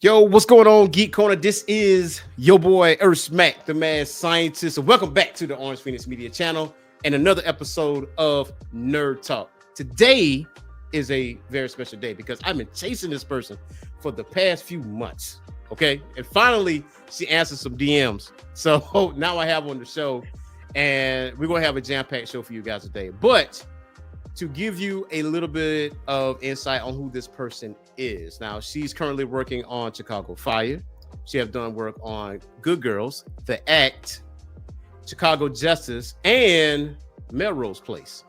Yo, what's going on, Geek Corner? This is your boy Earth Smack, the mad scientist. So welcome back to the Orange Phoenix Media channel and another episode of Nerd Talk. Today is a very special day because I've been chasing this person for the past few months. Okay, and finally she answered some DMs. So now I have her on the show, and we're gonna have a jam-packed show for you guys today. But to give you a little bit of insight on who this person is. Now, she's currently working on Chicago Fire. She have done work on Good Girls, The Act, Chicago Justice, and Melrose Place.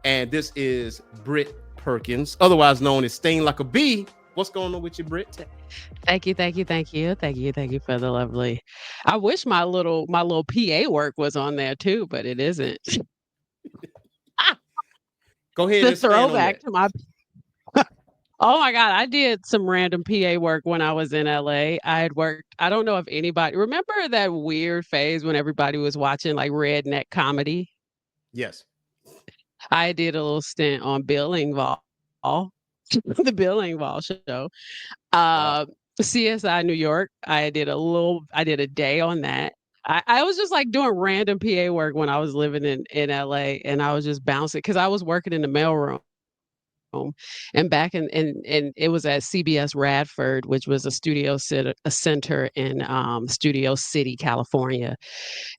And this is Britt Perkins, otherwise known as Stinglikeabea. What's going on with you, Britt? Thank you for the lovely. I wish my little PA work was on there too, but it isn't. Go ahead The and stand on throwback that. to my. Oh my God, I did some random PA work when I was in LA. I had worked, I don't know if anybody remember that weird phase when everybody was watching like redneck comedy. Yes. I did a little stint on Bill Engvall, the Bill Engvall show. Wow. Uh, CSI New York. I did a day on that. I was just like doing random PA work when I was living in LA, and I was just bouncing because I was working in the mailroom. And back in it was at CBS Radford, which was a center in Studio City, California.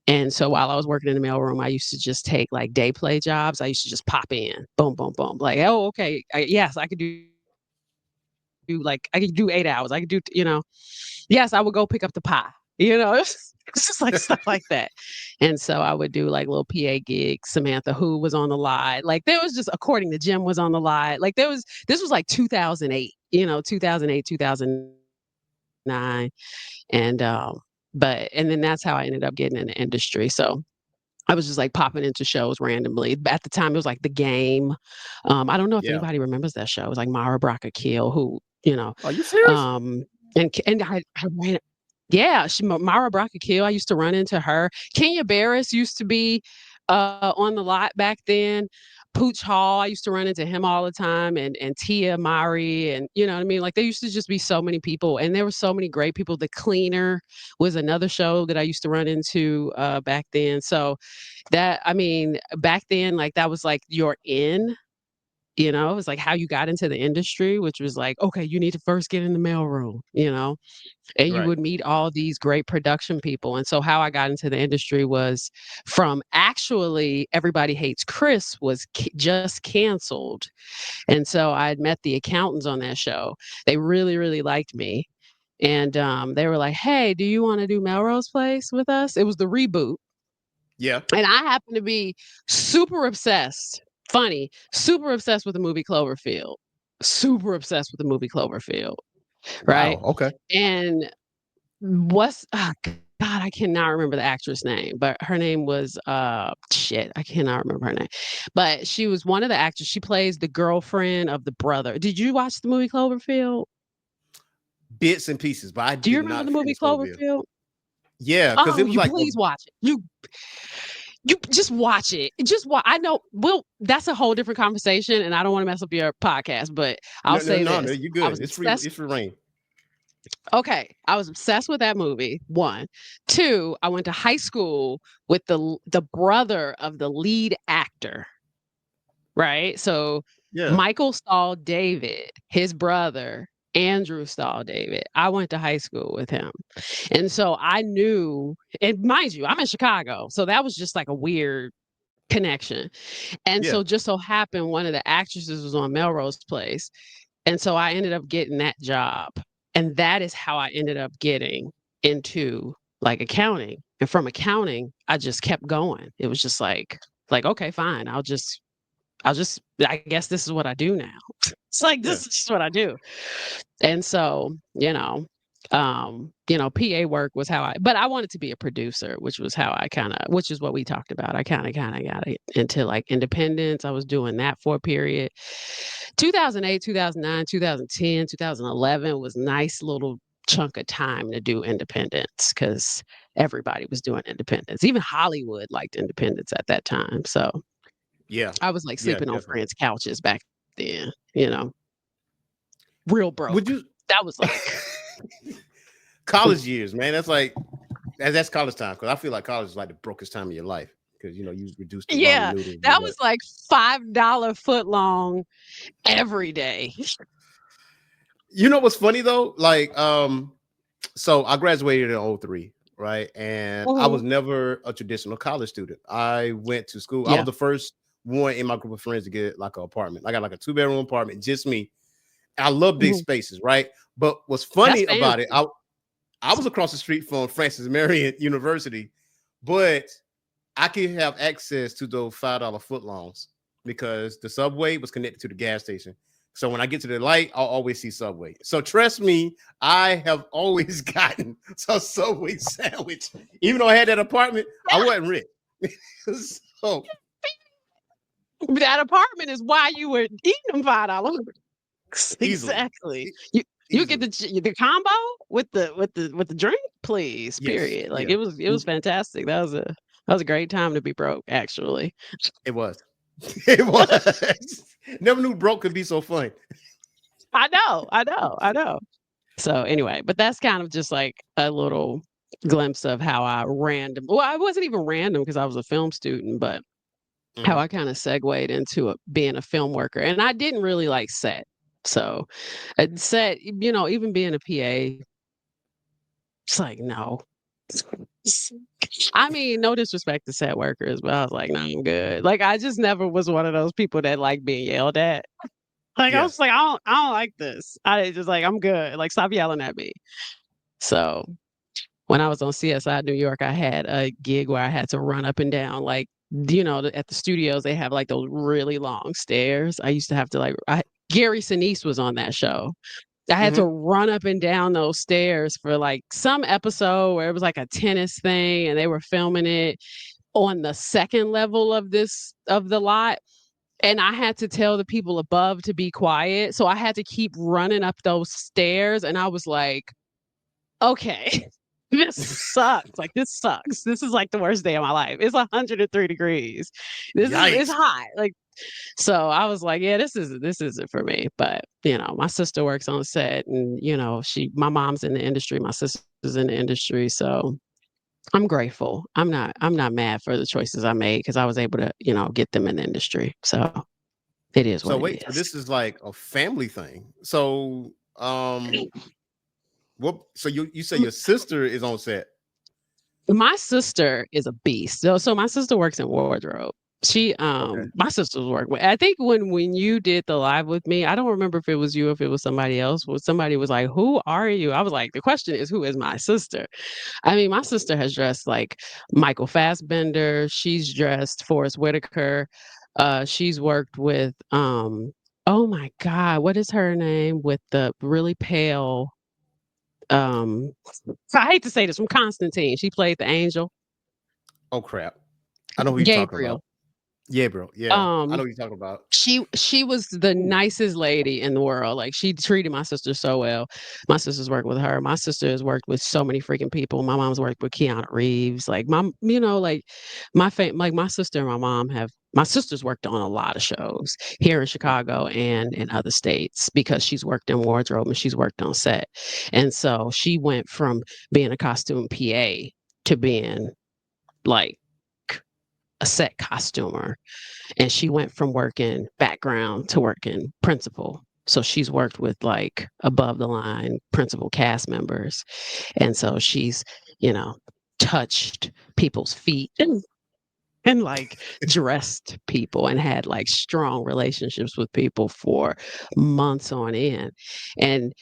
And so while I was working in the mailroom, I used to just take like day play jobs. I used to just pop in, boom, boom, boom. Like, oh, okay, yes, I could do like I could do 8 hours. I could do, yes, I would go pick up the pie. It's just like stuff like that. And so I would do like little PA gigs. Samantha Who was on the line. Like there was just according to Jim was on the line. Like this was like 2008, 2008, 2009. And and then that's how I ended up getting in the industry. So I was just like popping into shows randomly. At the time, it was like The Game. I don't know if Yeah. anybody remembers that show. It was like Mara Brock Akil, who, Are you serious? um, and I ran. Yeah, Mara Brock Akil. I used to run into her. Kenya Barris used to be on the lot back then. Pooch Hall, I used to run into him all the time, and Tia Mari, and you know what I mean. Like there used to just be so many people, and there were so many great people. The Cleaner was another show that I used to run into back then. So that I mean, back then, like that was like your in. It was like how you got into the industry, which was like, okay, you need to first get in the mailroom, and you Right. would meet all these great production people. And so how I got into the industry was from actually Everybody Hates Chris was just canceled. And so I had met the accountants on that show. They really, really liked me. And they were like, hey, do you want to do Melrose Place with us? It was the reboot. Yeah. And I happen to be super obsessed, funny, super obsessed with the movie Cloverfield. Super obsessed with the movie Cloverfield. Right. Wow. Okay. And God, I cannot remember the actress name, but her name was shit, I cannot remember her name. But she was one of the actors. She plays the girlfriend of the brother. Did you watch the movie Cloverfield? Bits and pieces, but I Do you did remember not the movie finish Cloverfield. Cloverfield? Yeah, because Oh, it was you like please watch it. You just watch it. Just I know. Well, that's a whole different conversation, and I don't want to mess up your podcast. But I'll no, no, say no, no. this: You're I good. was It's free. obsessed. It's free reign. Okay, I was obsessed with that movie. One, two. I went to high school with the brother of the lead actor. Right. So Yeah. Michael Stahl David, his brother. Andrew Stahl David. I went to high school with him. And so I knew, and mind you, I'm in Chicago. So that was just like a weird connection. And Yeah. so just so happened one of the actresses was on Melrose Place. And so I ended up getting that job. And that is how I ended up getting into like accounting. And from accounting, I just kept going. It was just like, okay, fine. I guess this is what I do now. It's like this Yeah. is just what I do. And so, PA work was how but I wanted to be a producer, which was how which is what we talked about. I kind of got into like independence. I was doing that for a period. 2008, 2009, 2010, 2011 was nice little chunk of time to do independence because everybody was doing independence. Even Hollywood liked independence at that time. So Yeah. I was like Yeah. sleeping on Definitely. friends' couches back then, real Would broke. you? That was like College years, man. That's college time because I feel like college is like the brokest time of your life because you reduce to ramen Yeah, noodles and that what. was like $5 foot long every day. You know what's funny though? Like, so I graduated in '03, right? And I was Mhm. never a traditional college student. I went to school. I was Yeah. the first one in my group of friends to get like an apartment. I got like a 2 bedroom apartment, just me. I love big Mhm. spaces, right? But what's That's funny about it, fancy. I was across the street from Francis Marion University, but I could have access to those $5 footlongs because the subway was connected to the gas station. So when I get to the light, I'll always see Subway. So trust me, I have always gotten a Subway sandwich. Even though I had that apartment, I wasn't rich. So That apartment is why you were eating them $5. easily, Exactly. e- You get easily. the combo with the drink, please. Yes, Period. Like yeah, it was fantastic. That was a great time to be broke, actually. it was. It was. Never knew broke could be so fun. I know, I know, I know. So anyway, but that's kind of just like a little glimpse of how I random. Well, I wasn't even random because I was a film student, but how Mhm. I kind of segued into being a film worker, and I didn't really like set. So, set, even being a PA, it's like no. I mean, no disrespect to set workers, but I was like, no, I'm good. Like, I just never was one of those people that like being yelled at. Like, I Yeah. was like, I don't like this. I just like, I'm good. Like, stop yelling at me. So when I was on CSI New York, I had a gig where I had to run up and down, like, at the studios, they have like those really long stairs. I used to have to Gary Sinise was on that show. I had to Mhm. run up and down those stairs for like some episode where it was like a tennis thing and they were filming it on the second level of the lot. And I had to tell the people above to be quiet. So I had to keep running up those stairs. And I was like, okay, this sucks. Like, this sucks. This is like the worst day of my life. It's 103 degrees. It's Yikes. hot. Like, so I was like, yeah, this isn't for me. But my sister works on set, and my mom's in the industry, my sister's in the industry, so I'm grateful. I'm not mad for the choices I made because I was able to get them in the industry. So it is So what it wait, so is. this is like a family thing. So what? So you say your sister is on set? My sister is a beast. So my sister works in wardrobe. Okay. My sister's work. I think when you did the live with me, I don't remember if it was you, if it was somebody else. When somebody was like, "Who are you?" I was like, "The question is, who is my sister?" I mean, my sister has dressed like Michael Fassbender. She's dressed Forrest Whitaker. She's worked with oh my God, what is her name with the really pale um so I hate to say this, from Constantine. She played the angel. Oh crap! I know who you're talking about. Gabriel. Yeah, bro. Yeah, I know Um, who you're talking about. she was the Ooh. nicest lady in the world. Like, she treated my sister so well. My sister's worked with her. My sister has worked with so many freaking people. My mom's worked with Keanu Reeves. Like, like my sister and my sister's worked on a lot of shows here in Chicago and in other states because she's worked in wardrobe and she's worked on set. And so she went from being a costume PA to being like a set costumer, and she went from working background to working principal. So she's worked with like above the line principal cast members. And so she's, you know, touched people's feet and like dressed people and had like strong relationships with people for months on end. And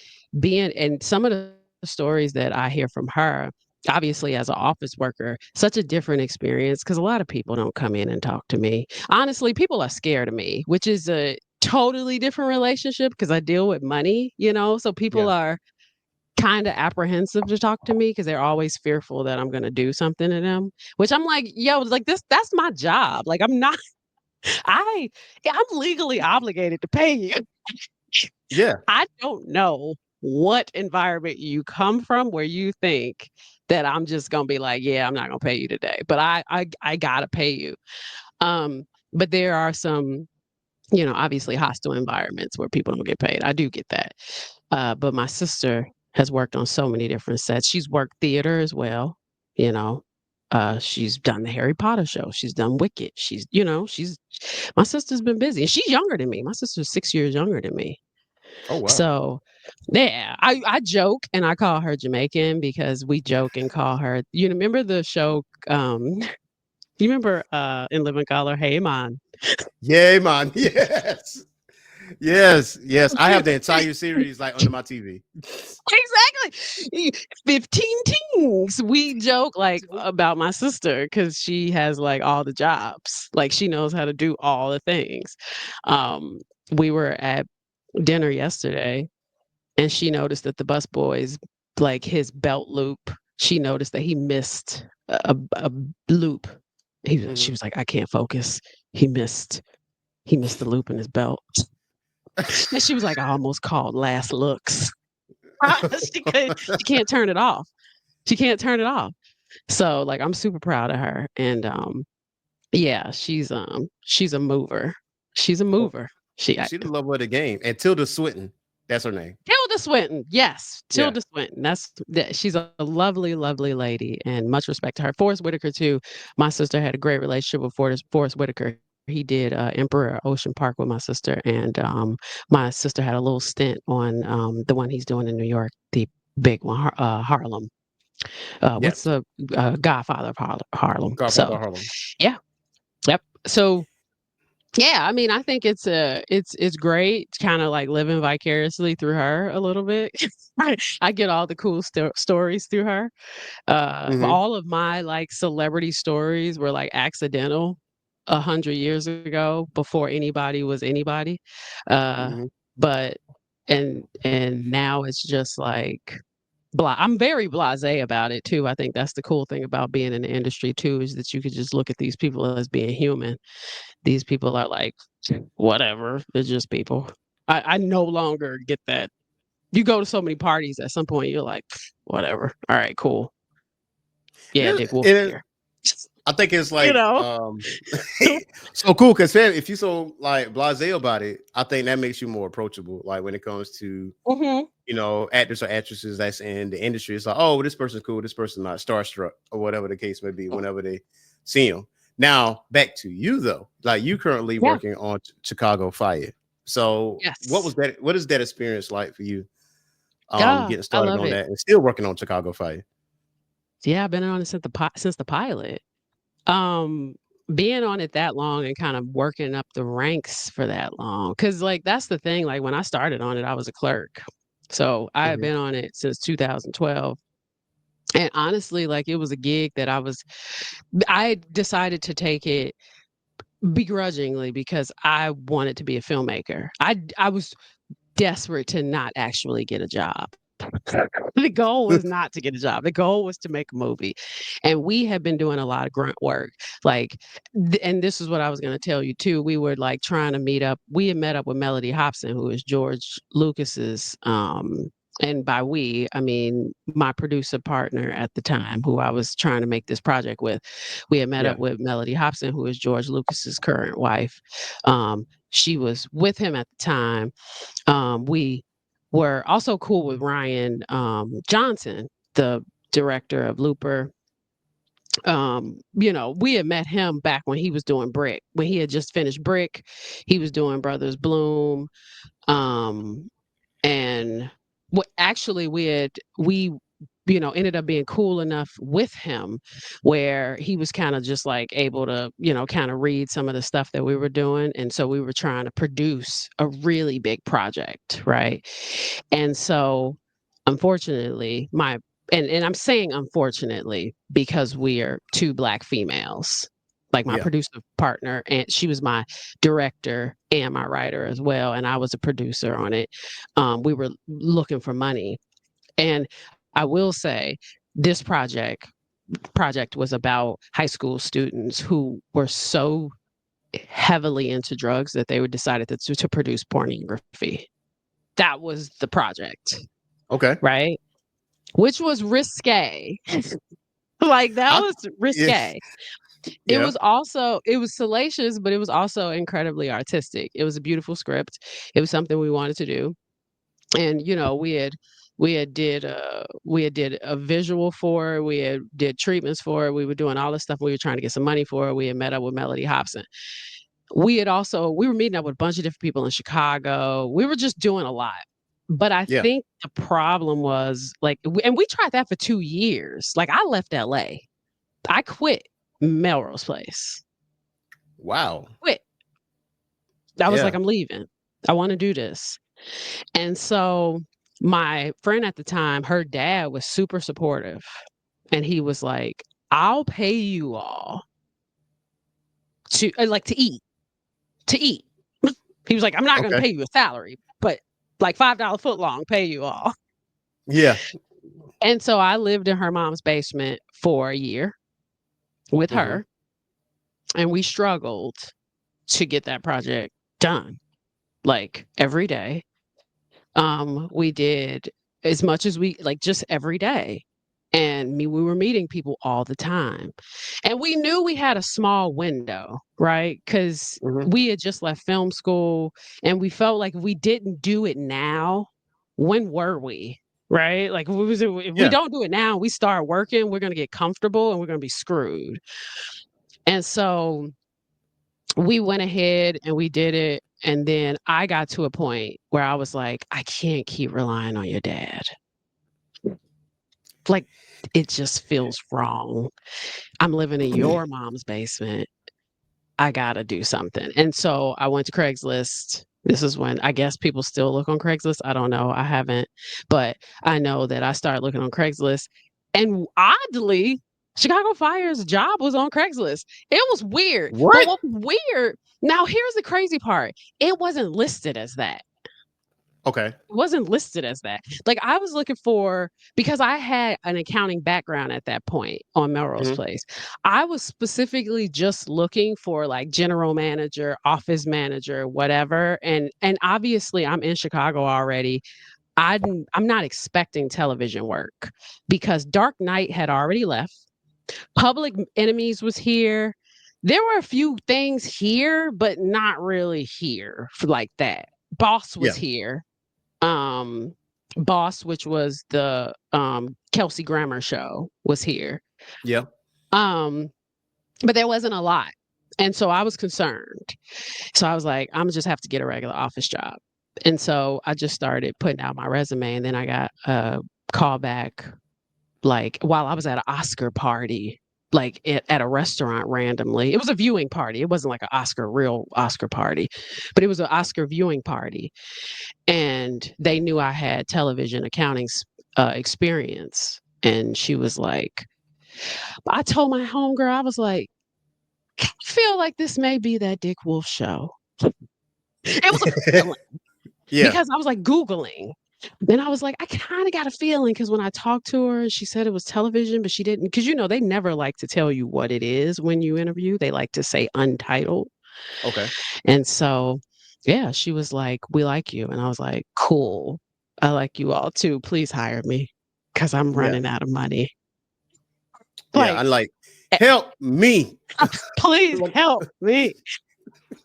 some of the stories that I hear from her, obviously as an office worker, such a different experience because a lot of people don't come in and talk to me. Honestly, people are scared of me, which is a totally different relationship because I deal with money. So people Yeah. are kind of apprehensive to talk to me because they're always fearful that I'm going to do something to them, which I'm like, yo, like that's my job. Like, I'm not, I, I'm legally obligated to pay you. Yeah. I don't know what environment you come from where you think that I'm just going to be like, yeah, I'm not going to pay you today, but I got to pay you. Um, but there are some, obviously hostile environments where people don't get paid. I do get that. But my sister, has worked on so many different sets. She's worked theater as well, you know. She's done the Harry Potter show. She's done Wicked. She's my sister's been busy. And she's younger than me. My sister's 6 years younger than me. Oh wow. So, yeah, I joke and I call her Jamaican because we joke and call her. You remember the show? You remember in Living Color? Hey, man. Yeah, man. Yes. Yes. I have the entire series like under my TV. Exactly. 15 teens. We joke like about my sister because she has like all the jobs. Like she knows how to do all the things. Um, we were at dinner yesterday and she noticed that the busboys, like his belt loop, she noticed that he missed a loop. She Mhm. was like, I can't focus. He missed the loop in his belt. And she was like, I almost called last looks. She can't turn it off. She can't turn it off. So like I'm super proud of her. And yeah, she's a mover. She's a Oh, mover. She she the love of the game. And Tilda Swinton. That's her name. Tilda Swinton. Yes, Yeah. Tilda Swinton. She's a lovely, lovely lady, and much respect to her. Forrest Whitaker too. My sister had a great relationship with Forrest Whitaker. He did Emperor Ocean Park with my sister, and my sister had a little stint on the one he's doing in New York, the big one, Harlem. What's Yes. the Godfather of Harlem? Godfather So Harlem. yeah, yep. So yeah, I mean, I think it's great, kind of like living vicariously through her a little bit. I get all the cool stories through her. Hmm. All of my like celebrity stories were like accidental 100 years ago before anybody was anybody. Uh, Hmm. but and now it's just like I'm very blasé about it too. I think that's the cool thing about being in the industry too, is that you could just look at these people as being human. These people are like, whatever. They're just people. I no longer get that. You go to so many parties at some point, you're like, whatever. All right, cool. Yeah, Yeah, Dick Wolf and here. I think it's You like know? so cool because if you so like blasé about it, I think that makes you more approachable. Like when it comes to Mhm. actors or actresses that's in the industry, it's like, oh, this person's cool, this person's not starstruck, or whatever the case may be. Whenever they see him. Now back to you though, like you currently Yeah. working on Chicago Fire. So what was Yes. that? What is that experience like for you? Yeah, Getting I started love on it. that and still working on Chicago Fire. Yeah, I've been on it since the pilot. Um, being on it that long and kind of working up the ranks for that long, because like that's the thing. Like when I started on it, I was a clerk, so I had Hmm. been on it since 2012. And honestly, like it was a gig that I decided to take it begrudgingly because I wanted to be a filmmaker. I was desperate to not actually get a job. The goal was not to get a job. The goal was to make a movie. And we had been doing a lot of grunt work. Like, and this is what I was going to tell you too. We were like trying to meet up. We had met up with Melody Hobson, who is George Lucas's, and by we, I mean my producer partner at the time, who I was trying to make this project with. We had met Yeah. up with Melody Hobson, who is George Lucas's current wife. She was with him at the time. We were also cool with Ryan Johnson, the director of Looper. We had met him back when he was doing Brick. When he had just finished Brick, he was doing Brothers Bloom. Um, and what actually we ended up being cool enough with him where he was kind of just like able to kind of read some of the stuff that we were doing, and so we were trying to produce a really big project, right? And so unfortunately and I'm saying unfortunately because we are two black females, like my Yeah. producer partner, and she was my director and my writer as well, and I was a producer on it. We were looking for money, and I will say this project was about high school students who were so heavily into drugs that they were decided to produce pornography. That was the project, Okay. right? Which was risque. Like that I was yeah. risque. Yeah. It was salacious, but it was also incredibly artistic. It was a beautiful script. It was something we wanted to do. And we had We had did a visual for it. We had did treatments for it. We were doing all this stuff. We were trying to get some money for it. We had met up with Melody Hobson. We were meeting up with a bunch of different people in Chicago. We were just doing a lot. But I Yeah. think the problem was like, and we tried that for 2 years. Like I left LA. I quit Melrose Place. Wow. Quit. I was like, Yeah. I'm leaving. I want to do this. And so my friend at the time, her dad was super supportive. And he was like, I'll pay you all to like to eat. To eat. He was like, I'm not going to Okay. pay you a salary, but like $5 foot long, pay you all. Yeah. And so I lived in her mom's basement for a year with Mm-hmm. her, and we struggled to get that project done like every day. We did as much as we like just every day. And we were meeting people all the time. And we knew we had a small window, right? Because Mm-hmm. we had just left film school and we felt like if we didn't do it now, when were we? Right? Like if we Yeah. don't do it now, we start working, we're gonna get comfortable and we're gonna be screwed. And so we went ahead and we did it. And then I got to a point where I was like, I can't keep relying on your dad. Like, it just feels wrong. I'm living in your mom's basement. I got to do something. And so I went to Craigslist. This is when I guess people still look on Craigslist. I don't know. I haven't, but I know that I started looking on Craigslist. And oddly, Chicago Fire's job was on Craigslist. It was weird. But What? what was weird, now here's the crazy part. It wasn't listed as that. Okay. Wasn't listed as that. Like I was looking for because I had an accounting background at that point on Melrose Mm-hmm. Place. I was specifically just looking for like general manager, office manager, whatever. And obviously I'm in Chicago already. I'm not expecting television work because Dark Knight had already left. Public Enemies was here. There were a few things here, but not really here for like that. Boss was Yeah. here, um Boss, which was the Kelsey Grammer show, was here. Yeah. Um, but there wasn't a lot. And so I was concerned. So I was like, I'm gonna just have to get a regular office job. And so I just started putting out my resume and then I got a call back like while I was at an Oscar party, like at a restaurant randomly. It was a viewing party. It wasn't like real Oscar party, but it was an Oscar viewing party. And they knew I had television accounting experience. And she was like, I told my homegirl, I was like, I feel like this may be that Dick Wolf show. It was a feeling Yeah. because I was like Googling. Then I was like, I kind of got a feeling because when I talked to her, she said it was television, but she didn't. Because, they never like to tell you what it is when you interview. They like to say untitled. Okay. And so, yeah, she was like, we like you. And I was like, cool. I like you all too. Please hire me because I'm Yeah. running out of money. Yeah. Like, I'm like, help me. please help me.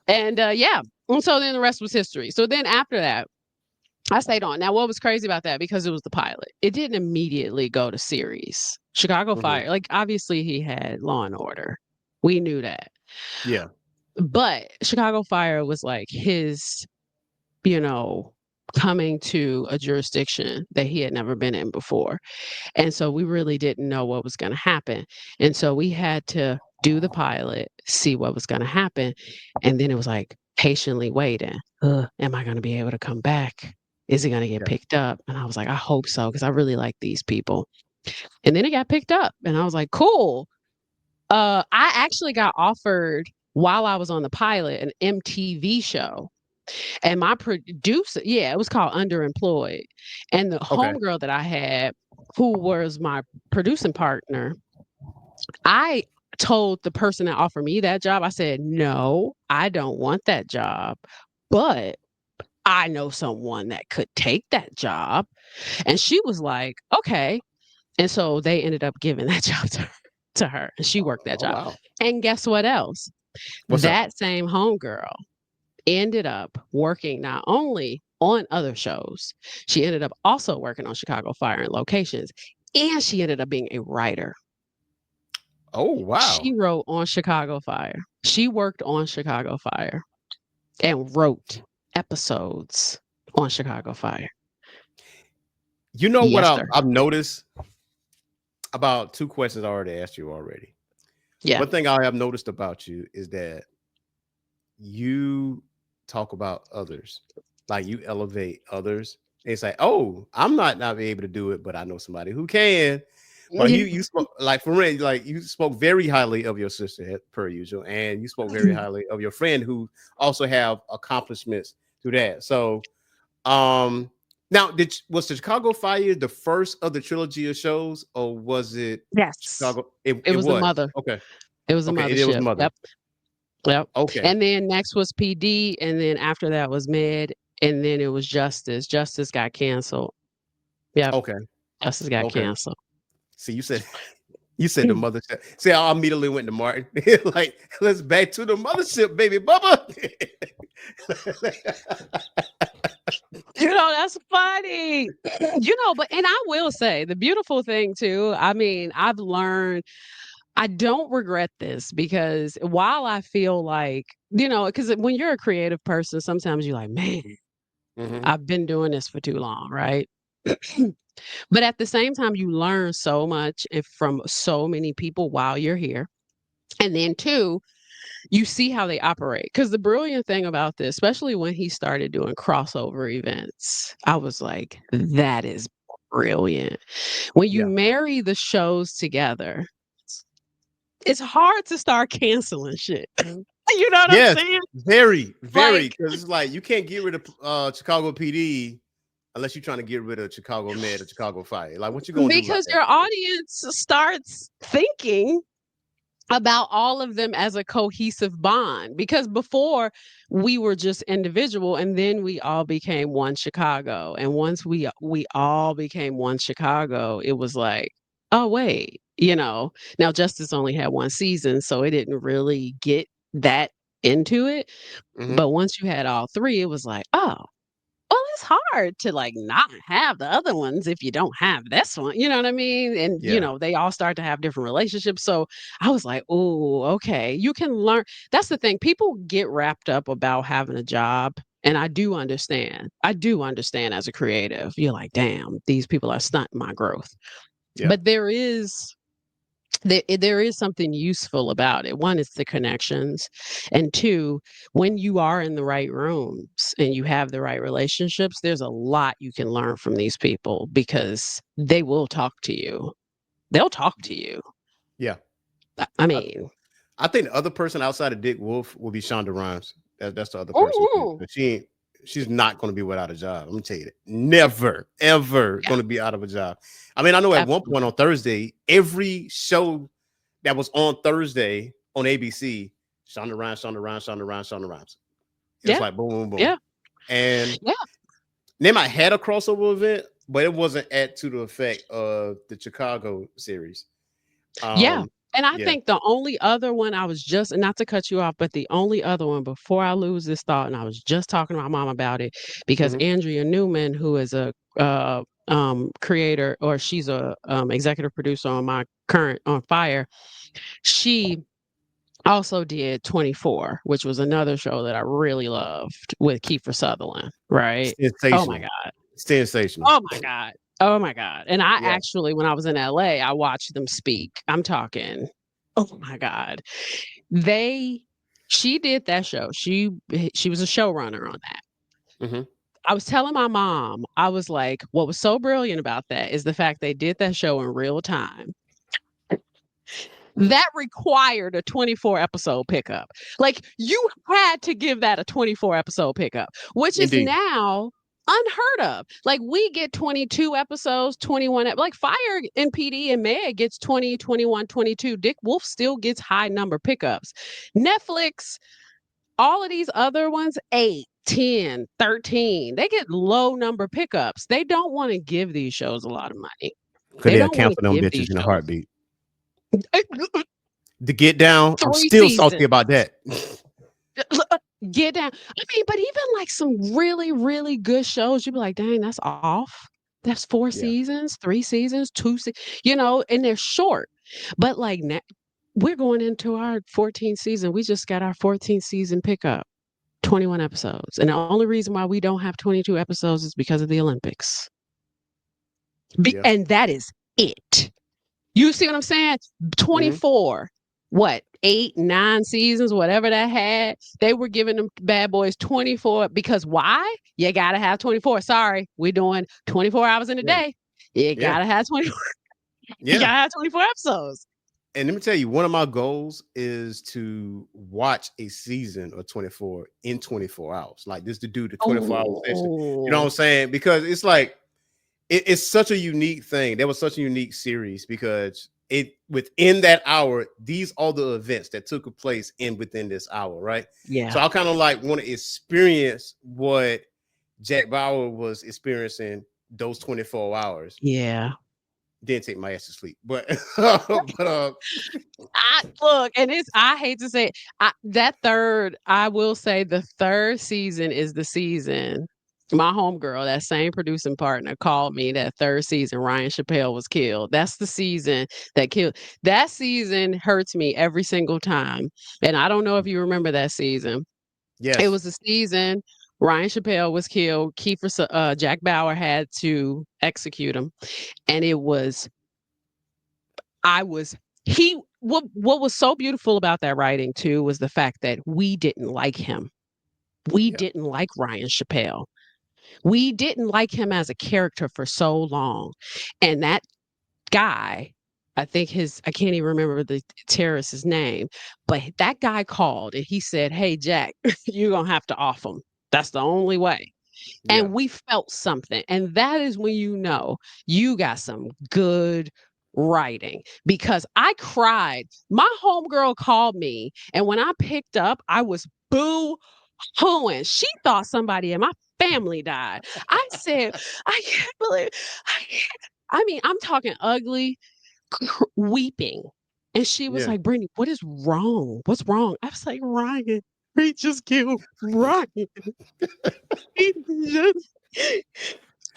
And yeah. And so then the rest was history. So then after that, I stayed on. Now, what was crazy about that, because it was the pilot, it didn't immediately go to series. Chicago Mm-hmm. Fire, like obviously he had Law and Order. We knew that. Yeah. But Chicago Fire was like his, you know, coming to a jurisdiction that he had never been in before. And so we really didn't know what was going to happen. And so we had to do the pilot, see what was going to happen. And then it was like patiently waiting. Am I going to be able to come back? Is it going to get Yeah. picked up? And I was like, I hope so, because I really like these people. And then it got picked up. And I was like, cool. I actually got offered while I was on the pilot an MTV show. And my producer, yeah, it was called Underemployed. And the Okay. homegirl that I had, who was my producing partner, I told the person that offered me that job, I said, no, I don't want that job, but I know someone that could take that job. And she was like, okay. And so they ended up giving that job to her, and she worked that Oh job. wow. And guess what else? What's up? That same homegirl ended up working not only on other shows. She ended up also working on Chicago Fire and Locations, and she ended up being a writer. Oh, wow. She wrote on Chicago Fire. She worked on Chicago Fire and wrote episodes on Chicago Fire. You know what Yes, sir. I've noticed about two questions I already asked you already. Yeah. One thing I have noticed about you is that you talk about others, like you elevate others. It's like, oh, I'm not be able to do it, but I know somebody who can. But you spoke like for me, like you spoke very highly of your sister per usual, and you spoke very highly of your friend who also have accomplishments through that. So, now was the Chicago Fire the first of the trilogy of shows, or was it Yes. Chicago? It It was the was mother. okay. It was the Okay, it was mothership. mother. Yep. Yep. Okay, And then next was PD, and then after that was Med, and then it was Justice. Justice got canceled. Yep. okay, Justice got okay. canceled. See, you said the mothership. See, I immediately went to Martin. Like, let's back to the mothership, baby, Bubba. That's funny. But and I will say the beautiful thing too, I mean, I've learned I don't regret this because while I feel like, because when you're a creative person, sometimes you're like, man, Mhm. I've been doing this for too long, right? But at the same time, you learn so much from so many people while you're here. And then, two, you see how they operate. Because the brilliant thing about this, especially when he started doing crossover events, I was like, that is brilliant. When you Yeah. marry the shows together, it's hard to start canceling shit. You know what I'm Yes, saying? very, very. Like, Because it's like you can't get rid of Chicago PD unless you're trying to get rid of Chicago Med or Chicago Fire. Like, what you gonna do about because that? your audience starts thinking about all of them as a cohesive bond, because before we were just individual, and then we all became one Chicago, and once we all became one Chicago, it was like, oh wait, now Justice only had one season, so it didn't really get that into it, Mhm. but once you had all three, it was like, oh, well, it's hard to like not have the other ones if you don't have this one. You know what I mean? And Yeah. they all start to have different relationships. So I was like, oh, okay. You can learn. That's the thing. People get wrapped up about having a job. And I do understand. I do understand as a creative. You're like, damn, these people are stunting my growth. Yeah. But there is something useful about it. One, it's the connections. And two, when you are in the right rooms and you have the right relationships, there's a lot you can learn from these people because they will talk to you. They'll talk to you. Yeah. I I, mean, I think the other person outside of Dick Wolf will be Shonda Rhimes. That's the other person too. ooh, But she's not going to be without a job. I'm gonna tell you that. Never, ever yeah, going to be out of a job. I mean, I know at one point absolutely. on Thursday, every show that was on Thursday on ABC, Shonda Rhimes, Shonda Rhimes, Shonda Rhimes, Shonda Rhimes. It was Yeah, like boom, boom, boom. yeah, And yeah, they might had a crossover event, but it wasn't at to the effect of the Chicago series. yeah. Um, And I yeah. think the only other one I was just, and not to cut you off, but the only other one before I lose this thought, and I was just talking to my mom about it because Mhm. Andrea Newman, who is a creator, or she's a executive producer on my current on Fire, she also did 24, which was another show that I really loved with Kiefer Sutherland. Right? Oh my Sensational. God. Sensational. Oh my God. Oh my God. And I Yeah. actually, when I was in LA, I watched them speak. I'm talking, oh my God. They she did that show. She was a showrunner on that. Mhm. I was telling my mom, I was like, what was so brilliant about that is the fact they did that show in real time. That required a 24 episode pickup. Like you had to give that a 24 episode pickup, which is Indeed. now unheard of. Like we get 22 episodes, 21, like Fire and PD and Meg gets 20, 21, 22. Dick Wolf still gets high number pickups. Netflix, all of these other ones, 8, 10, 13, they get low number pickups. They don't want to give these shows a lot of money. Could They they'll don't want to cancel them give these bitches in a shows heartbeat. The Get Down, I'm 3 still salty seasons. about that. get down. I mean, but even like some really, really good shows, you'd be like, dang, that's off. That's four Yeah, seasons, 3 seasons, and they're short. But like we're going into our 14th season. We just got our 14th season pickup, 21 episodes. And the only reason why we don't have 22 episodes is because of the Olympics. yeah. And that is it. You see what I'm saying? Hmm. 24, what, 8, 9 seasons, whatever that had. They were giving them bad boys 24 because why? You got to have 24. Sorry, we're doing 24 hours in a Yeah, day. You yeah, got to have 24. You got yeah. to have 24 episodes. And let me tell you, one of my goals is to watch a season of 24 in 24 hours. Like this to do the 24-hour session. You know what Oh, I'm saying? Because it's like it's such a unique thing. That was such a unique series because it within that hour, these are the events that took place in within this hour, right? So yeah. I kind of like want to experience what Jack Bauer was experiencing those 24 hours. Yeah. Didn't take my ass to sleep, but but I look, and I hate to say it, I will say the third season is the season. My homegirl, that same producing partner, called me that third season. Ryan Chappelle was killed. That's the season that killed. That season hurts me every single time. And I don't know if you remember that season. It yes, was the season Ryan Chappelle was killed. Jack Bauer had to execute him, and it was I was he what was so beautiful about that writing too was the fact that we didn't like him. We yeah, didn't like Ryan Chappelle. We didn't like him as a character for so long. And that guy, I can't even remember the terrorist's name, but that guy called and he said, "Hey Jack, you're gonna have to off him. That's the only way." yeah, And we felt something. And that is when you know you got some good writing because I cried. My homegirl called me, and when I picked up, I was boo hooing. She thought somebody in my family died. I said, I can't believe I can't. I mean, I'm talking ugly, weeping. And she was yeah. like, Brittany, what is wrong? What's wrong? I was like, Ryan, he just killed Ryan. He just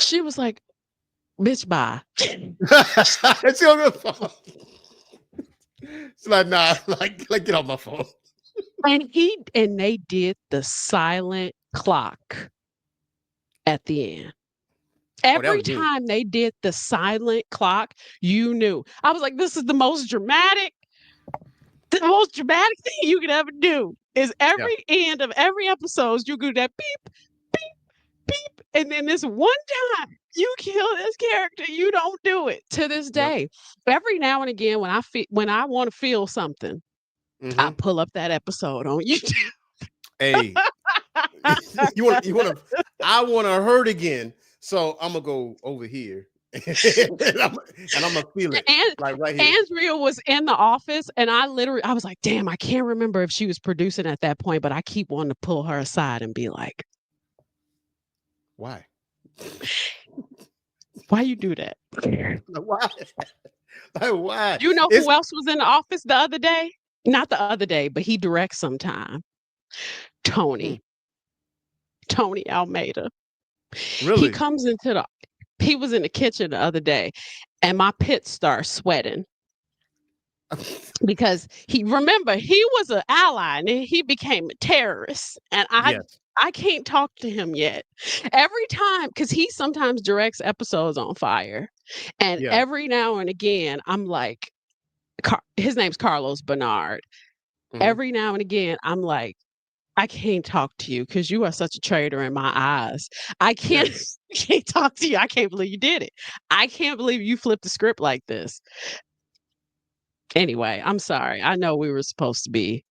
She was like, "Bitch, bye." It's on the phone. It's like, nah, like get off my phone. And they did the silent clock at the end. Oh, that Every was good. time they did the silent clock, you knew. I was like, "This is the most dramatic thing you could ever do." Is Yeah, every end of every episode, you do that beep, beep, beep, and then this one time you kill this character, you don't do it to this yep. day. Every now and again, when I want to feel something, I Hmm. pull up that episode on YouTube. Hey, you want to? I want to hurt again. So I'm gonna go over here, and I'm gonna feel it And like right here. Andrea was in the office, and I was like, "Damn, I can't remember if she was producing at that point, but I keep wanting to pull her aside and be like, Why? why you do that?" Like, why? Like why? You know It's who else was in the office the other day? Not the other day, but he directs sometime. mm, Tony, Tony Almeida. He really. comes into the he was in the kitchen the other day, and my pits start sweating because he was an ally and then he became a terrorist, and Yes. I can't talk to him yet. Every time, because he sometimes directs episodes on fire, and Yeah. every now and again I'm like, his name's Carlos Bernard. Hmm. Every now and again I'm like, I can't talk to you because you are such a traitor in my eyes. I Yeah. can't can't talk to you. I can't believe you did it. I can't believe you flipped the script like this. Anyway, I'm sorry. I know we were supposed to be.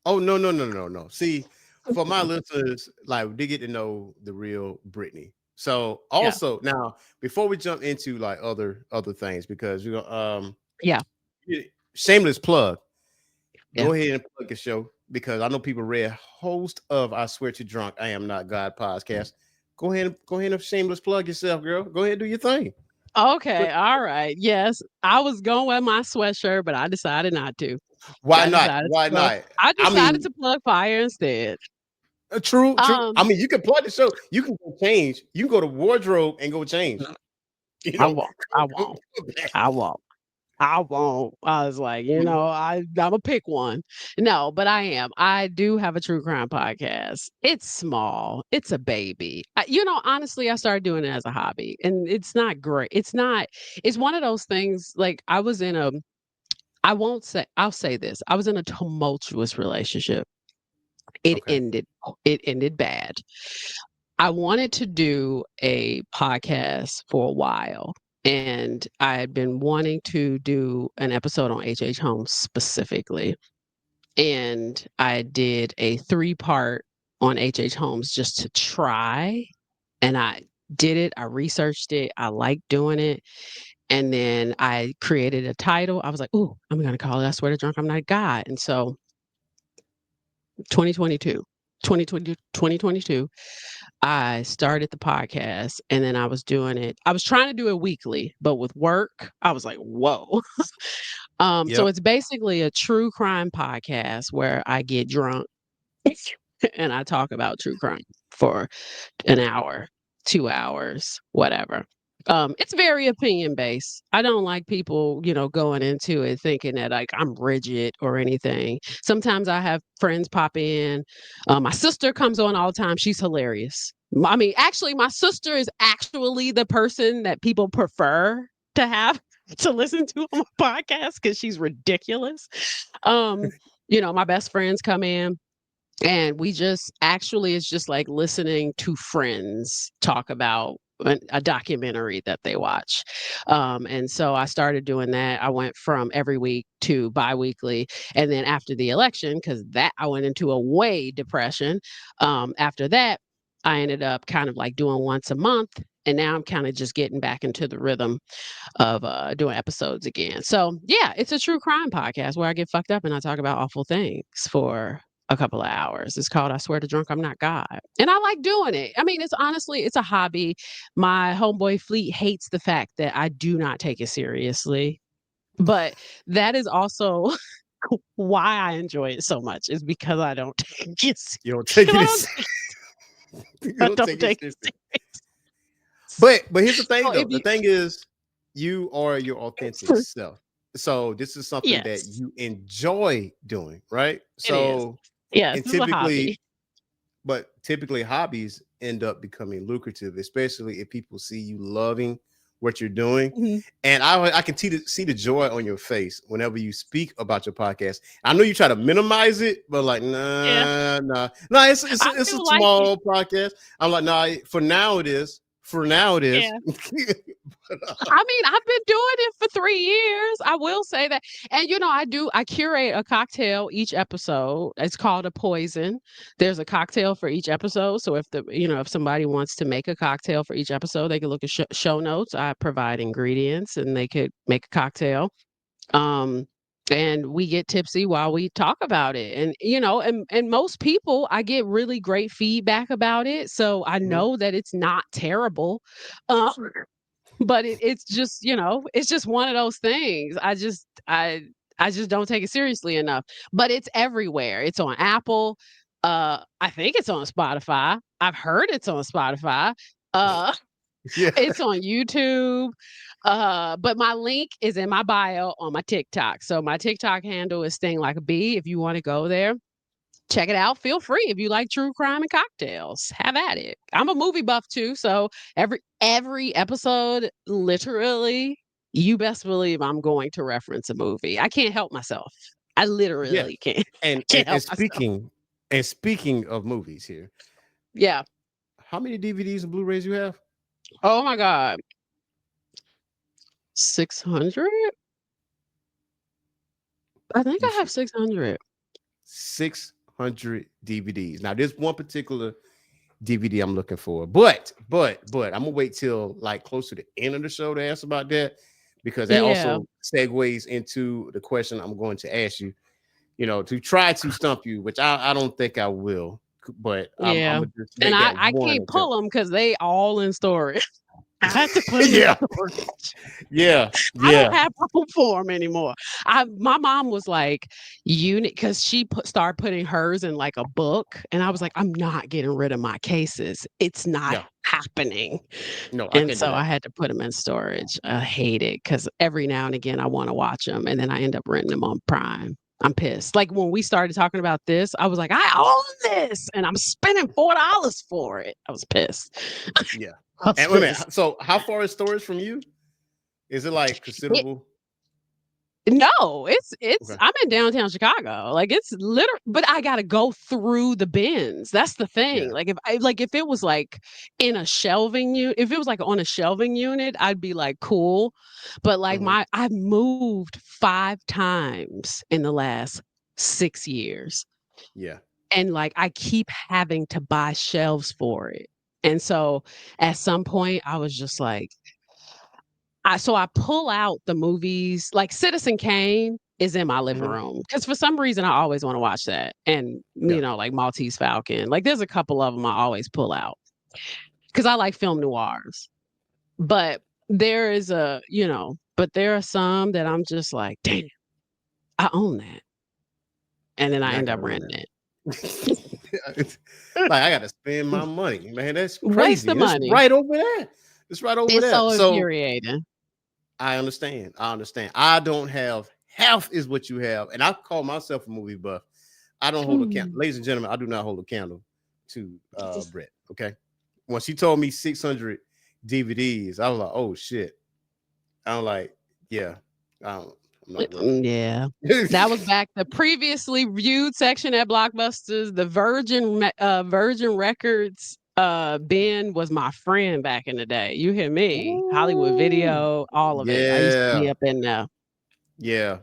Oh no, no, no, no, no. See, for my listeners, like they get to know the real Brittany. So Yeah. also now, before we jump into like other things, because you know, Yeah. shameless plug. Yeah. Go ahead and plug your show because I know people read host of I Swear to Drunk I Am Not God podcast. Go ahead and shameless plug yourself, girl. Go ahead and do your thing. Okay. All right. Yes. I was going with my sweatshirt, but I decided not to. Why I not? decided to Why plug not? I I decided mean, to plug fire instead. true, true. I Um, mean, you can plug the show. You can go change. You can go to wardrobe and go change. You I know, won't. I won't. I won't. I won't. I was like, I'm gonna pick one. No, but I am. I do have a true crime podcast. It's small. It's a baby. Honestly, I started doing it as a hobby, and it's not great. It's not. It's one of those things. Like I was in a. I won't say. I'll say this. I was in a tumultuous relationship. It Okay. ended. It ended bad. I wanted to do a podcast for a while, and I had been wanting to do an episode on H. Holmes specifically. And I did a 3-part on H. Holmes just to try. And I did it. I researched it. I liked doing it. And then I created a title. I was like, "Ooh, I'm gonna call it I Swear to Drunk I'm Not God." And so 2022, 2022. I started the podcast and then I was doing it. I was trying to do it weekly, but with work, I was like, whoa. So Yep. it's basically a true crime podcast where I get drunk and I talk about true crime for an hour, 2 hours, whatever. It's very opinion based. I don't like people, going into it thinking that like I'm rigid or anything. Sometimes I have friends pop in. My sister comes on all the time. She's hilarious. I mean, actually, my sister is actually the person that people prefer to have to listen to on my podcast because she's ridiculous. Um, my best friends come in and we just actually it's just like listening to friends talk about a documentary that they watch. And so I started doing that. I went from every week to bi-weekly. And then after the election, because that I went into a way depression. After that, I ended up kind of like doing once a month. And now I'm kind of just getting back into the rhythm of doing episodes again. So yeah, it's a true crime podcast where I get fucked up and I talk about awful things for a couple of hours. It's called I Swear to Drunk I'm Not God. And I like doing it. I mean, it's a hobby. My homeboy Fleet hates the fact that I do not take it seriously. But that is also why I enjoy it so much is because I don't take it You don't take it. because You I don't don't take it take it seriously. serious. But here's the thing So though. if The you thing is, you are your authentic self. So this is something that yes, you enjoy doing, right? it is. So Yes, and it's a hobby. typically hobbies end up becoming lucrative, especially if people see you loving what you're doing. Mhm. And I can see the joy on your face whenever you speak about your podcast. I know you try to minimize it, but like, Yeah. nah. I It's a do like it. small podcast. I'm like, nah. For now it is. For now it is. Yeah. But, I mean, I've been doing it for 3 years. I will say that. And I curate a cocktail each episode. It's called a poison. There's a cocktail for each episode. So if somebody wants to make a cocktail for each episode, they can look at show notes. I provide ingredients and they could make a cocktail. Um and we get tipsy while we talk about it. And most people I get really great feedback about it. So I Mhm. know that it's not terrible. Um but it's just one of those things. I just don't take it seriously enough. But it's everywhere. It's on Apple. I think it's on Spotify. I've heard it's on Spotify. Uh, Yeah. it's on YouTube. But my link is in my bio on my TikTok. So my TikTok handle is stinglikeabea. If you want to go there, check it out. Feel free if you like true crime and cocktails. Have at it. I'm a movie buff too, so every episode, literally, you best believe I'm going to reference a movie. I can't help myself. I Yeah. literally can't. And, Can't and help myself. speaking of movies here, Yeah. how many DVDs and Blu-rays you have? Oh my God. 600? I think You I have should 600. 600 DVDs. Now, there's one particular DVD I'm looking for, but I'm gonna wait till like close to the end of the show to ask about that because that Yeah. also segues into the question I'm going to ask you. To try to stump you, which I don't think I will, but I'm Yeah. gonna just And make I that I one can't attempt. pull them because they all in storage. I had to put them in Yeah, storage. yeah, I don't yeah, have room for them anymore. My mom was like, "Unit," because she started putting hers in like a book, and I was like, "I'm not getting rid of my cases. It's not yeah. happening." No, I And can't do so I that. had to put them in storage. I hate it because every now and again I want to watch them, and then I end up renting them on Prime. I'm pissed. Like when we started talking about this, I was like, "I own this, and I'm spending $4 for it." I was pissed. Yeah. I was And wait a pissed. minute. So, how far is storage from you? Is it like considerable? No, it's Okay. I'm in downtown Chicago. Like it's literally, but I gotta go through the bins. That's the thing. Yeah. Like if it was like in a shelving unit, if it was like on a shelving unit, I'd be like cool. But like Mhm. I've moved 5 times in the last 6 years. Yeah. And like I keep having to buy shelves for it. And so at some point I was just like, I pull out the movies, like Citizen Kane is in my living Mhm. room because for some reason I always wanna watch that, and, Yeah. like Maltese Falcon, like, there's a couple of them I always pull out because I like film noirs, but there are some that I'm just like, "Damn, I own that," and then I Now I end gotta up run renting that. it. It's like I gotta spend my money, man. That's Waste crazy. the And it's money. right over there. It's right over It's there. so So infuriating. I understand. I understand. I don't have half is what you have, and I call myself a movie buff. I don't hold a candle, Mm. ladies and gentlemen. I do not hold a candle to Brett. Okay, when she told me 600 DVDs, I was like, oh shit. I'm like, yeah, I don't, I'm not worth Yeah. it. That was back the previously viewed section at Blockbusters. The Virgin Records, bin was my friend back in the day. You hear me? Hollywood Ooh, Video, all of it. I used to be yeah, up in there. yeah.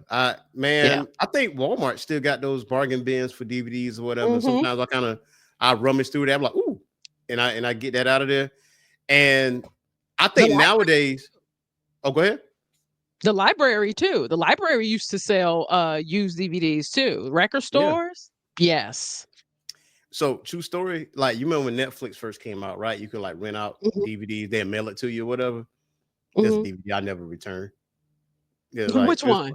Yeah. I think Walmart still got those bargain bins for DVDs or whatever. Mhm. Sometimes I rummage through there. I'm like, ooh, and I get that out of there. And I The think li nowadays, oh, go ahead. the library too. The library used to sell, used DVDs too. Record Yeah. stores? Yes. So true story. Like you remember when Netflix first came out, right? You could like rent out Mhm, DVDs, then mail it to you or whatever. There's a mhm. DVD I never returned. Yeah, like Which one?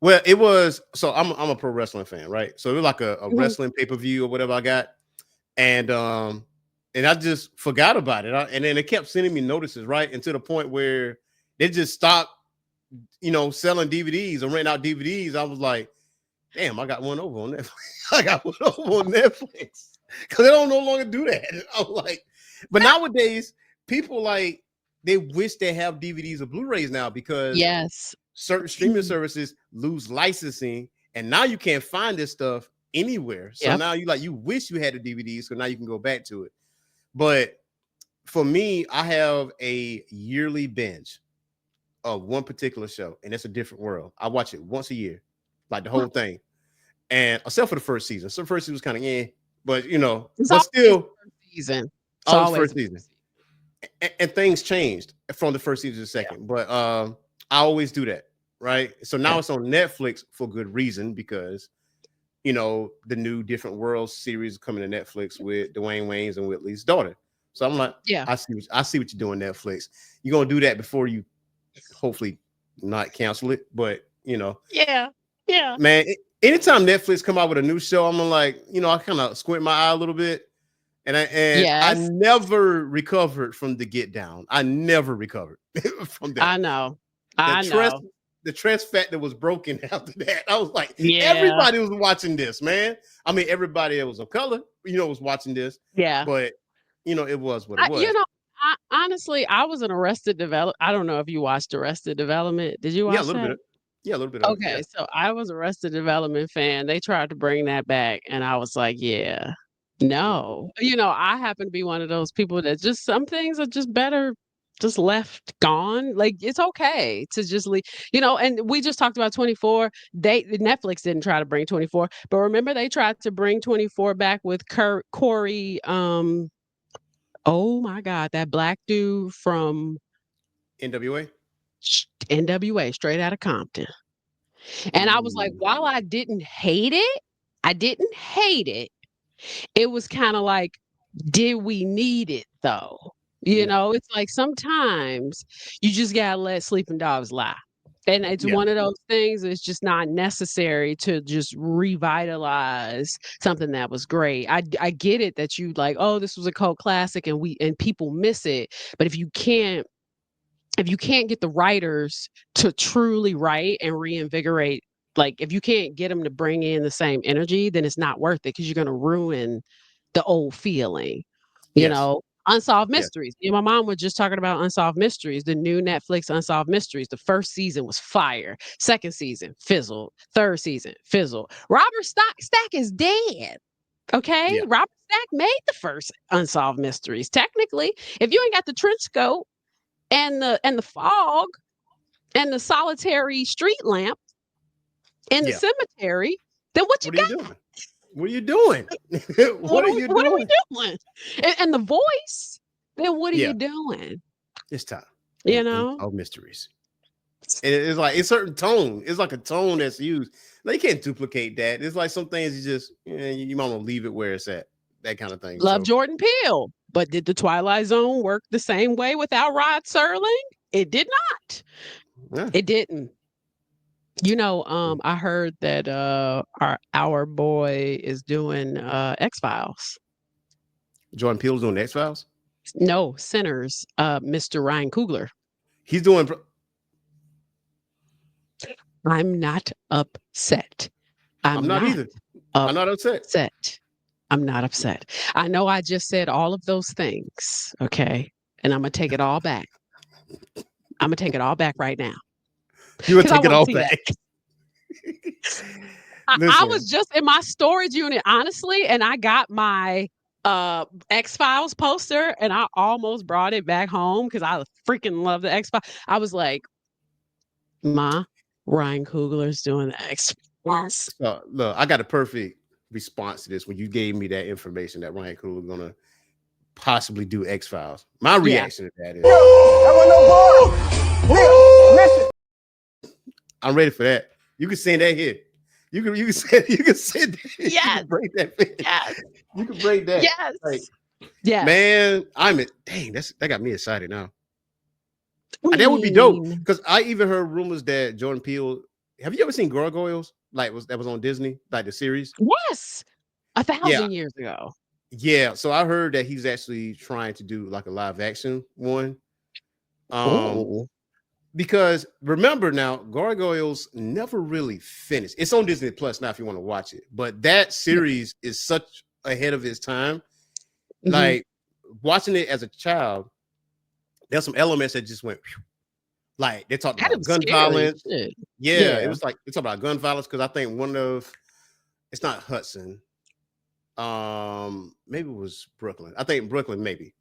well, it was so I'm a pro wrestling fan, right? So it was like a Mhm. wrestling pay-per-view or whatever I got. And and I just forgot about it. And then they kept sending me notices, right? And to the point where they just stopped, selling DVDs or renting out DVDs. I was like, damn, I got one over on Netflix. I got one over on Netflix. Because they don't no longer do that. I'm like, but nowadays, people like they wish they have DVDs or Blu-rays now because Yes. certain streaming services lose licensing, and now you can't find this stuff anywhere. So Yep. now you wish you had the DVDs, so now you can go back to it. But for me, I have a yearly binge of one particular show, and it's a different world. I watch it once a year, like the whole thing, and except for the first season. So the first season was kind of but It's but always the still, first season. It's always always first the season. first season. And things changed from the first season to the Yeah. second. But I always do that, right? So now Yeah. it's on Netflix for good reason because the new Different Worlds series coming to Netflix with Dwayne Wayne's and Whitley's daughter. So I'm like, Yeah. I see what you're doing, Netflix. You're gonna do that before you hopefully not cancel it. But Yeah. Yeah. man, anytime Netflix come out with a new show, I'm like, I kind of squint my eye a little bit. And I Yes. never recovered from the Get Down. I never recovered from that. I know. The I trust, know. the trust factor was broken after that. I was like, Yeah. everybody was watching this, man. I mean, everybody that was of color, was watching this, Yeah. but it was what it I you was. know, I honestly, I was an Arrested Develop I don't know if you watched Arrested Development. Did you Yeah, a watch little bit that? of, yeah, a little bit of it. Yeah. Okay, so I was Arrested Development fan. They tried to bring that back, and I was like, "Yeah, Mm-mm. no." I happen to be one of those people that just some things are just better just left gone. Like, it's okay to just leave, and we just talked about 24. Netflix didn't try to bring 24, but remember they tried to bring 24 back with Corey, oh my god, that black dude from NWA. NWA, Straight Outta Compton. And I was like, Ooh, while I didn't hate it. It was kinda like, did we need it though? You Yeah. know, it's like sometimes you just gotta let sleeping dogs lie. And it's Yeah. one of those things it's just not necessary to just revitalize something that was great. I get it that you like, oh, this was a cult classic and people miss it. But if you can't get the writers to truly write and reinvigorate, like if you can't get them to bring in the same energy, then it's not worth it because you're going to ruin the old feeling. You Yes. know, Unsolved Yes. Mysteries. Me and my mom were just talking about Unsolved Mysteries, the new Netflix Unsolved Mysteries. The first season was fire. Second season fizzled. Third season fizzled. Robert Stack is dead. Okay, Yeah. Robert Stack made the first Unsolved Mysteries. Technically, if you ain't got the trench coat and the fog and the solitary street lamp in the Yeah. cemetery, then what you What are you got? doing? What are you doing? What are you What are we doing? doing? And the voice, then what are Yeah. you doing? It's time. You know? Unsolved mysteries. And it's like it's certain tone. It's like a tone that's used. Like you can't duplicate that. It's like some things you just you might want to leave it where it's at. That kind of thing. Love So Jordan Peele. But did the Twilight Zone work the same way without Rod Serling? It did not. yeah. It didn't. You know, I heard that our boy is doing X Files. Jordan Peele's doing X Files. No, Sinners, Mr. Ryan Coogler. He's doing. I'm not upset. I'm I'm not not either. I'm not upset. upset. I'm not upset. I know I just said all of those things, okay? And I'm gonna take it all back. I'm gonna take it all back right now You would because I take it want to all see that. back. I was Listen, just in my storage unit, honestly, and I got my X Files poster, and I almost brought it back home because I freaking love the X Files. I was like, "Ma, Ryan Coogler's doing the X Files." so look, I got a perfect response to this when you gave me that information that Ryan Coogler was gonna possibly do X Files. My Yeah. reaction to that is, That was no bar. I'm ready for that. You can send that here. You can send that. You Yes. can break that. Yes. You can break that. Yes. Like, Yes. man, dang, that got me excited now. I That would be dope mean, because I even heard rumors that Jordan Peele. Have you ever seen Gargoyles? Like that was on Disney, like the series. yes, Yeah, 1,000 years ago. yeah. So I heard that he's actually trying to do like a live action one. Um, Oh. because remember now, Gargoyles never really finished. It's on Disney Plus now if you want to watch it. But that Yeah. series is such ahead of its time. Mhm. Like watching it as a child, there's some elements that just went whew. Like they talked Kind about of gun scary. violence. Shit. Yeah, it Yeah. was like they talked about gun violence because I think one of it's not Hudson. Maybe it was Brooklyn. I think Brooklyn, maybe.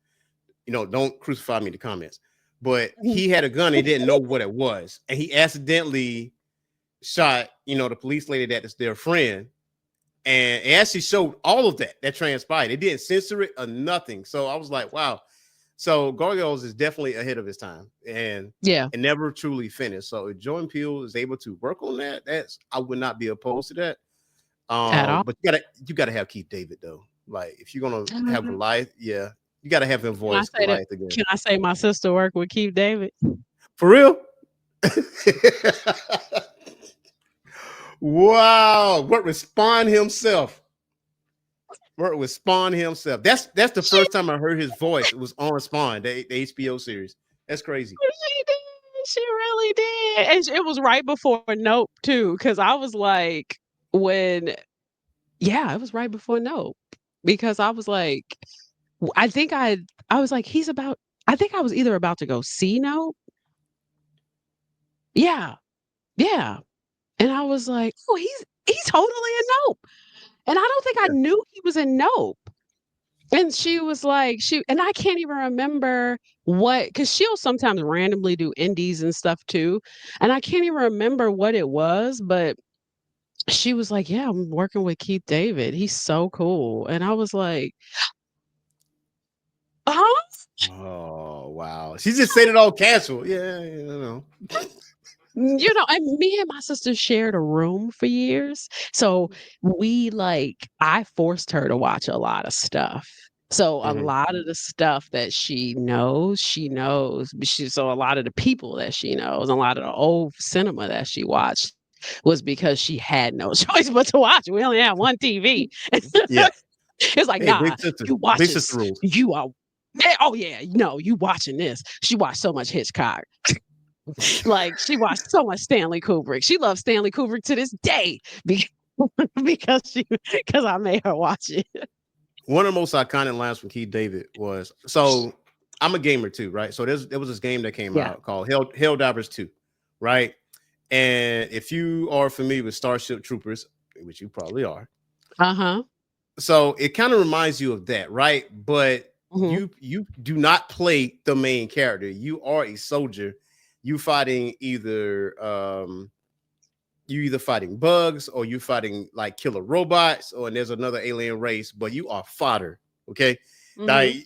Don't crucify me in the comments. But Mhm. he had a gun, he didn't know what it was, and he accidentally shot, the police lady that's their friend. And it actually showed all of that transpired. It didn't censor it or nothing. So I was like, wow. So Gargoyles is definitely ahead of his time and Yeah. it never truly finished. So if Jordan Peele is able to work on that, I would not be opposed to that. At all. But you gotta have Keith David though. Like if you're gonna have Can Goliath, yeah, you gotta have him I voice say that? Goliath again. Can I say my sister worked with Keith David? For real? Wow. What with Spawn himself? Worked with Spawn himself. That's the She, first time I heard his voice. It was on Spawn, the HBO series. That's crazy. she did. She really did. And it was right before Nope, too. Cause I was like, it was right before Nope. Because I was like, I was like, I think I was either about to go see Nope. Yeah. Yeah. And I was like, "Oh, he's totally a Nope." And I don't think I Yeah. knew he was a Nope. And she was like, and I can't even remember because she'll sometimes randomly do indies and stuff too. And I can't even remember what it was, but she was like, "Yeah, I'm working with Keith David. He's so cool." And I was like, "Huh?" Oh wow. She just said it all casual. Yeah, And me and my sister shared a room for years. So I forced her to watch a lot of stuff. So a Mhm. lot of the stuff that she knows, she knows. So a lot of the people that she knows, a lot of the old cinema that she watched was because she had no choice but to watch. We only had one TV. Yeah. It's like, Hey, nah, you watch big this. sister rules. You are. Oh yeah, no, you watching this. She watched so much Hitchcock. Like she watched so much Stanley Kubrick. She loves Stanley Kubrick to this day because because I made her watch it. One of the most iconic lines from Keith David was, so I'm a gamer too, right? So there was this game that came Yeah. out called Helldivers 2, right? And if you are familiar with Starship Troopers, which you probably are, Uh-huh. so it kind of reminds you of that, right? But Hmm. you do not play the main character. You are a soldier. You fighting you either fighting bugs or you fighting like killer robots, or and there's another alien race, but you are fodder. Okay. Hmm. Like,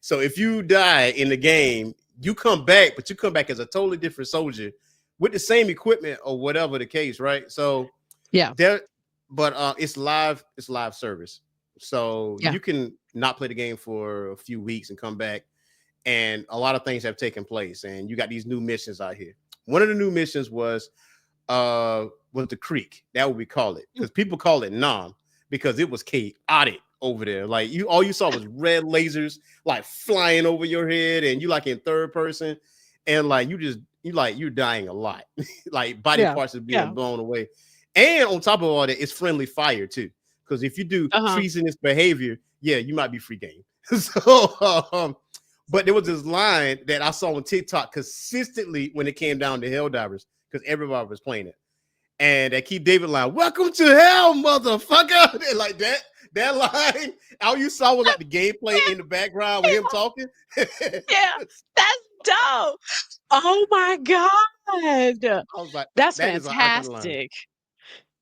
so if you die in the game, you come back, but you come back as a totally different soldier with the same equipment or whatever the case, right? So Yeah. there, but it's live service. So Yeah. you can not play the game for a few weeks and come back, and a lot of things have taken place, and you got these new missions out here. One of the new missions was the creek. That what we call it, because people call it Nam because it was chaotic over there. Like all you saw was red lasers like flying over your head, and you like in third person, and like you're dying a lot. Like body Yeah. parts are being Yeah. blown away. And on top of all that, it's friendly fire too. Because if you do Uh-huh. treasonous behavior, yeah, you might be free game. So but there was this line that I saw on TikTok consistently when it came down to Helldivers, because everybody was playing it. And that Keith David line, "Welcome to hell, motherfucker." And like that line, all you saw was like the gameplay in the background with him talking. Yeah. That's dope. Oh my God. I was like, That's that is an iconic line. fantastic.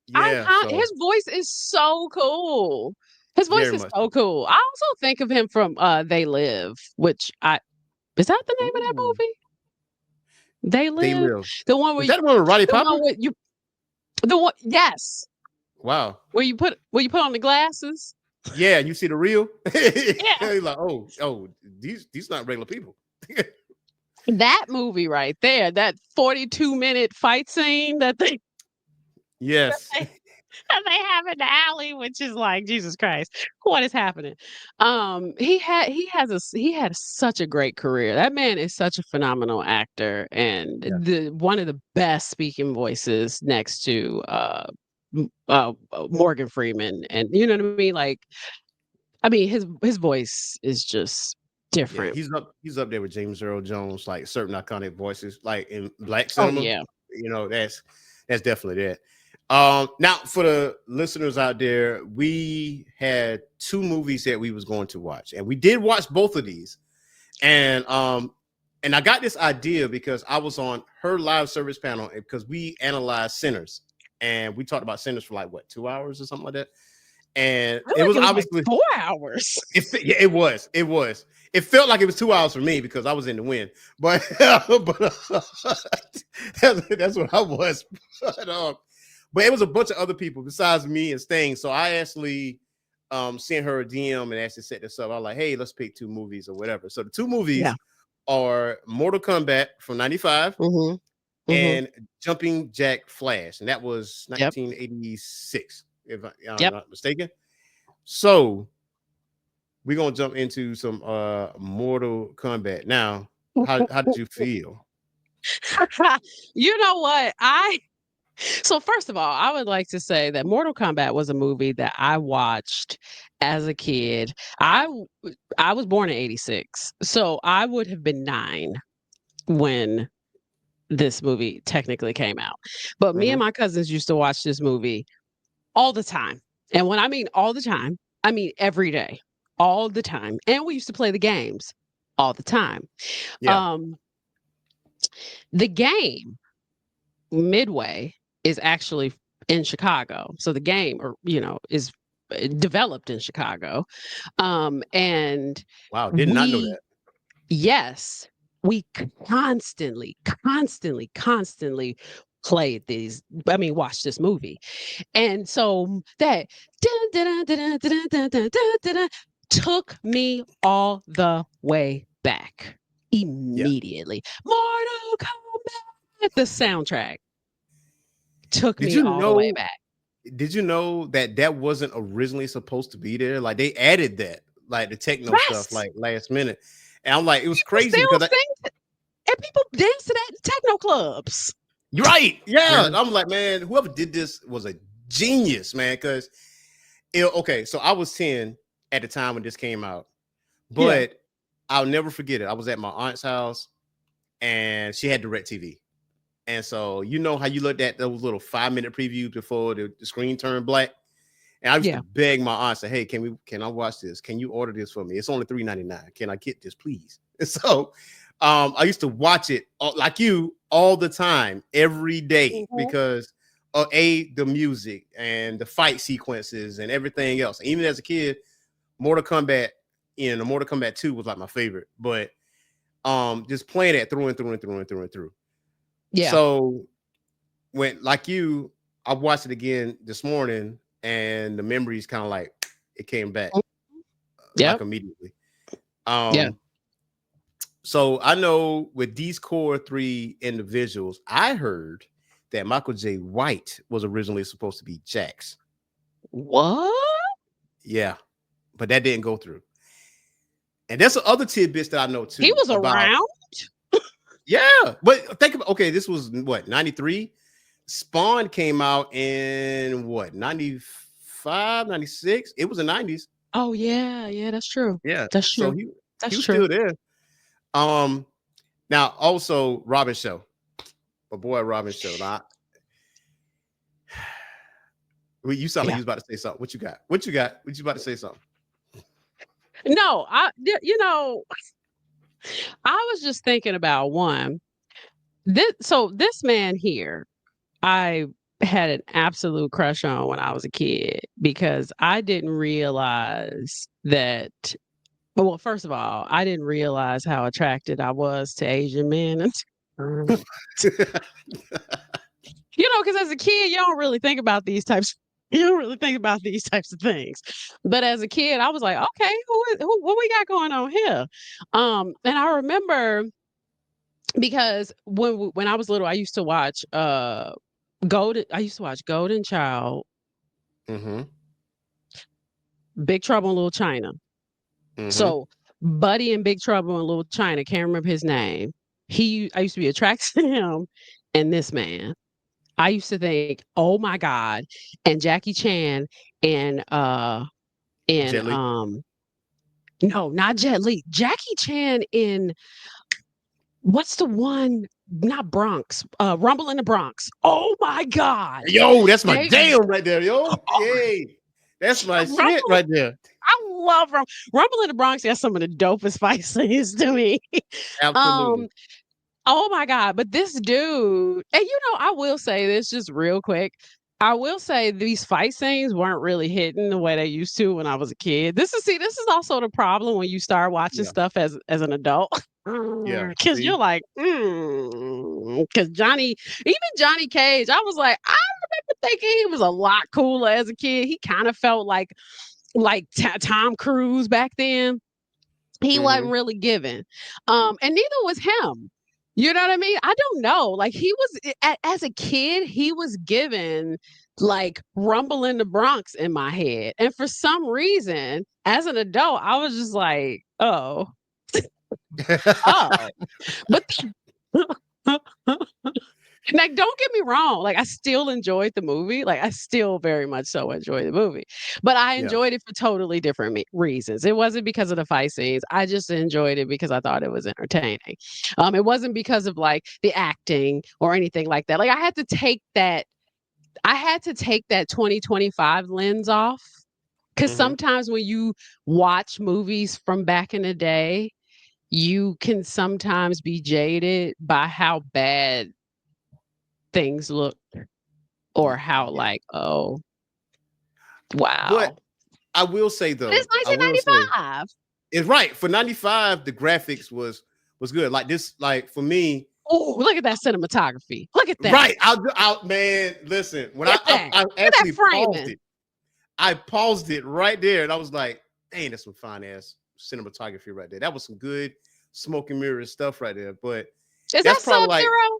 Yeah, so His voice is so cool. His voice very is much so so. cool. I also think of him from They Live, which I is that the name of that Ooh, movie? They They Live? Live. The one where Is you that the one with Roddy the one Piper? with you the one yes. Wow. Where you put on the glasses? Yeah, you see the real? Yeah. He's like, oh, these not regular people. That movie right there, that 42-minute fight scene that they Yes. that they have in the alley, which is like, Jesus Christ, what is happening? He had such a great career. That man is such a phenomenal actor and Yeah. the one of the best speaking voices next to Morgan Freeman. And you know what I mean? Like, I mean, his voice is just Yeah, different. he's up there with James Earl Jones, like certain iconic voices, like in black Oh cinema. yeah. That's definitely that. Now for the listeners out there, we had two movies that we was going to watch, and we did watch both of these. And I got this idea because I was on her live service panel because we analyzed Sinners, and we talked about Sinners for like what 2 hours or something like that. And I feel it like was it was like obviously 4 hours. yeah, it was. It was. It felt like it was 2 hours for me because I was in the wind, but that's what I was. But it was a bunch of other people besides me and Sting. So I actually sent her a DM and actually set this up. I was like, hey, let's pick two movies or whatever. So the two movies Yeah. are Mortal Kombat from '95 Mhm. Mhm. and Jumping Jack Flash, and that was Yep. 1986, if I'm Yep. not mistaken. So we're gonna jump into some Mortal Kombat. Now, how did you feel? You know what? So first of all, I would like to say that Mortal Kombat was a movie that I watched as a kid. I was born in '86, so I would have been 9 when this movie technically came out. But me and Mhm. my cousins used to watch this movie all the time. And when I mean all the time, I mean every day, all the time. And we used to play the games all the time. Yeah, Um, the game Midway is actually in Chicago. So the game or is developed in Chicago. And wow, did not know we that. yes, we constantly played these I mean watch this movie. And so that took me all the way back immediately. Mortal Kombat, the soundtrack took Did me you all the way know? back. Did you know that that wasn't originally supposed to be there? Like they added that, like the techno stuff, Yes, like last minute. And I'm like, it was people crazy still because sing and people dance to that in techno clubs. you're right. Yeah. Mhm. I'm like, man, whoever did this was a genius, man. Because okay, so I was 10 at the time when this came out, Yeah, but I'll never forget it. I was at my aunt's house and she had DirecTV. And so you know how you looked at those little 5-minute previews before the screen turned black. And I used yeah. to beg my aunt, say, "Hey, can I watch this? Can you order this for me? It's only $3.99. Can I get this, please?" And so I used to watch it like you all the time, every day, Mhm. because of the music and the fight sequences and everything else. Even as a kid, Mortal Kombat, the Mortal Kombat 2 was like my favorite, but just playing it through and through and through and through and through. Yeah. So when like you, I watched it again this morning, and the memories kind of like it came back like Yep. immediately. Yeah. So I know with these core three individuals, I heard that Michael J. White was originally supposed to be Jax. What? Yeah, but that didn't go through. And there's some other tidbits that I know He too was about. around? Yeah, but think about, okay, this was what, 93? Spawn came out in what, 95, 96? It was the 90s. Oh yeah, yeah, that's true. Yeah. That's So true. he That's was true. still there. Now also Robin Show. My boy Robin Show. Now, you sound like Yeah. you was about to say something. What you got? What you got? What you about to say something? No, I was just thinking about one. This man here, I had an absolute crush on when I was a kid because I didn't realize that. Well, first of all, I didn't realize how attracted I was to Asian men. Because as a kid, you don't really think about these types. You don't really think about these types of things. But as a kid, I was like, okay, what we got going on here? And I remember because when I was little, I used to watch Golden Child, Mm-hmm. Big Trouble in Little China. Mm-hmm. So Buddy in Big Trouble in Little China, can't remember his name. I used to be attracted to him and this man. I used to think, oh my God, and Jackie Chan and Jet Li. no, not Jet Li. Jackie Chan in what's the one? Not Bronx. Rumble in the Bronx. Oh my God. Yo, that's my They jam right there, yo. Yay. That's my shit Rumble. right there. I love Rumble in the Bronx. Has some of the dopest fight scenes to me. Absolutely. um, Oh my God. But this dude, and I will say this just real quick. I will say these fight scenes weren't really hitting the way they used to when I was a kid. This is also the problem when you start watching Yeah. stuff as an adult. Yeah. Because you're See? like, because even Johnny Cage, I was like, I remember thinking he was a lot cooler as a kid. He kind of felt like Tom Cruise back then. He wasn't Mm-hmm. really given. And neither was him. You know what I mean? I don't know. Like he was as a kid, he was given like Rumble in the Bronx in my head. And for some reason, as an adult, I was just like, oh, oh. But like, don't get me wrong. Like, I still enjoyed the movie. Like, I still very much so enjoy the movie, but I Yeah. enjoyed it for totally different reasons. It wasn't because of the fight scenes. I just enjoyed it because I thought it was entertaining. It wasn't because of like the acting or anything like that. Like, I had to take that. I had to take that 2025 lens off because Mm-hmm. sometimes when you watch movies from back in the day, you can sometimes be jaded by how bad things look or how Yeah. like, oh, But wow. I will say But it's though, I will say 1995. it's right. For 95, the graphics was good. Like this, like for me, Oh, look at that cinematography. Look at that. right. I'll man, listen, when Look at that. I Look at that actually paused framing. it. I paused it right there and I was like, dang, that's some fine ass cinematography right there. That was some good smoke and mirrors stuff right there. But Is that's that probably like Sub-Zero?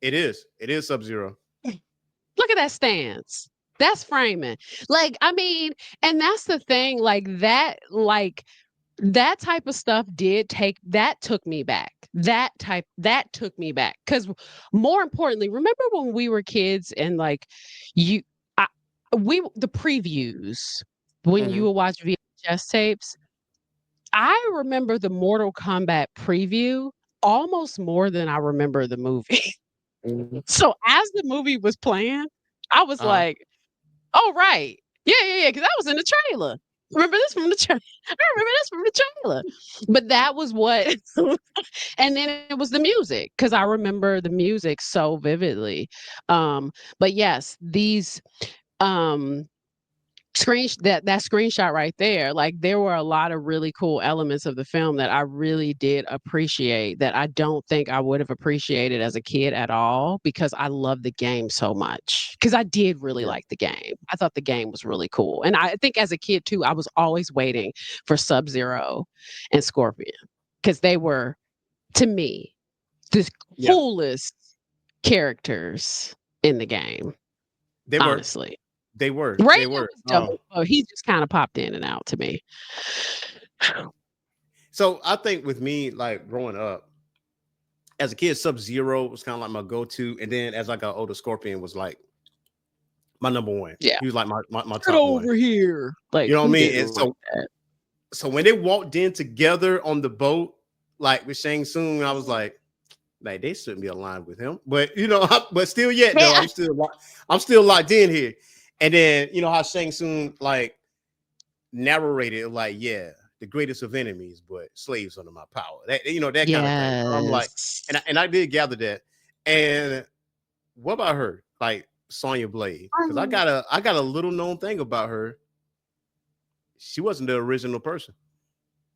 it is. It is Sub-Zero. Look at that stance. That's framing. Like, I mean, and that's the thing, like that type of stuff took me back. That took me back. Because more importantly, remember when we were kids and like you I, the previews when you Mhm. would watch VHS tapes. I remember the Mortal Kombat preview almost more than I remember the movie. Mhm. So as the movie was playing, I was Uh-huh. like, "Oh right, yeah," because that was in the trailer. Remember this from the trailer? I remember this from the trailer. But that was what, and then it was the music because I remember the music so vividly. But yes, these um that screenshot right there, like there were a lot of really cool elements of the film that I really did appreciate that I don't think I would have appreciated as a kid at all because I love the game so much. Because I did really Yeah. like the game. I thought the game was really cool. And I think as a kid too, I was always waiting for Sub-Zero and Scorpion because they were, to me, the Yeah. coolest characters in the game, They were. honestly. They were. Raiden They were. was dope, but he just kind of popped in and out to me. So I think with me, like growing up as a kid, Sub-Zero was kind of like my go-to. And then as I got older, Scorpion was like my number one. Yeah. He was like my Get top one. over here. Like, You know what I who mean? didn't And like that? so when they walked in together on the boat, like with Shang Tsung, I was like they shouldn't be aligned with him. But you know, but still yet though, Yeah. I'm still locked in here. And then you know how Shang Tsung like narrated like, yeah, the greatest of enemies, but slaves under my power. That you know, that kind of thing. I'm like, Yes. and I did gather that. And what about her? Like Sonya Blade? Because I got a little known thing about her. She wasn't the original person.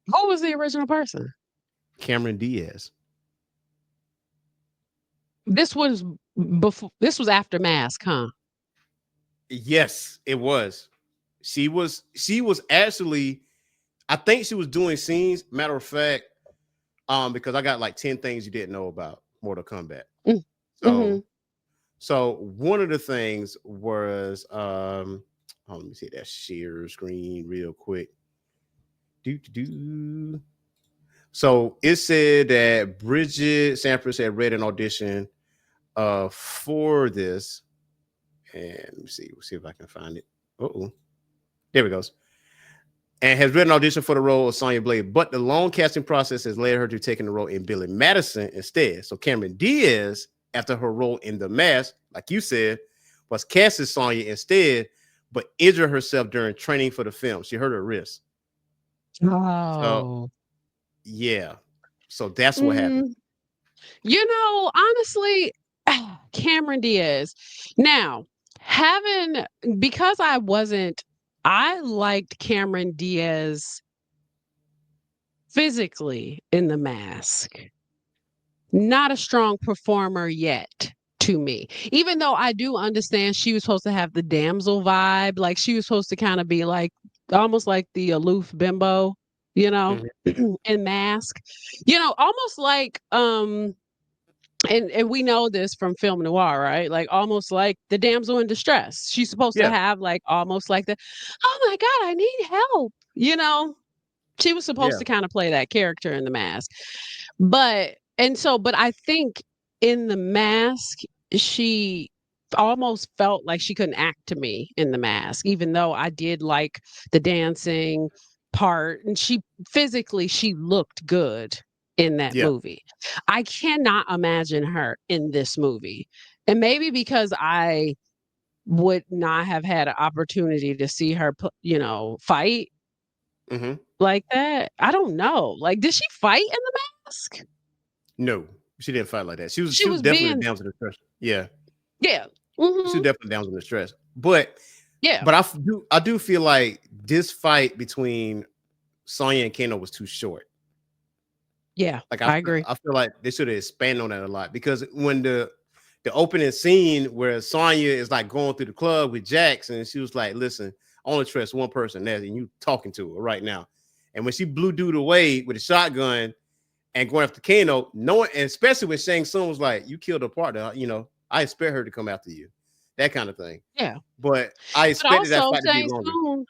Who was the original person? Cameron Diaz. This was this was after Mask, huh? Yes, it was. She was actually, I think she was doing scenes. Matter of fact, because I got like 10 things you didn't know about Mortal Kombat. Mm-hmm. So one of the things was let me see that share screen real quick. Do. So it said that Bridget Sampras had read an audition for this. And let me see. We'll see if I can find it. Oh, there we goes. And has written an audition for the role of Sonya Blade, but the long casting process has led her to taking the role in Billy Madison instead. So Cameron Diaz, after her role in The Mask, like you said, was cast as Sonya instead, but injured herself during training for the film. She hurt her wrist. So Oh. yeah, so that's what happened. You know, honestly, Cameron Diaz. Now, having because I liked Cameron Diaz physically in The Mask. Not a strong performer yet to me. Even though I do understand she was supposed to have the damsel vibe, like she was supposed to kind of be like almost like the aloof bimbo, you know, Mhm. in Mask. You know, almost like and we know this from film noir, right? Like almost like the damsel in distress. She's supposed to Yeah, have like almost like the, oh my God, I need help. You know, she was supposed yeah, to kind of play that character in The Mask. But I think in The Mask, she almost felt like she couldn't act to me in The Mask, even though I did like the dancing part. And she looked good in that yeah. movie. I cannot imagine her in this movie. And maybe because I would not have had an opportunity to see her, fight Hmm. like that. I don't know. Like, did she fight in The Mask? No, she didn't fight like that. She was She she was was definitely being down to the stress. Yeah, yeah. she was Mhm. definitely down to the stress. But Yeah. I do feel like this fight between Sonya and Kano was too short. Yeah. Like I agree. I feel like they should have expanded on that a lot because when the opening scene where Sonya is like going through the club with Jax and she was like, "Listen, I only trust one person there, and you talking to her right now. And when she blew dude away with a shotgun and going after Kano, knowing, and especially when Shang Tsung was like, "You killed her partner," I expect her to come after you, that kind of thing. Yeah. But I But expected that also fight to be Shang longer. Tsung,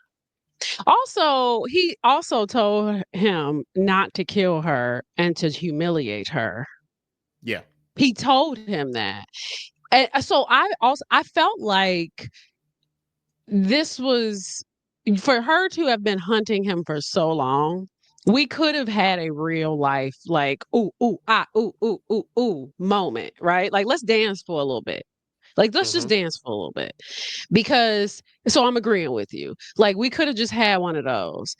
also he also told him not to kill her and to humiliate her. Yeah, He told him that. And so I felt like this was for her to have been hunting him for so long. We could have had a real life like ooh moment, right? Like let's dance for a little bit. Like let's just mm-hmm. dance for a little bit. Because so I'm agreeing with you. Like we could have just had one of those.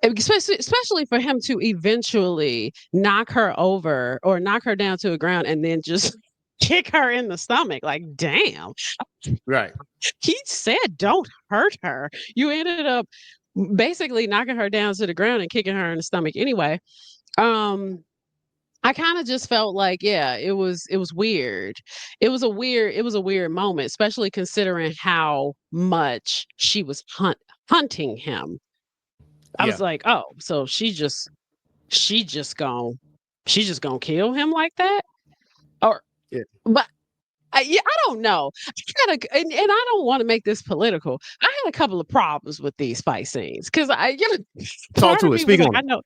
Especially for him to eventually knock her over or knock her down to the ground and then just kick her in the stomach. Like, damn. Right. He said don't hurt her. You ended up basically knocking her down to the ground and kicking her in the stomach anyway. I kind of just felt like, yeah, it was weird. It was a weird moment, especially considering how much she was hunting him. I Yeah. was like, oh, so she just gonna kill him like that? Or Yeah. but yeah, I don't know. And I don't want to make this political. I had a couple of problems with these fight scenes because Talk part of to it. me was Speak like, on it.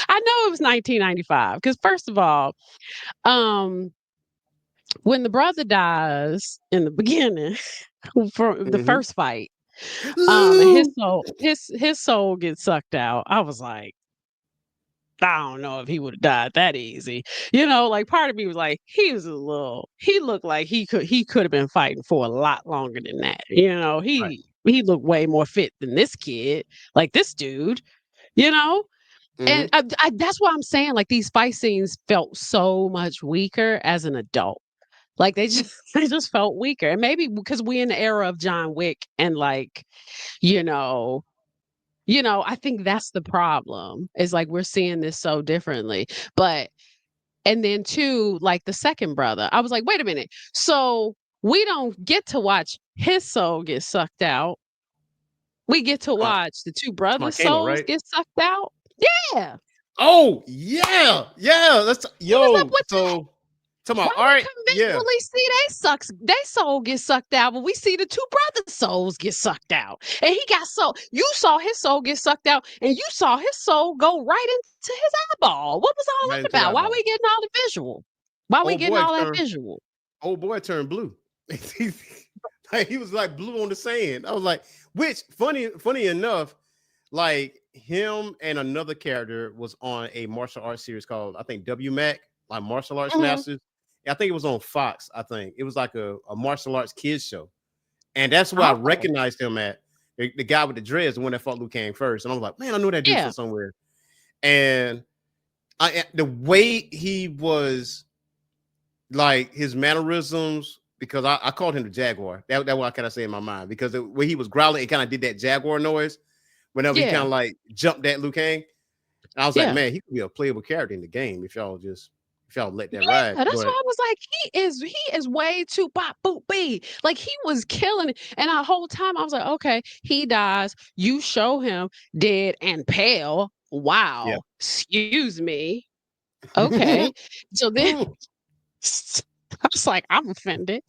I know it was 1995. Because first of all, um, when the brother dies in the beginning for the Mm-hmm. first fight, and his soul gets sucked out, I was like, I don't know if he would have died that easy. Like part of me was like, he looked like he could have been fighting for a lot longer than that. Right. He looked way more fit than this kid, like this dude, you know? Mm-hmm. And that's why I'm saying like these fight scenes felt so much weaker as an adult. Like they just they just felt weaker. And maybe because we're in the era of John Wick and like, you know, I think that's the problem. Is like we're seeing this so differently. But and then two, like the second brother, I was like, wait a minute. So we don't get to watch his soul get sucked out. We get to Uh, watch the two my brothers' Kano, souls right? get sucked out. Yeah. Oh yeah, yeah. That's What is up yo. with that? So, talking Why about all we right. Yeah, conventionally see they soul get sucked out, but we see the two brothers' souls get sucked out. And you saw his soul get sucked out, and you saw his soul go right into his eyeball. What was all right that into the about? Why eyeball. we getting all the visual? Why we Old getting boy all that turned. visual? Old boy turned blue. Like he was like blue on the sand. I was like, which funny enough, like him and another character was on a martial arts series called I think WMAC, like Martial Arts Mhm. Masters. I think it was on Fox. I think it was like a martial arts kids show, and that's where I Oh, recognized him at. The guy with the dreads, the one that fought Liu Kang first, and I was like, man, I know that dude from yeah. somewhere. And the way he was, like his mannerisms, because I called him the Jaguar. That's what I kind of say in my mind, because the way he was growling, it kind of did that Jaguar noise whenever he kind Yeah. of like jumped at Liu Kang. And I was like, Yeah. man, he could be a playable character in the game if y'all let that ride. Yeah, that's why But I was like, he is way too pop boop B. Like he was killing it. And the whole time I was like, okay, he dies. You show him dead and pale. yeah. Wow. Excuse me. Okay. So then I was like, I'm offended.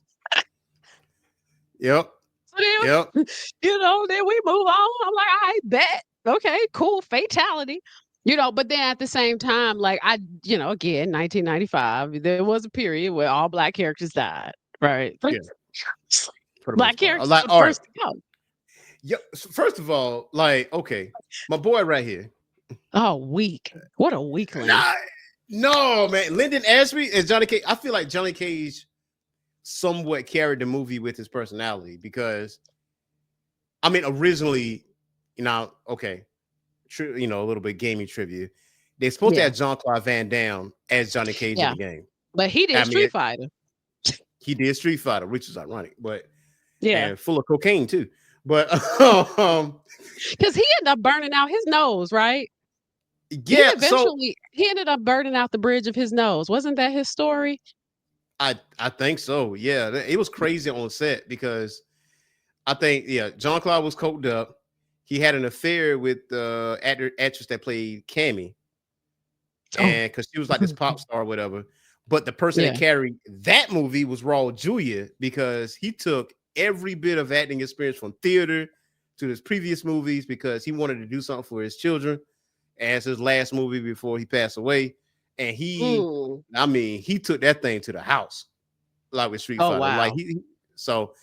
Yep. So then, Yep. then we move on. I'm like, I bet. Okay, cool. Fatality. But then at the same time, like again, 1995, there was a period where all black characters died, right? Yeah. For the Black most part. I characters like, were the all right. first to go. Yeah. So first of all, like, okay, my boy right here. Oh, weak. What a weakling. Nah, no, man. Lyndon Ashby and Johnny Cage. I feel like Johnny Cage somewhat carried the movie with his personality because I mean, originally, okay, a little bit gaming trivia. They're supposed to Yeah. have Jean-Claude Van Damme as Johnny Cage in Yeah. the game. But he I did mean, Street Fighter. he did Street Fighter, which is ironic, but Yeah. and full of cocaine too. But Because he ended up burning out his nose, right? yeah, so He ended up burning out the bridge of his nose. Wasn't that his story? I think so. Yeah, it was crazy on set because I think Jean-Claude was coked up. he had an affair with the actress that played Cammy, Oh, and because she was like this pop star or whatever. But the person that yeah. carried that movie was Raul Julia, because he took every bit of acting experience from theater to his previous movies, because he wanted to do something for his children as his last movie before he passed away. And Mm. I mean, he took that thing to the house, like with Street Oh, Fighter. Like wow. so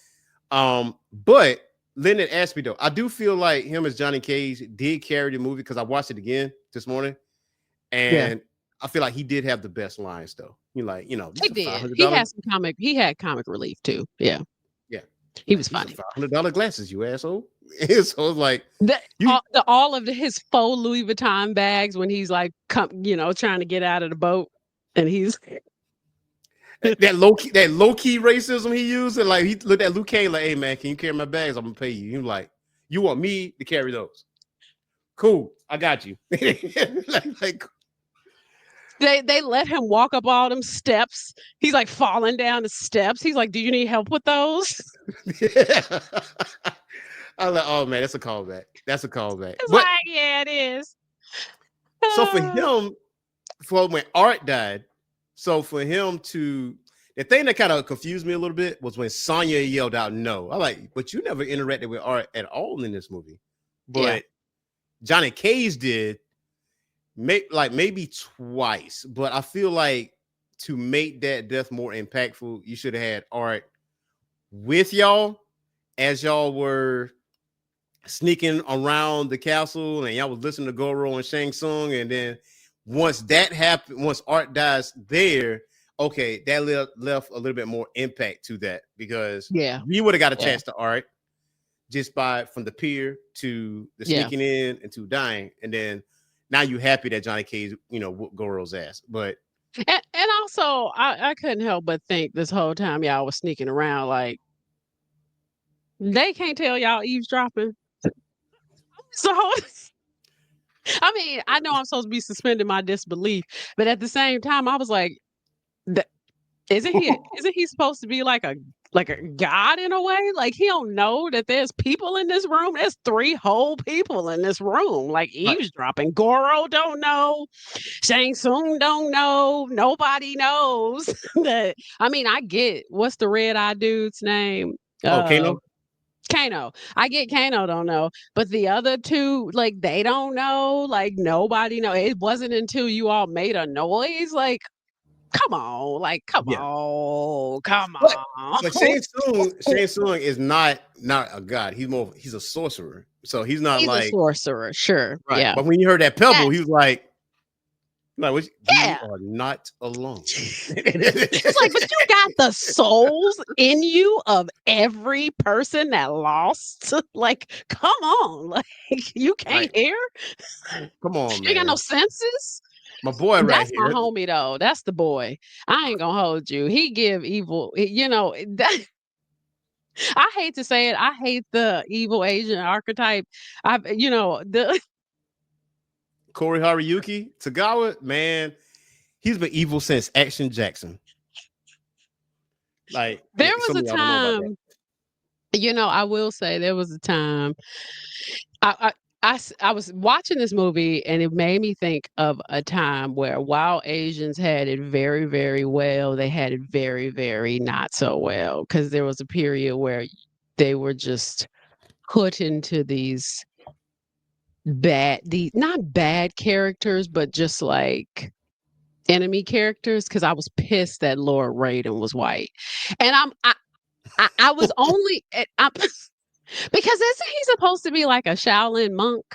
but Leonard asked me though, I do feel like him as Johnny Cage did carry the movie, because I watched it again this morning, Yeah, and I feel like he did have the best lines though. He like, this he is a did. $500. He had comic relief too. Yeah, Yeah, he like was these are funny. $500 glasses, you asshole. So it's like you All of his faux Louis Vuitton bags when he's like, trying to get out of the boat, and he's that low key racism he used, and like he looked at Luke Cage like, hey man, can you carry my bags? I'm gonna pay you. He like, you want me to carry those? Cool, I got you. like they let him walk up all them steps. He's like falling down the steps. He's like, "Do you need help with those?" yeah. I like, oh man, that's a callback. That's a callback. It's But like, yeah, it is. so for him, for when Art died, so for him to, the thing that kind of confused me a little bit was when Sonya yelled out no. I like, but you never interacted with Art at all in this movie. But Yeah. Johnny Cage did, maybe twice. But I feel like to make that death more impactful, you should have had Art with y'all as y'all were sneaking around the castle and y'all was listening to Goro and Shang Tsung, and then once that happened, once Art dies there, okay, that left a little bit more impact to that, because Yeah. we would have got a chance to Art just from the pier to the sneaking in and to dying, and then now you happy that Johnny Cage, whooped Goro's ass. But And also, I couldn't help but think this whole time y'all was sneaking around, like, they can't tell y'all eavesdropping. So, I mean, I know I'm supposed to be suspending my disbelief, but at the same time, I was like, isn't he supposed to be like a god in a way? Like, he don't know that there's people in this room. There's 3 whole people in this room, like eavesdropping. Goro don't know. Shang Tsung don't know. Nobody knows that. I mean, I get, what's the red-eyed dude's name? Kano? Kano. I get Kano don't know, but the other 2, like, they don't know. Like, nobody know. It wasn't until you all made a noise, like, come on, like, come Yeah. on. But Shang Tsung is not a god. He's a sorcerer. So he's not He's a like, sorcerer, sure. right. Yeah. But when you heard that pebble, he was like, you Yeah. are not alone. It's like, but you got the souls in you of every person that lost. Like, come on. Like, you can't hear? Come on, You ain't got no man. senses? My boy right That's my here. homie though. That's the boy. I ain't gonna hold you. He give evil, that I hate to say it. I hate the evil Asian archetype. The Corey Haruyuki, Tagawa, man, he's been evil since Action Jackson. Like, there some was of a y'all don't know about that. time, I will say there was a time I was watching this movie and it made me think of a time where while Asians had it very, very well, they had it very, very not so well. Because there was a period where they were just put into these not bad characters, but just like enemy characters. Because I was pissed that Lord Raiden was white, and I was only because isn't he supposed to be like a Shaolin monk?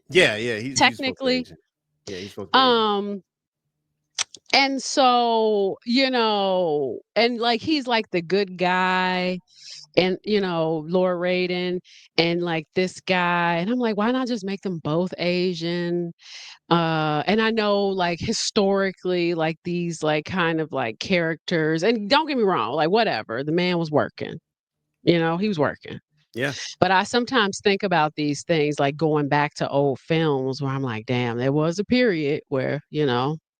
Yeah, he's Technically. supposed to be Asian. Yeah, he's supposed to be Asian. And so, and like he's like the good guy, and Lord Raiden, and like this guy, and I'm like, why not just make them both Asian? And I know, like, historically, like these like kind of like characters, and don't get me wrong, like whatever, the man was working, he was working. Yeah. But I sometimes think about these things, like going back to old films where I'm like, damn, there was a period where,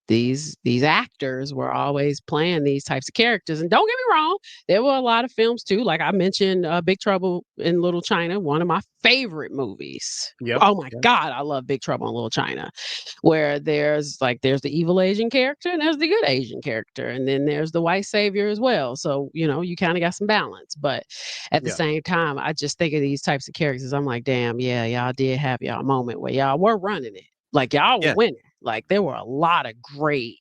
these actors were always playing these types of characters. And don't get me wrong, there were a lot of films too. Like I mentioned, Big Trouble in Little China, one of my favorite movies. Yep. Oh my God, I love Big Trouble in Little China, where there's the evil Asian character and there's the good Asian character, and then there's the white savior as well. So you kind of got some balance. But at the same time, I just think of these types of characters. I'm like, damn, yeah, y'all did have y'all moment where y'all were running it. Like y'all were winning. Like there were a lot of great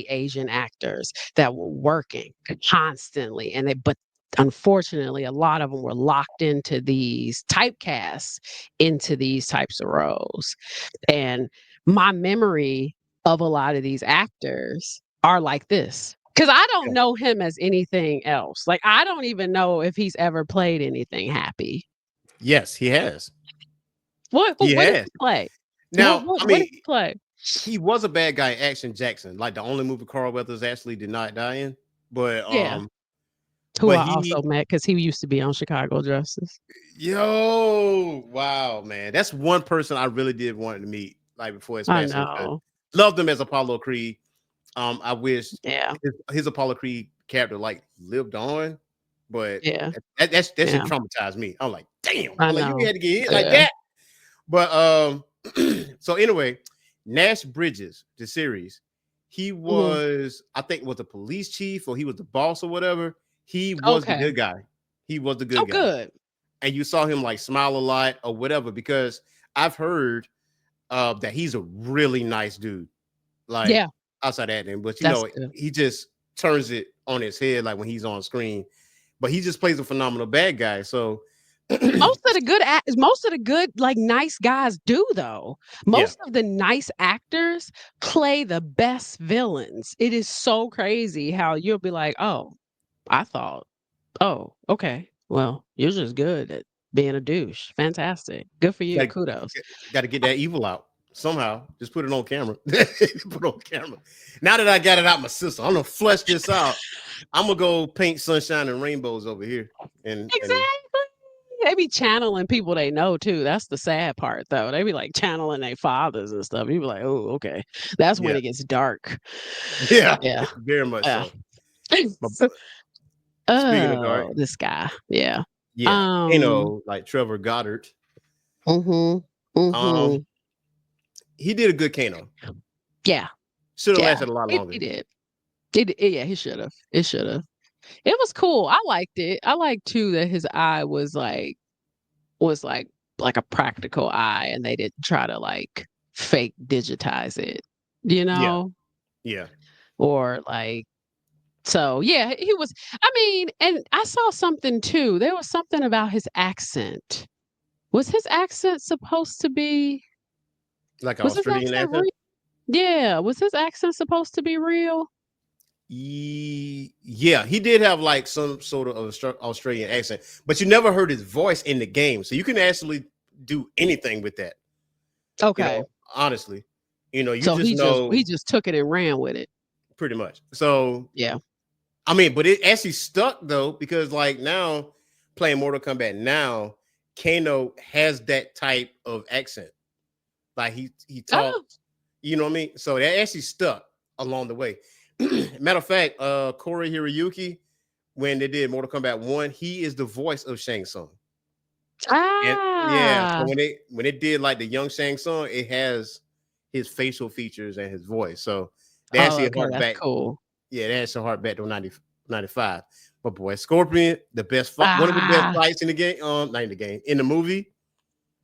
Asian actors that were working constantly, but unfortunately, a lot of them were locked into these typecasts, into these types of roles. And my memory of a lot of these actors are like this. Because I don't know him as anything else. Like I don't even know if he's ever played anything happy. Yes, he has. What did he play? Now, what did he play? He was a bad guy in Action Jackson, like the only movie Carl Weathers actually did not die in. But who I also met because he used to be on Chicago Justice. Yo, wow, man, that's one person I really did want to meet, like before his passing. I know. Loved him as Apollo Creed. I wish his Apollo Creed character like lived on, but that shit traumatized me. I'm like, damn, you had to get hit like that. But so anyway, Nash Bridges, the series, he was, I think, was the police chief or he was the boss or whatever. He was the good guy. He was the good guy. Good. And you saw him like smile a lot or whatever, because I've heard that he's a really nice dude. Like outside that name, but he just turns it on his head like when he's on screen. But he just plays a phenomenal bad guy. So most of the good like nice guys do though. Most of the nice actors play the best villains. It is so crazy how you'll be like, oh, I thought, oh, okay, well, you're just good at being a douche. Fantastic, good for you. Kudos. Got to get that evil out somehow. Just put it on camera. Put it on camera. Now that I got it out my system, I'm gonna flesh this out. I'm gonna go paint sunshine and rainbows over here. Exactly. They be channeling people they know too. That's the sad part, though. They be like channeling their fathers and stuff. You be like, oh, okay. That's when it gets dark. Yeah, very much so. Speaking of dark, this guy, like Trevor Goddard. He did a good Kano. Yeah, should have lasted a lot longer. He did. He should have. It should have. It was cool. I liked it. I liked too that his eye was like a practical eye, and they didn't try to like fake digitize it, you know? Yeah. Or like, so yeah, he was. I mean, and I saw something too. There was something about his accent. Was his accent supposed to be like an Australian accent? Yeah. Was his accent supposed to be real? Yeah, he did have like some sort of Australian accent, but you never heard his voice in the game, so you can actually do anything with that. Okay, honestly, he just took it and ran with it, pretty much. So yeah, I mean, but it actually stuck though, because like now playing Mortal Kombat now, Kano has that type of accent, like he talks, you know what I mean? So that actually stuck along the way. Matter of fact, Corey Hiroyuki, when they did Mortal Kombat 1, he is the voice of Shang Tsung. So when they did like the young Shang Tsung, it has his facial features and his voice. So they actually hark back. Cool. Yeah, they actually hark back to 95. But boy, Scorpion, the best fight, one of the best fights in the game, not in the game, in the movie.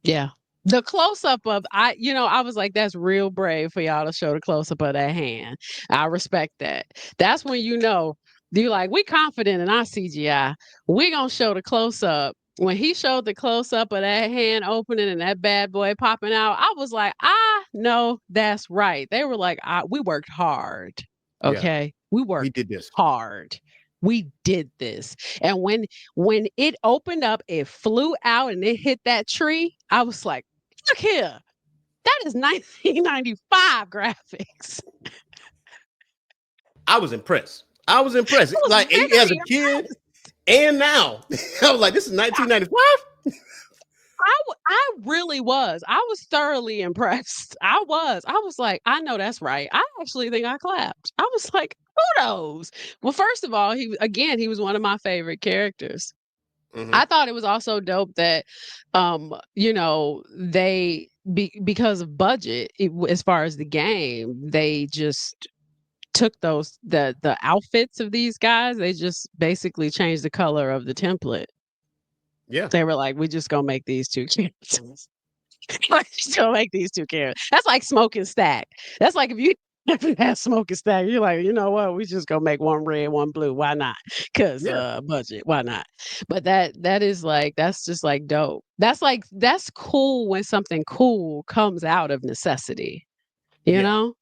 Yeah. The close-up of I was like, that's real brave for y'all to show the close-up of that hand. I respect that. That's when you're like, we confident in our CGI. We gonna show the close-up. When he showed the close-up of that hand opening and that bad boy popping out, I was like, no, that's right. They were like, we worked hard. Okay. Yeah. We did this hard. We did this. And when it opened up, it flew out and it hit that tree. I was like, look here. That is 1995 graphics. I was impressed. Like as a kid and now. I was like, this is 1995? I really was. I was thoroughly impressed. I was like, I know that's right. I actually think I clapped. I was like, kudos. Well, first of all, he was one of my favorite characters. Mhm. I thought it was also dope that, because of budget, as far as the game, they just took the outfits of these guys. They just basically changed the color of the template. Yeah. They were like, "We just gonna make these two characters. We're just gonna make these two characters." That's like Smoke and Stack. That's like if you ever have Smoke and Stack, you're like, you know what? We just gonna make one red, one blue. Why not? Because Yeah. budget. Why not? But that is like that's just like dope. That's cool when something cool comes out of necessity. You Yeah. know,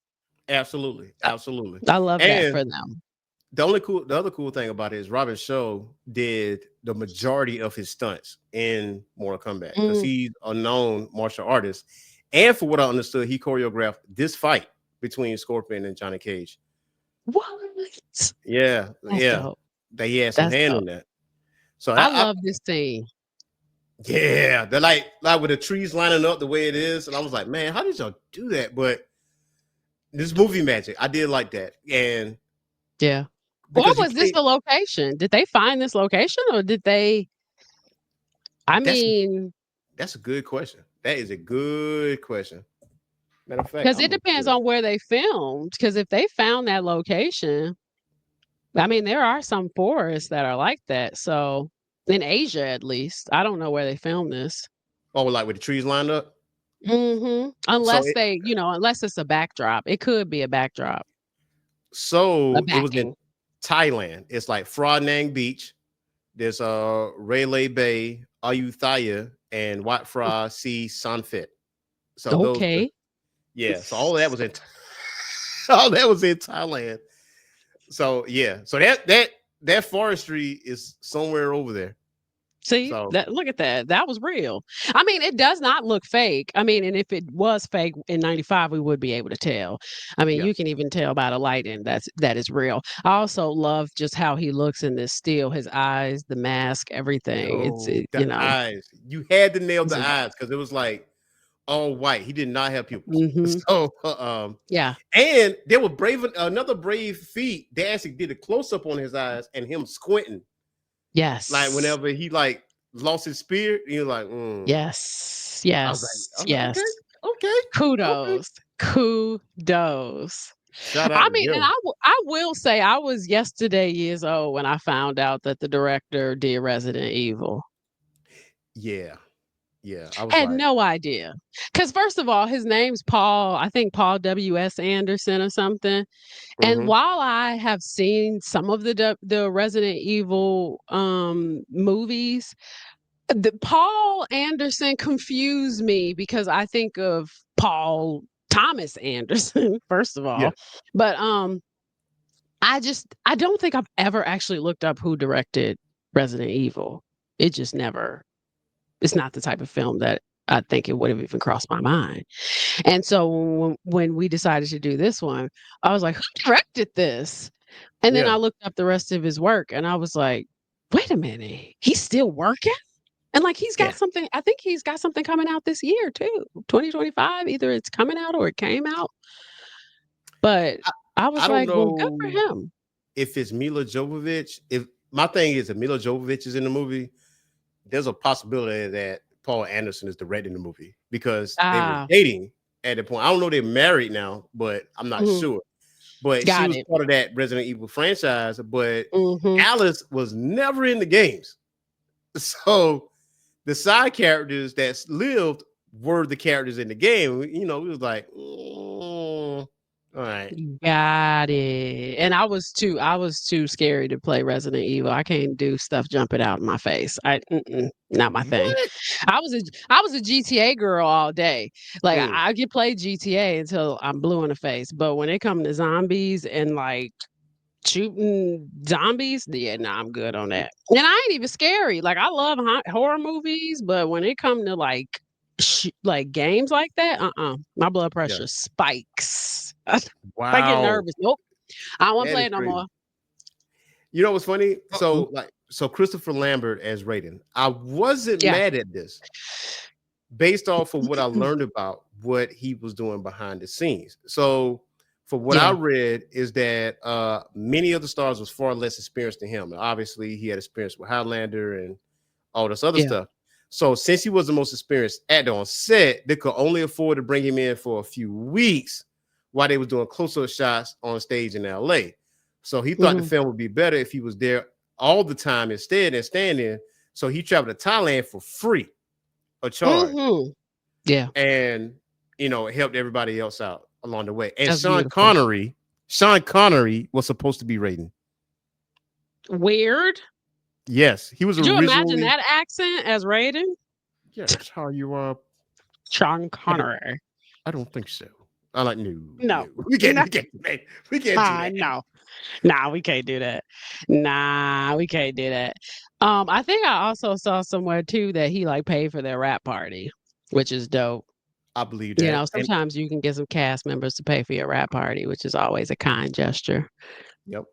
Absolutely. Absolutely. I love that And for them. the other cool thing about it is Robert Shaw did the majority of his stunts in Mortal Kombat because Mm. he's a known martial artist. And for what I understood, he choreographed this fight between Scorpion and Johnny Cage. What? Yeah, That's yeah. dope. That he had some That's hand dope. in that. So I love this scene. yeah, they're like with the trees lining up the way it is. And I was like, man, how did y'all do that? But this movie magic, I did like that. And Yeah. What because you was this can't, the location? Did they find this location or did they? I that's mean, that's a good question. That is a good question. Matter of fact, because I'm it gonna depends do it. on where they filmed. Because if they found that location, I mean, there are some forests that are like that. So in Asia, at least, I don't know where they filmed this. Oh, like with the trees lined up. So Unless it unless it's a backdrop, it could be a backdrop, a so it was in backing. Thailand. It's like Phra Nang Beach. There's Rayleigh Bay, Ayutthaya, and Wat Phra Si Sanfet. So those Okay. yeah. So all of that was in all that was in Thailand. So yeah. So that forestry is somewhere over there. See So that? Look at that. That was real. I mean, it does not look fake. I mean, and if it was fake in '95, we would be able to tell. I mean, yeah. you can even tell by the lighting that is real. I also love just how he looks in this still. His eyes, the mask, everything. Yo, You the know. eyes. You had to nail the It's eyes because it was like all white. He did not have pupils. mm-hmm. So Yeah. and there were another brave feat. They actually did a close-up on his eyes and him squinting. Like Yes. whenever he like lost his spirit, he was like, Yes. I was like, Yes. okay, Yes. okay, okay. Kudos. Kudos. Shout out I to mean, and them. I will say I was yesterday years old when I found out that the director did Resident Evil. Yeah, yeah. I was Had like, no idea. Because first of all, his name's Paul, I think Paul W.S. Anderson or something. And mm-hmm, while I have seen some of the Resident Evil movies, the Paul Anderson confused me because I think of Paul Thomas Anderson, first of yeah, all. But I don't think I've ever actually looked up who directed Resident Evil. It just never it's not the type of film that I think it would have even crossed my mind. And so when we decided to do this one, I was like, who directed this? And then yeah, I looked up the rest of his work and I was like, wait a minute, he's still working? And like he's got yeah. something, I think he's got something coming out this year too. 2025. Either it's coming out or it came out. But I, I I was don't like, well, good for know him. if it's Mila Jovovich. If my thing is if Mila Jovovich is in the movie, there's a possibility that Paul Anderson is directing the movie because they were Ah, dating at the point. I don't know they're married now, but I'm not mhm, sure. But she got was it. part of that Resident Evil franchise, but Hmm. Alice was never in the games. So the side characters that lived were the characters in the game. You know, it was like, all right. Got it. And I was too scary to play Resident Evil. I can't do stuff jumping out of my face. Not my thing. What? I was a GTA girl all day. Like Mm, I could play GTA until I'm blue in the face. But when it comes to zombies and like shooting zombies, yeah, nah, I'm good on that. And I ain't even scary. Like I love horror movies, but when it comes to like like games like that, my blood yeah. pressure spikes. I get Wow. nervous. Nope. I don't want to That play is it no crazy. more. You know what's funny? Mm-mm. So Christopher Lambert as Raiden. I wasn't Yeah. mad at this. based off of what I learned about what he was doing behind the scenes. So, for what I Yeah. read, is that many of the stars was far less experienced than him. Obviously, he had experience with Highlander and all this other Yeah. stuff. So, since he was the most experienced actor on set, they could only afford to bring him in for a few weeks while they was doing close-up shots on stage in LA. So he thought the Mhm. film would be better if he was there all the time instead and standing. So he traveled to Thailand for free, a charge, Mhm. Yeah. and it helped everybody else out along the way. And That's beautiful. Sean Connery was supposed to be Raiden. Weird. Yes, he was Could you imagine originally. that accent as Raiden? Yes, how you are. Sean I don't. Connery. I don't think so. I like no, No. no. We can't. No. We can't do that. We can't do that. No. Nah, we can't do that. Nah, we can't do that. I think I also saw somewhere too that he like paid for their rap party, which is dope. I believe You that. know, And sometimes you can get some cast members to pay for your rap party, which is always a kind gesture. yep.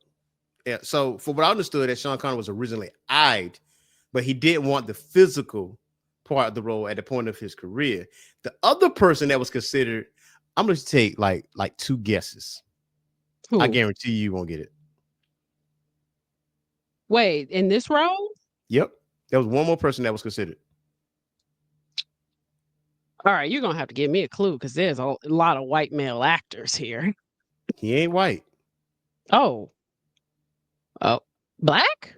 Yeah. So for what I understood, that Sean Connery was originally eyed, but he didn't want the physical part of the role at the point of his career. The other person that was considered, I'm going to take like two guesses. I Who? guarantee you won't get it. Wait, in this role? Yep. There was one more person that was considered. All right, you're gonna have to give me a clue because there's a lot of white male actors here. He ain't white. Oh, oh, black?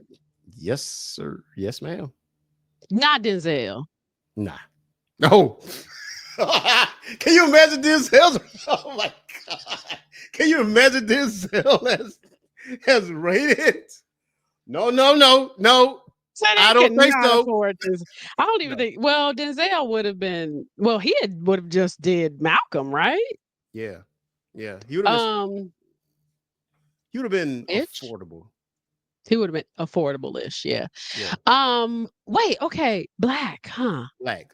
Yes, sir. Yes, ma'am. Not Denzel. Nah. No. Can you imagine Denzel? Oh my god. Can you imagine Denzel as rated? No. So they I don't think cannot so. afford this. I don't even No. think. Well, Denzel would have been. Well, would have just did Malcolm, right? Yeah. He would have been Itch. affordable. He would have been affordable-ish. Yeah. Yeah. Wait. Okay. Black, huh? Black.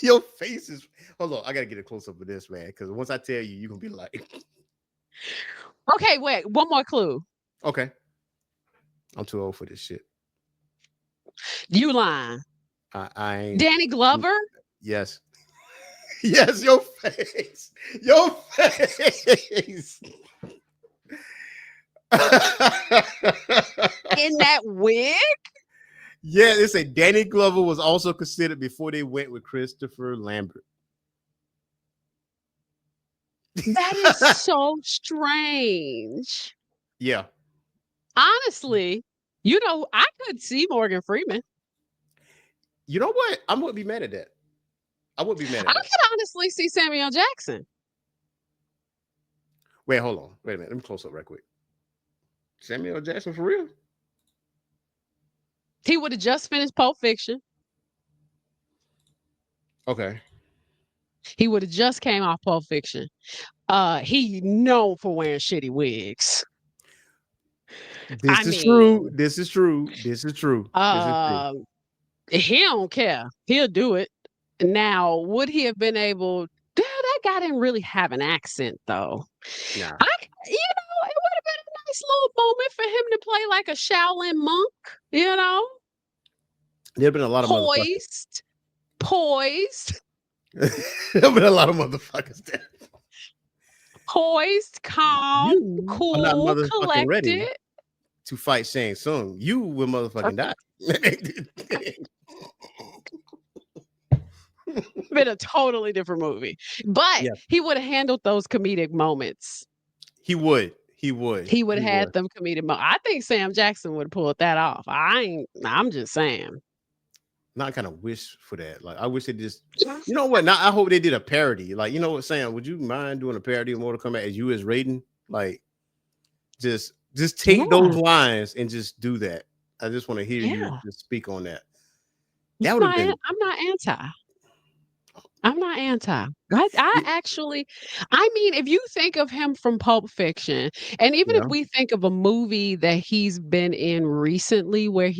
Your face is. Hold on. I gotta get a close up of this, man. Because once I tell you, you're gonna be like, Okay. Wait. One more clue. okay. I'm too old for this shit. You lying? I ain't. Danny Glover? Yes. Yes, your face. Your face. In that wig? Yeah, they say Danny Glover was also considered before they went with Christopher Lambert. That is so strange. Yeah. Honestly, I could see Morgan Freeman. You know what? I wouldn't be mad at that. I would be mad at I that. could honestly see Samuel Jackson. Wait, hold on. Wait a minute. Let me close up right quick. Samuel Jackson for real? He would have just finished Pulp Fiction. Okay. He would have just came off Pulp Fiction. He known for wearing shitty wigs. This is true. This is true. This is true. He don't care. He'll do it. Now, would he have been able? That guy didn't really have an accent, though. Nah. It would have been a nice little moment for him to play like a Shaolin monk. There've been a lot of Poised, There've been a lot of motherfuckers there. poised, calm, You are cool, not motherfucking ready collected. to fight Shang Tsung. You will motherfucking die. Been a totally different movie, but Yeah. he would have handled those comedic moments. He would. He would. He would have had them comedic moments. I think Sam Jackson would have pulled that off. I'm just saying. Not kind of wish for that. Like I wish they just. You know what? Now I hope they did a parody. Like you know what, Sam? Would you mind doing a parody of Mortal Kombat as you as Raiden? Like just take those lines and just do that. I just want to hear you just speak on that. That would have been. I'm not anti. I actually, if you think of him from Pulp Fiction, and even if we think of a movie that he's been in recently where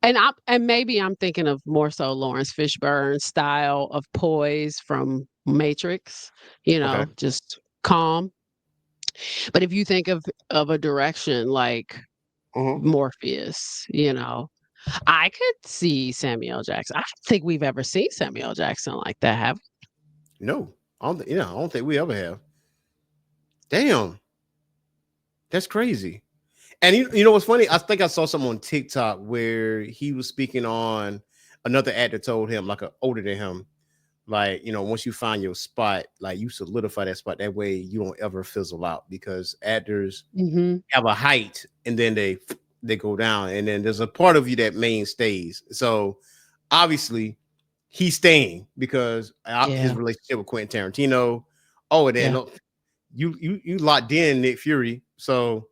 and maybe I'm thinking of more so Lawrence Fishburne style of poise from Matrix, just calm. But if you think of a direction like Morpheus, I could see Samuel Jackson. I don't think we've ever seen Samuel Jackson like that, have No, I don't think we ever have. Damn, that's crazy. And you know what's funny? I think I saw something on TikTok where he was speaking on another actor told him, like older than him, like, once you find your spot, like you solidify that spot. That way you don't ever fizzle out because actors we? have a height and then they go down, and then there's a part of you that stays. So obviously he's staying because his Yeah. relationship with Quentin Tarantino. Oh, and then Yeah. you locked in Nick Fury, so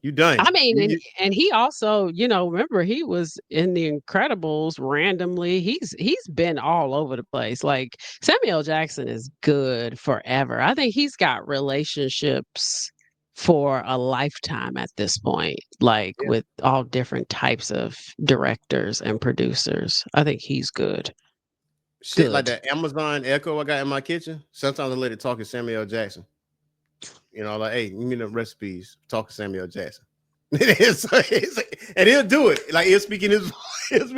you done. I mean, You- and he also, remember he was in The Incredibles randomly. He's been all over the place. Like Samuel Jackson is good forever. I think he's got relationships for a lifetime at this point, like yeah. with all different types of directors and producers. I think he's good. Shit like Good. that Amazon Echo I got in my kitchen. Sometimes I let it talk to Samuel Jackson. Like, hey, give me the recipes. Talk to Samuel Jackson. And he'll do it. Like he'll speak in his voice.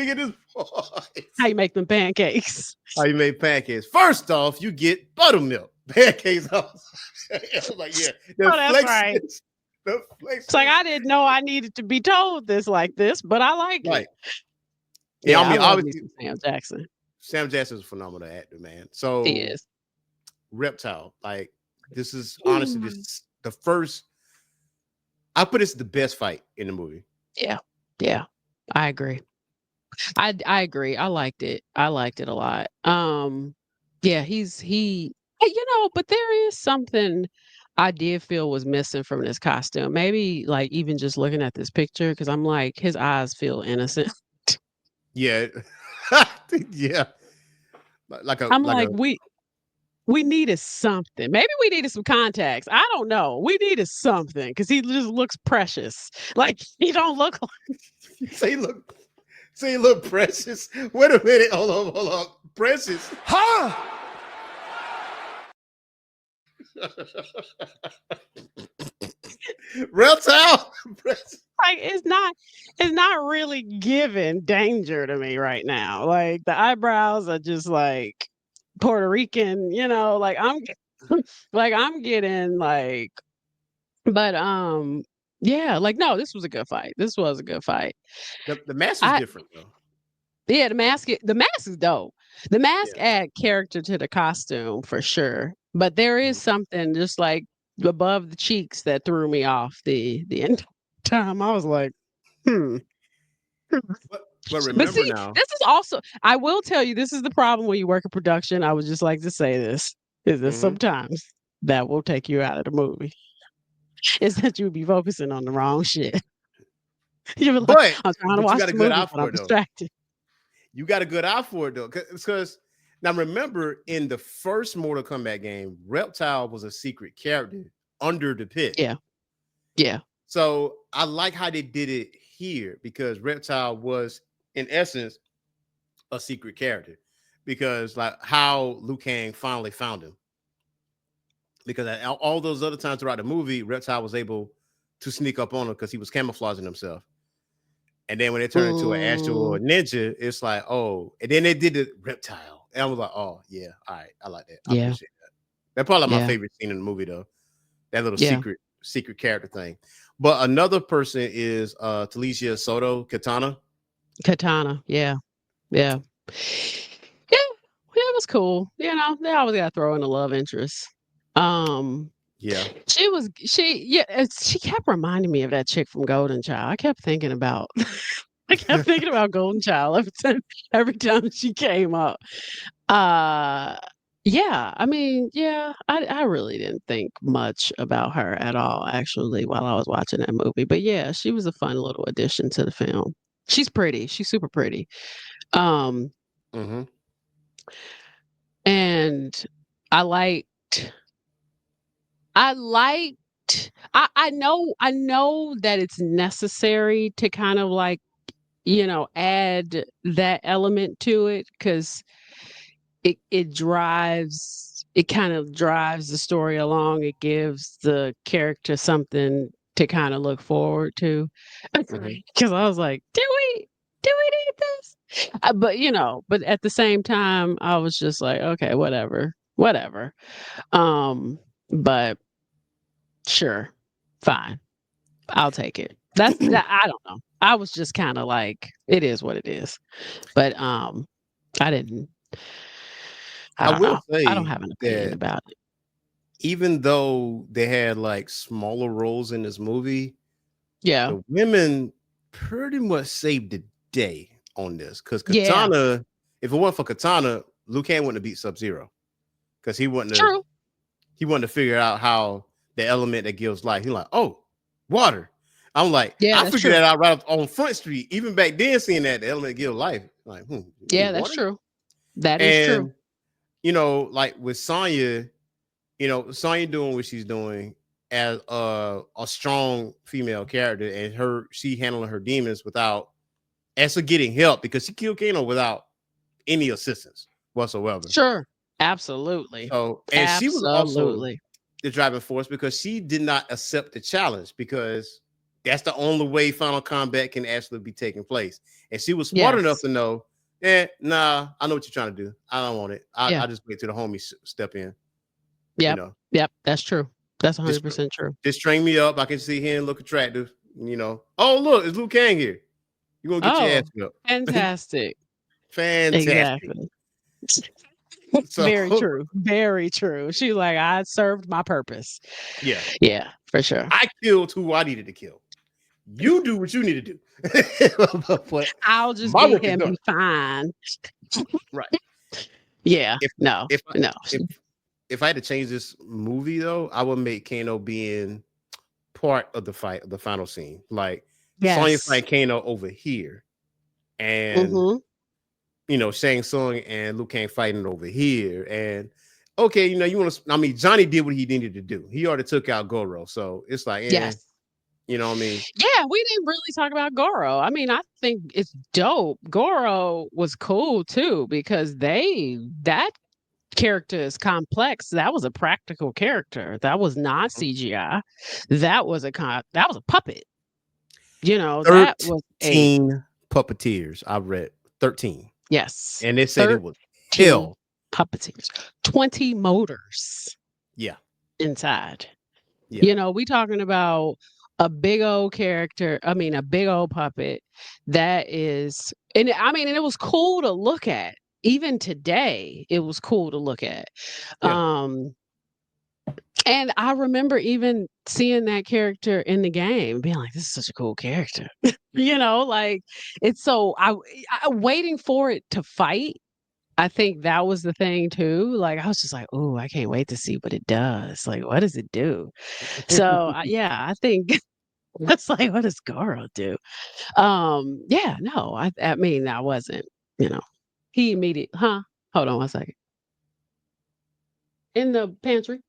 How you make them pancakes? How you make pancakes? First off, you get buttermilk. Pancakes. I was like, yeah. Oh, that's right. The It's like I didn't know I needed to be told this like this, but I like right. it. Yeah, I mean, love me obviously, some Sam Jackson. Sam Jackson's a phenomenal actor, man. He So is. Reptile, like this is honestly this the first. I put it's the best fight in the movie. Yeah, I agree. I agree. I liked it. I liked it a lot. Yeah, but there is something I did feel was missing from this costume. Maybe like even just looking at this picture, because I'm like, his eyes feel innocent. Yeah, yeah, like a I'm like like, a we needed something. Maybe we needed some contacts. I don't know. We needed something because he just looks precious. Like he don't look like say look precious. Wait a minute, hold on, precious. Huh? Reptile, precious. like it's not really giving danger to me right now. Like the eyebrows are just like Puerto Rican, like I'm like I'm getting like but yeah, like no, this was a good fight. This was a good fight. The mask was I different though. Yeah, the mask is dope. The mask Yeah. add character to the costume for sure. But there is Mhm. something just like above the cheeks that threw me off the entire time. I was like, hmm. But But remember see, now. this is also I will tell you this is the problem when you work in production. I would just like to say this is that Mhm. sometimes that will take you out of the movie. Is that you'll be focusing on the wrong shit. You're like, But I'm trying to but you watch got a the good movie, eye but I'm for it though. distracted. You got a good eye for it though, because now remember in the first Mortal Kombat game, Reptile was a secret character under the pit. Yeah. Yeah. So I like how they did it here because Reptile was in essence a secret character because like how Liu Kang finally found him. Because all those other times throughout the movie, Reptile was able to sneak up on him because he was camouflaging himself. And then when they turned into an actual Mm, ninja, it's like, oh, and then they did the reptile. And I was like, oh, yeah, all right. I like that. I yeah. appreciate that. That's probably my Yeah. favorite scene in the movie, though. That little Yeah. secret character thing. But another person is Talicia Soto, Katana. Katana. Yeah. Yeah. Yeah. It was cool. They always gotta throw in a love interest. Um, Yeah. she kept reminding me of that chick from Golden Child. I kept thinking about I kept thinking about Golden Child every time she came up. Uh yeah, I mean, yeah, I really didn't think much about her at all, actually, while I was watching that movie. But yeah, she was a fun little addition to the film. She's pretty. She's super pretty. Um, hmm and I liked I liked I know that it's necessary to kind of like, add that element to it because it kind of drives the story along. It gives the character something to kind of look forward to, Mhm. because I was like, do we need this? But at the same time, I was just like, okay, whatever. But sure, fine, I'll take it. That's that. I don't know. I was just kind of like, it is what it is. But I didn't. I I don't will know. I don't say have an opinion that about it. even though they had like smaller roles in this movie, Yeah. the women pretty much saved the day on this. Because Yeah. Katana, if it weren't for Katana, Liu Kang wouldn't have beat Sub-Zero. Because True. he wanted to figure out how the element that gives life. He's like, oh, water. I'm like, Yeah, I that's figured true. that out right on Front Street. Even back then, seeing that the element gives life. Like, you Yeah, mean that's water? true. That is true. And like with Sonya, Sonya doing what she's doing as a strong female character, and she handling her demons without actually getting help, because she killed Kano without any assistance whatsoever. Sure. Absolutely. So, and she was also Absolutely. the driving force because she did not accept the challenge, because that's the only way Final Combat can actually be taking place. And she was smart enough Yes. to know, nah, I know what you're trying to do. I don't want it. Yeah. I just wait till the homies step in. Yep. Yep. That's true. That's Just 100% true. just train me up. I can see here and look attractive. Oh, look, it's Liu Kang here. You're gonna get your ass Oh, up. fantastic. Fantastic. Exactly. So Very true. Very true. She's like, I served my purpose. yeah, Yeah, for sure. I killed who I needed to kill. You do what you need to do. But I'll just my be work is him, done. be fine. Right. Yeah. If No. if No. if I had to change this movie though, I would make Kano being part of the fight of the final scene. Like Sonya Yes. fight Kano over here, and Mm-hmm. Shang Tsung and Liu Kang fighting over here. And okay, you want to, I mean, Johnny did what he needed to do. He already took out Goro. So it's like, Yes. you know what I mean? Yeah, we didn't really talk about Goro. I mean, I think it's dope. Goro was cool too because that character is complex. That was a practical character. That was not CGI. That was a puppet. That was a 13 puppeteers. I read 13. yes. And they said it was 13 hell. puppeteers. 20 motors Yeah. inside. Yeah. We talking about a big old character. I mean, a big old puppet that is, and it was cool to look at. Even today, it was cool to look at. Yeah. And I remember even seeing that character in the game, being like, "This is such a cool character." Like it's so I waiting for it to fight. I think that was the thing too. Like I was just like, "Oh, I can't wait to see what it does. Like, what does it do?" So yeah, I think that's like, what does Goro do? Yeah, no, I mean, I wasn't, you know, he immediately, huh? Hold on one second. In the pantry.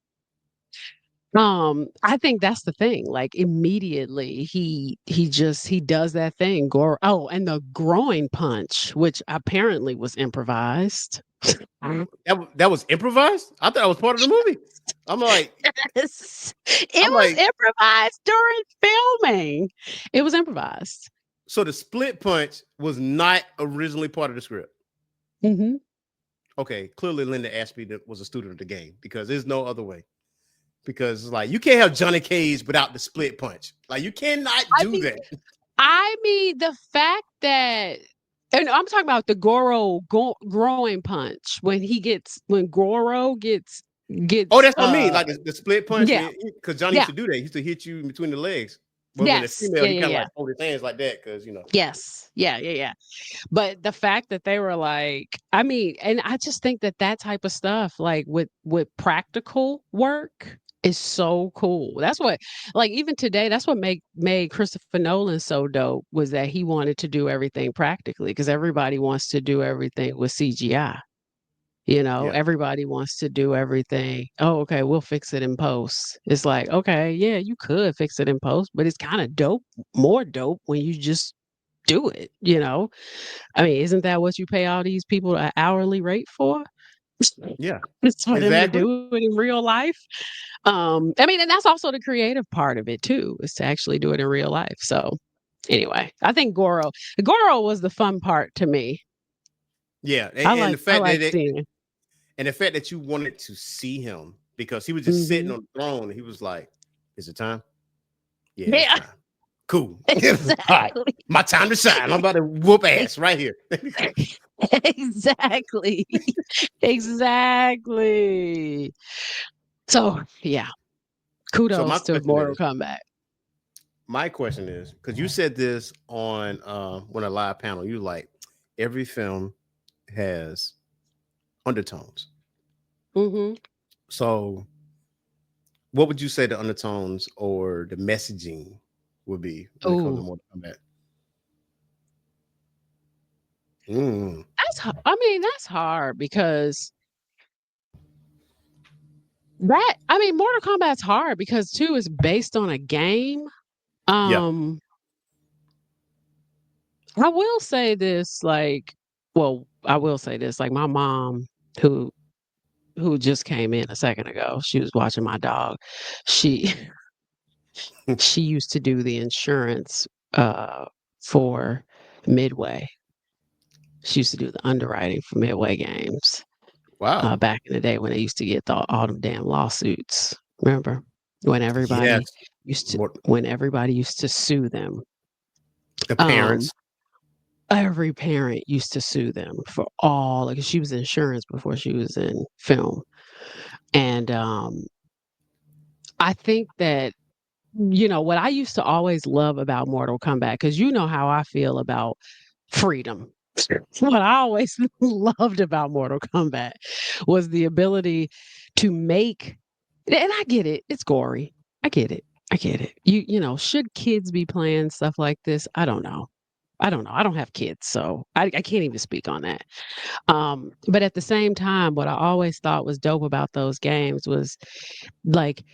I think that's the thing. Like immediately he does that thing. Oh, and the groin punch, which apparently was improvised. That was improvised? I thought it was part of the movie. I'm like, Yes. It was improvised during filming. It was improvised. so the split punch was not originally part of the script. Mm-hmm. Okay, clearly Linda Ashby was a student of the game, because there's no other way. Because it's like, you can't have Johnny Cage without the split punch. Like, you cannot do that. I mean, the fact that, and I'm talking about the groin punch when Goro gets. Oh, that's what I mean. Like the split punch, Yeah, because Johnny used to do that. He used to hit you in between the legs. But when it's yes, female, he yeah, kind of yeah. like hold his hands like that, because Yes, yeah. But the fact that they were like, I mean, and I just think that type of stuff, like with practical work, is so cool. That's what, like, even today, that's what made Christopher Nolan so dope, was that he wanted to do everything practically, because everybody wants to do everything with CGI. Yeah. Everybody wants to do everything. Oh, okay, we'll fix it in post. It's like, okay, yeah, you could fix it in post, but it's kind of dope, more dope when you just do it. I mean, isn't that what you pay all these people an hourly rate for? Yeah, It's for them to exactly. do it in real life. I mean, and that's also the creative part of it too, is to actually do it in real life. So anyway, I think Goro was the fun part to me. Yeah, and the I fact like that seeing it. and the fact that you wanted to see him because he was just sitting Mhm. on the throne and he was like, "Is it time? Yeah, it's Yeah, time. Cool. All right, exactly. my time to shine. I'm about to whoop ass right here." Exactly. Exactly. So yeah, So kudos to Mortal Kombat. my question is, because you said this on when a live panel, you like every film has undertones. Hmm. So what would you say the undertones or the messaging would be when it comes to Oh, Mortal Kombat? Mm, I mean, that's hard because I mean, Mortal Kombat's hard because too is based on a game. yeah. Um, I will say this, like, well, I will say this, like my mom, who who just came in a second ago, she was watching my dog. She she used to do the insurance for Midway. She used to do the underwriting for Midway games Wow. back in the day when they used to get all them damn lawsuits. Remember when Yes. More, everybody used to sue them. the Um, parents. every parent used to sue them for all, like she was in insurance before she was in film, and I think that what I used to always love about Mortal Kombat, because you know how I feel about freedom. What I always loved about Mortal Kombat was the ability to make, and I get it, it's gory. I get it. I get it. Should kids be playing stuff like this? I don't know. I don't know. I don't have kids, so I can't even speak on that. But at the same time, what I always thought was dope about those games was like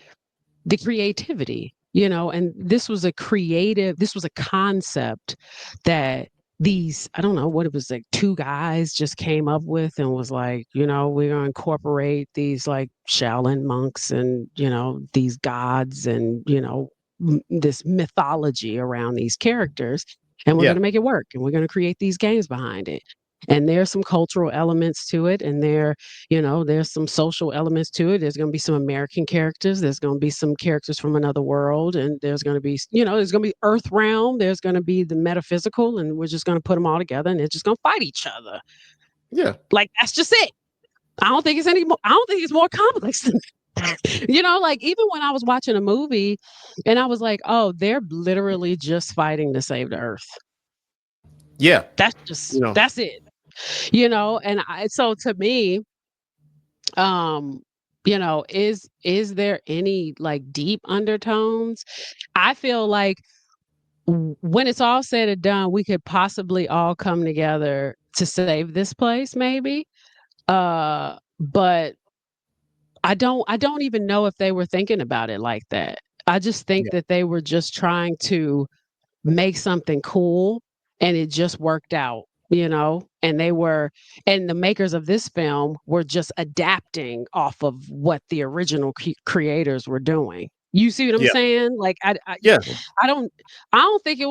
the creativity, and this was a concept that I don't know what it was, like two guys just came up with and was like, we're going to incorporate these like Shaolin monks and, these gods and, this mythology around these characters. And we're going Yeah. to make it work and we're going to create these games behind it. And there's some cultural elements to it. And there's some social elements to it. There's going to be some American characters. There's going to be some characters from another world. And there's going to be, there's going to be Earth realm. There's going to be the metaphysical. And we're just going to put them all together and they're just going to fight each other. Yeah. Like, that's just it. I don't think it's more complex than that. Like even when I was watching a movie and I was like, oh, they're literally just fighting to save the Earth. Yeah. You know. That's it. And so to me, um is there any like deep undertones? I feel like when it's all said and done, we could possibly all come together to save this place maybe, but I don't even know if they were thinking about it like that. I just think Yeah. that they were just trying to make something cool and it just worked out, and and the makers of this film were just adapting off of what the original creators were doing. You see what I'm Yeah. saying? Like Yeah. I don't I don't think it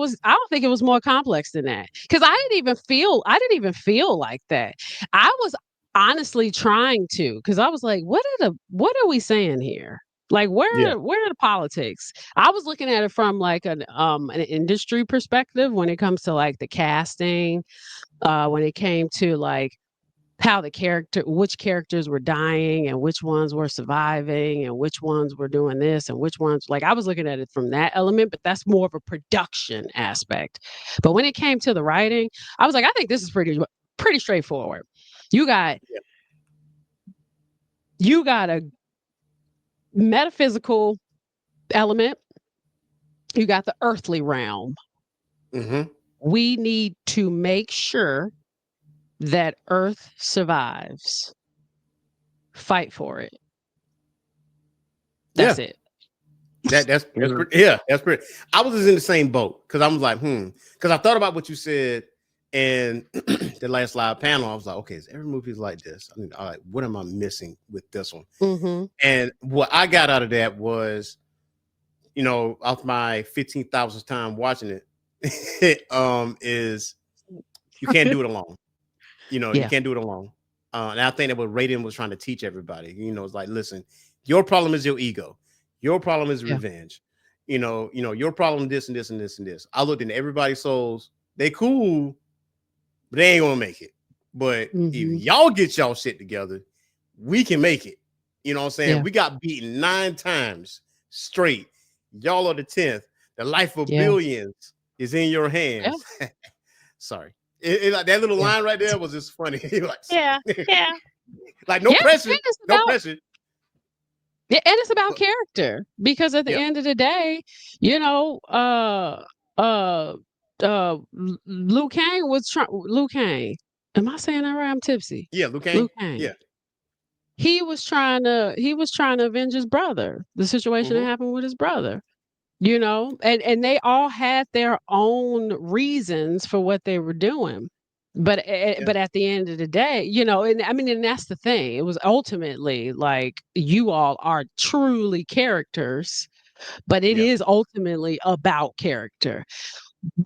was more complex than that, cuz I didn't even feel like that. I was honestly trying to, cuz I was like, what are we saying here? Like Yeah. where are the politics? I was looking at it from like an industry perspective when it comes to like the casting, when it came to like which characters were dying and which ones were surviving and which ones were doing this and which ones, like I was looking at it from that element, but that's more of a production aspect. But when it came to the writing, I was like, I think this is pretty straightforward. You got Yeah. you got a metaphysical element, you got the earthly realm. Mm-hmm. We need to make sure that Earth survives. Fight for it. Yeah. That's it. That's Mhm. great. Yeah, that's great. I was just in the same boat because I was like, because I thought about what you said, And the last live panel, I was like, okay, is every movie like this? I mean, all right, what am I missing with this one? Mm-hmm. And what I got out of that was, off my 15,000th time watching it, is you can't do it alone. You Yeah. can't do it alone. And I think that what Raiden was trying to teach everybody, it's like, listen, your problem is your ego. Your problem is Yeah. revenge. Your problem this and this and this and this. I looked into everybody's souls. They cool, but they ain't gonna make it. But if y'all get y'all shit together, we can make it. You know what I'm saying? Yeah. We got beaten 9 times straight. Y'all are the 10th. The life of Yeah. billions is in your hands. Sorry. Like that little line right there was just funny. Like, yeah. like no pressure. No About, pressure. yeah, and it's about character because at the end of the day, Liu Kang was trying. Liu Kang. Am I saying that right? I'm tipsy. Yeah, Liu Kang. Liu Kang. Yeah. He was trying to avenge his brother. The situation that happened with his brother. And they all had their own reasons for what they were doing. But at the end of the day, and I mean, and that's the thing. It was ultimately like you all are truly characters, but it is ultimately about character.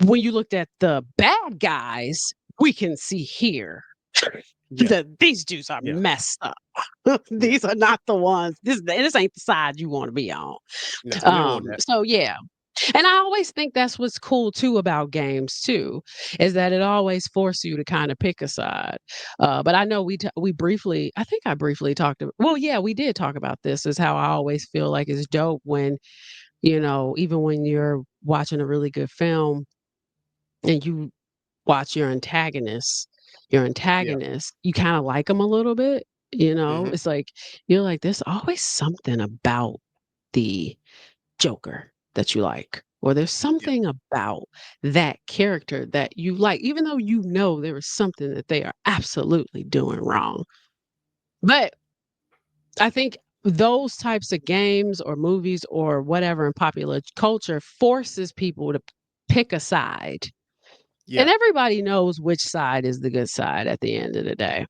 When you looked at the bad guys, we can see here that these dudes are messed up. These are not the ones. This ain't the side you want to be on. No, so yeah. And I always think that's what's cool too about games too, is that it always forces you to kind of pick a side. But I know we briefly, I think I briefly talked about, well, yeah, we did talk about this, is how I always feel like it's dope when, even when you're watching a really good film and you watch your antagonist, you kind of like them a little bit, it's like, you're like, there's always something about the Joker that you like, or there's something about that character that you like, even though there is something that they are absolutely doing wrong. But I think those types of games or movies or whatever in popular culture forces people to pick a side. And everybody knows which side is the good side at the end of the day.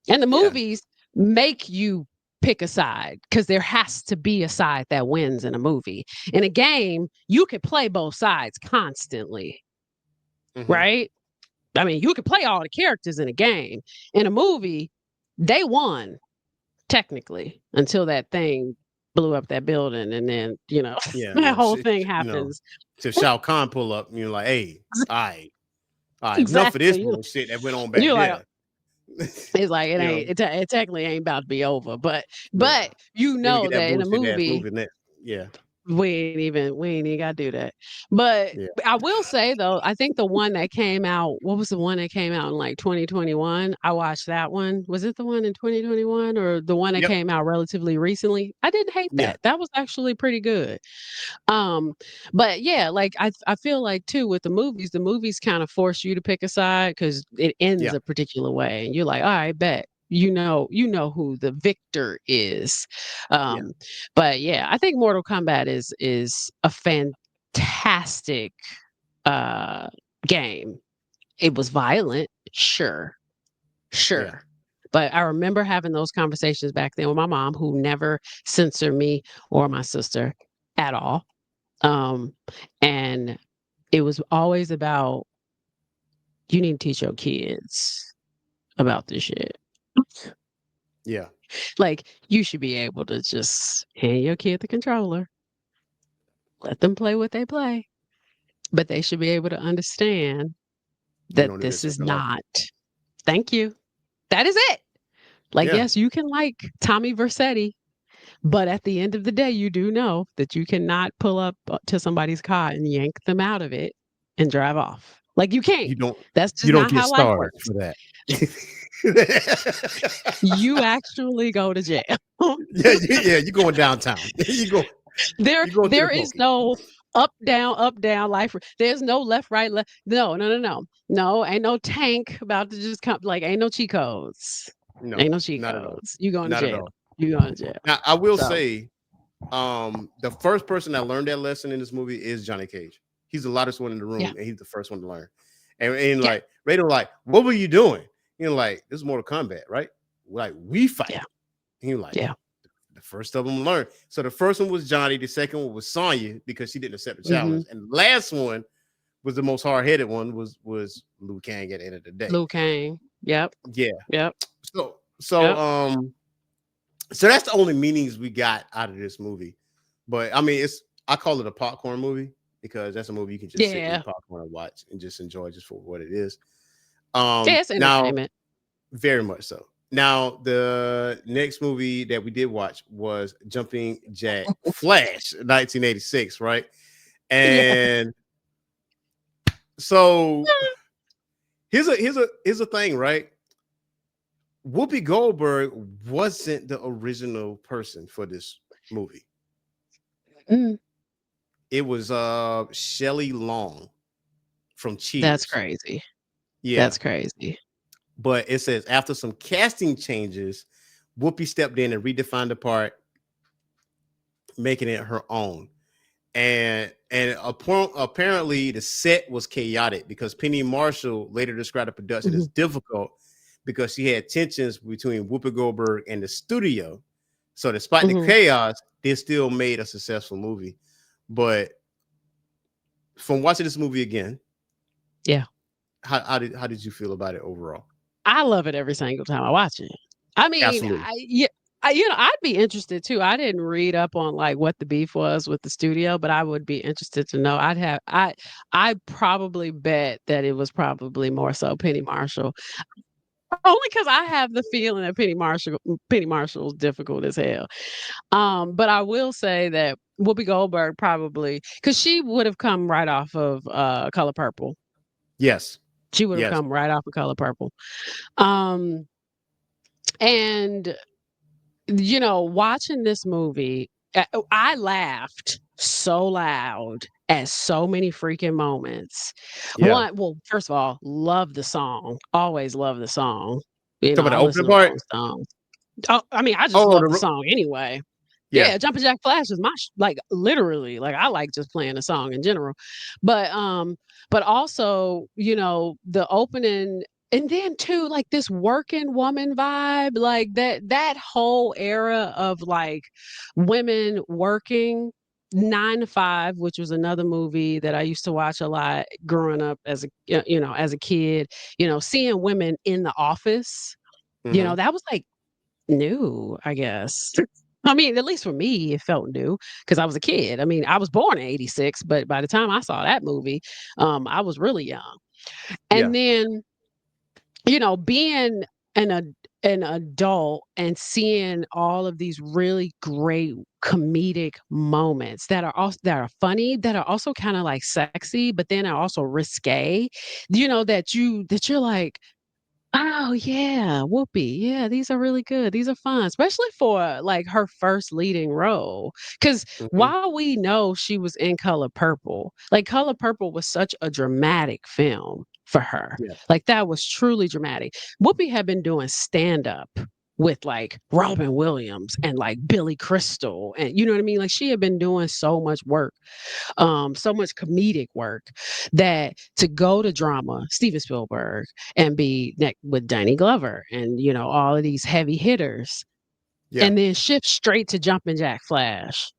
And the movies make you pick a side because there has to be a side that wins in a movie. In a game, you could play both sides constantly, right? I mean, you could play all the characters in a game. In a movie, they won technically until that thing blew up that building, and then that whole thing happens. To Shao Kahn pull up, and you're like, hey, all right, Exactly. enough of this bullshit that went on back there. Like, it's like it technically ain't about to be over, but that in a movie, we ain't even gotta do that. But I will say though, I think the one that came out, what was the one that came out in like 2021? I watched that one. Was it the one in 2021 or the one that came out relatively recently? I didn't hate that. That was actually pretty good. But yeah, like I feel like too with the movies kind of force you to pick a side because it ends a particular way, and you're like, all right, bet. You know who the victor is. But yeah, I think Mortal Kombat is a fantastic game. It was violent, sure. But I remember having those conversations back then with my mom, who never censored me or my sister at all. And it was always about, you need to teach your kids about this shit. Like, you should be able to just hand your kid the controller, let them play what they play, but they should be able to understand that this is not. Thank you. That is it. Like, yes, you can like Tommy Vercetti, but at the end of the day, you do know that you cannot pull up to somebody's car and yank them out of it and drive off. Like, you can't. That's just not how life works. For that. You actually go to jail. You're going downtown. There is no up down life. There's no left, right, left. No, ain't no tank about to just come. Like, ain't no cheat codes. No, ain't no cheat codes. You going to jail. You going to jail. Now, I will say, the first person that learned that lesson in this movie is Johnny Cage. He's the loudest one in the room, and he's the first one to learn. And Yeah. like Raider, like, what were you doing? You know, like, this is Mortal Kombat, right? Like, we fight. Yeah. And you're like, Yeah. the first of them learned. So the first one was Johnny, the second one was Sonya because she didn't accept the challenge, and the last one was the most hard-headed one, was Liu Kang at the end of the day. Liu Kang. Yep. Yeah. Yep. So so Yep. so that's the only meanings we got out of this movie. But I mean, I call it a popcorn movie because that's a movie you can just sit and Yeah. eat popcorn and watch and just enjoy just for what it is. Yeah, it's Now, entertainment. very much so. Now, the next movie that we did watch was Jumping Jack Flash, 1986, right? Yeah. And so here's a thing, right? Whoopi Goldberg wasn't the original person for this movie. Mm, It was Shelley Long from that's Cheers. crazy. Yeah. That's crazy. But it says after some casting changes, Whoopi stepped in and redefined the part, making it her own. And apparently the set was chaotic because Penny Marshall later described the production as difficult because she had tensions between Whoopi Goldberg and the studio. So despite the chaos, they still made a successful movie. But from watching this movie again, Yeah. how did you feel about it overall? I love it every single time I watch it. I mean, Absolutely. I'd be interested too. I didn't read up on like what the beef was with the studio, but I would be interested to know. I probably bet that it was probably more so Penny Marshall. Only because I have the feeling that Penny Marshall's difficult as hell. But I will say that Whoopi Goldberg probably, because she would have come right off of Color Purple. Yes. She would have Yes. come right off of Color Purple. And watching this movie, I laughed so loud at so many freaking moments. Yeah. Well, first of all, love the song. Always love the song. Talk about I the listen opening to part. Rolling Stones. Oh, I mean, I just Oh, love the song anyway. yeah. Yeah, Jumpin' Jack Flash is my like literally like I like just playing a song in general, but also the opening and then too like this working woman vibe like that whole era of like women working 9 to 5, which was another movie that I used to watch a lot growing up as a kid. Seeing women in the office, Mhm. that was like new, I guess. I mean, at least for me, it felt new because I was a kid. I mean, I was born in '86, but by the time I saw that movie, I was really young. Yeah. And then, being an adult and seeing all of these really great comedic moments that are funny, that are also kind of like sexy, but then are also risque. That you're like, oh yeah, Whoopi. Yeah, these are really good. These are fun, especially for like her first leading role. Because Mhm. while we know she was in Color Purple, like Color Purple was such a dramatic film for her. Yeah. Like that was truly dramatic. Whoopi had been doing stand up with like Robin Williams and like Billy Crystal, and you know what I mean. Like she had been doing so much work, so much comedic work, that to go to drama, Steven Spielberg, and be with Danny Glover and all of these heavy hitters, Yeah. and then shift straight to Jumpin' Jack Flash,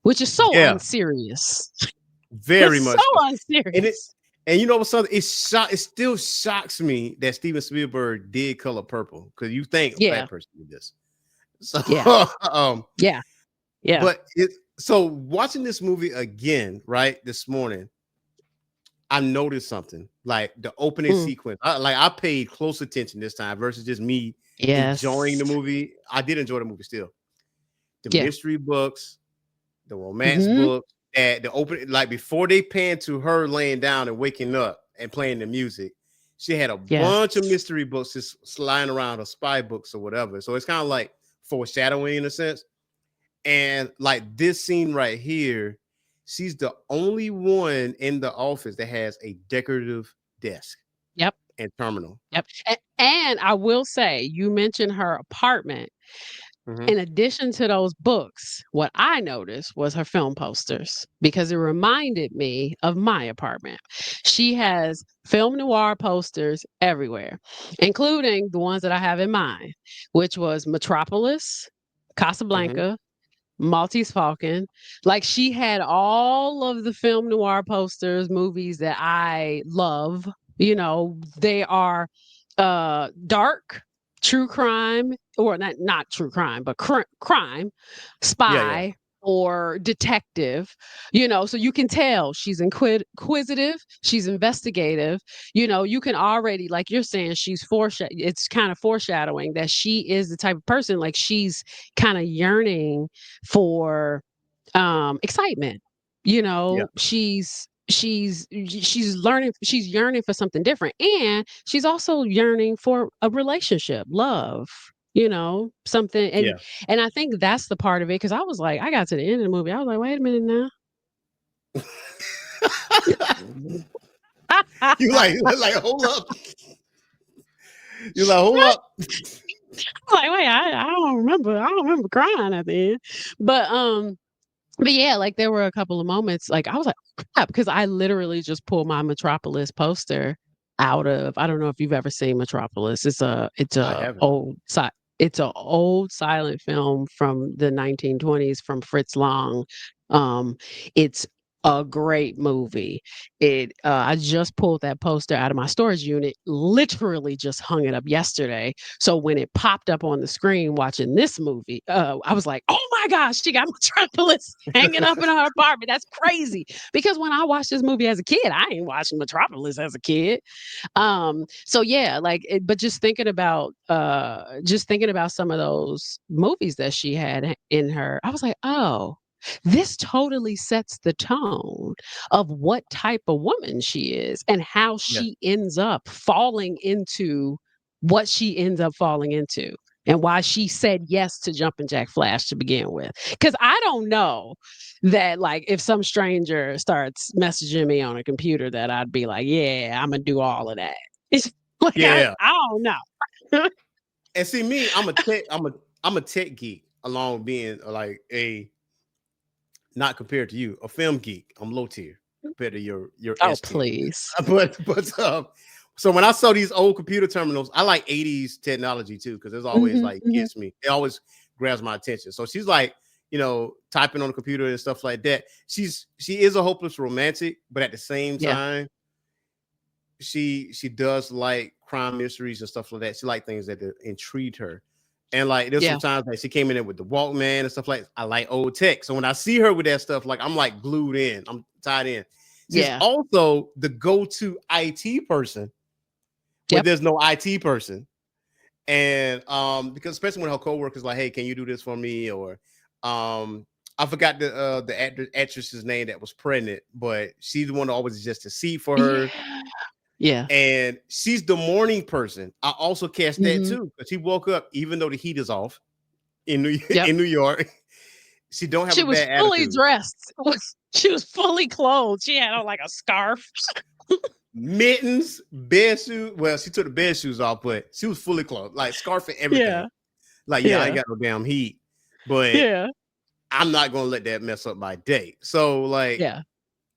which is so Yeah. unserious. Very It's so much so. And it unserious. and you know what's something? It still shocks me that Steven Spielberg did Color Purple because you think a Yeah, black person did this. So yeah, yeah, yeah. but watching this movie again, right, this morning, I noticed something like the opening Mm, sequence. I paid close attention this time versus just me enjoying yes. the movie. I did enjoy the movie still. The Yeah. mystery books, the romance Hmm. book, at the open, like before they pan to her laying down and waking up and playing the music, she had a Yes. bunch of mystery books just sliding around, or spy books or whatever. So it's kind of like foreshadowing in a sense. And like this scene right here, she's the only one in the office that has a decorative desk Yep. and terminal. Yep. And I will say, you mentioned her apartment. Mhm. In addition to those books, what I noticed was her film posters because it reminded me of my apartment. She has film noir posters everywhere, including the ones that I have in mind, which was Metropolis, Mhm. Casablanca, Maltese Falcon. Like she had all of the film noir posters, movies that I love. They are dark, true crime, or not true crime, but crime, Yeah, yeah. spy, or detective. So you can tell she's inquisitive, she's investigative. You can already, like you're saying, it's kind of foreshadowing that she is the type of person, like she's kind of yearning for excitement. Yeah. She's yearning for something different, and she's also yearning for a relationship, love, something. and Yeah. and I think that's the part of it, because I was like, I got to the end of the movie, I was like, wait a minute now. You like hold up. You like hold up. Like, wait, I don't remember crying at the end. But yeah, like there were a couple of moments, like I was like, "Oh, crap," because I literally just pulled my Metropolis poster out of, I don't know if you've ever seen Metropolis. I haven't. It's a old silent film from the 1920s from Fritz Lang. Um, it's a great movie. I just pulled that poster out of my storage unit, literally just hung it up yesterday. So when it popped up on the screen watching this movie, I was like, oh my gosh, she got Metropolis hanging up in her apartment. That's crazy. Because when I watched this movie as a kid, I ain't watching Metropolis as a kid. So yeah, but just thinking about some of those movies that she had in her, I was like, oh, this totally sets the tone of what type of woman she is and how Yeah. she ends up falling into what she ends up falling into, and why she said yes to Jumpin' Jack Flash to begin with. Because I don't know that, like, if some stranger starts messaging me on a computer, that I'd be like, yeah, I'm gonna do all of that. It's like, Yeah. I don't know. And see me, I'm a tech geek along with being like a not compared to you, a film geek. I'm low tier compared to your Oh, S tier. please. But so when I saw these old computer terminals, I like 80s technology too, because it's always Hmm, like hmm. gets me. It always grabs my attention. So she's like, typing on the computer and stuff like that. She is a hopeless romantic, but at the same Yeah. time, she does like crime mysteries and stuff like that. She like things that intrigue her. And like there's some Yeah. times that she came in there with the Walkman and stuff like that. I like old tech. So when I see her with that stuff, like I'm like glued in, I'm tied in. She's Yeah. also the go-to IT person where Yep. there's no IT person. And because especially when her coworkers like, hey, can you do this for me? Or I forgot the actress's name that was pregnant, but she's the one that always just a seat for her. Yeah. Yeah. And she's the morning person. I also catch that Hmm. too, because she woke up even though the heat is off in Yep. in New York. She don't have She a was bad fully attitude. dressed. She was fully clothed. She had on like a scarf. Mittens, bed shoes. Well, she took the bed shoes off, but she was fully clothed, like scarf and everything. Yeah. Like, yeah, I ain't Yeah. got no damn heat, but Yeah. I'm not gonna let that mess up my day. So, like, Yeah.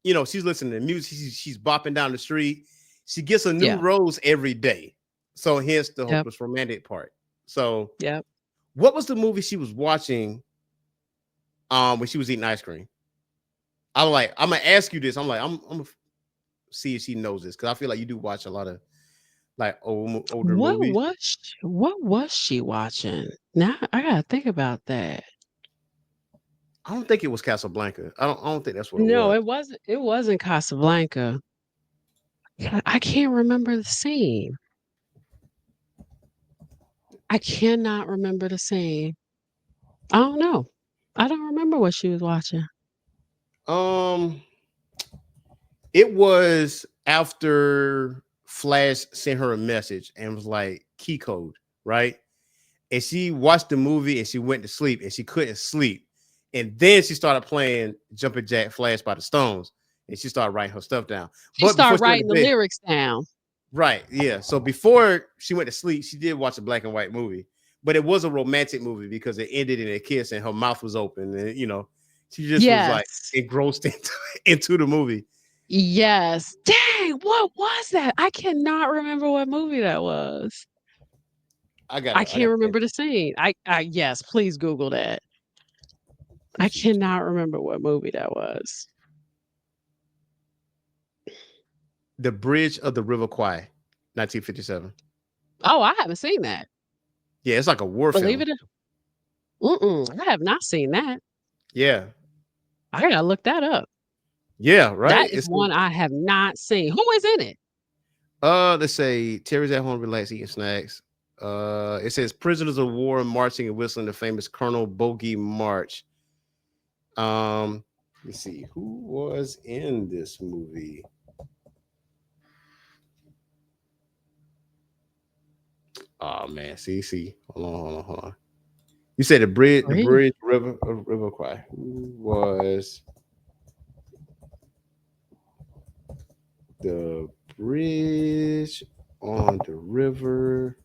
she's listening to music. She's bopping down the street. She gets a new Yeah. rose every day. So, hence the Yep. hopeless romantic part. So, Yep. what was the movie she was watching when she was eating ice cream? I'm gonna ask you this. I'm gonna see if she knows this, because I feel like you do watch a lot of like older movies. What was she watching? Now I gotta think about that. I don't think it was Casablanca. I don't think that's what it No, was. it wasn't Casablanca. I can't remember the scene. I cannot remember the scene. I don't know. I don't remember what she was watching. Um, it was after Flash sent her a message and was like key code, right? And she watched the movie and she went to sleep and she couldn't sleep. And then she started playing Jumpin' Jack Flash by the Stones and she started writing her stuff down. She But before started she went to writing the bed, lyrics down. right, yeah. So before she went to sleep, she did watch a black and white movie. but it was a romantic movie because it ended in a kiss and her mouth was open, and she just was like Yes. engrossed into the movie. Yes. Dang, what was that? I cannot remember what movie that was. I I gotta, I can't gotta. remember the scene. I yes, please Google that. I cannot remember what movie that was. The Bridge of the River Kwai, 1957. Oh, I haven't seen that. Yeah, it's like a war Believe film. it I have not seen that. Yeah, I gotta look that up. yeah, right. That is one I have not seen. Who is in it? Let's say Terry's at home, relax, eating snacks. It says prisoners of war marching and whistling the famous Colonel Bogey March. Let's see who was in this movie. Oh man, see, hold on. You said the Really? bridge, river Kwai. Who was the bridge on the river?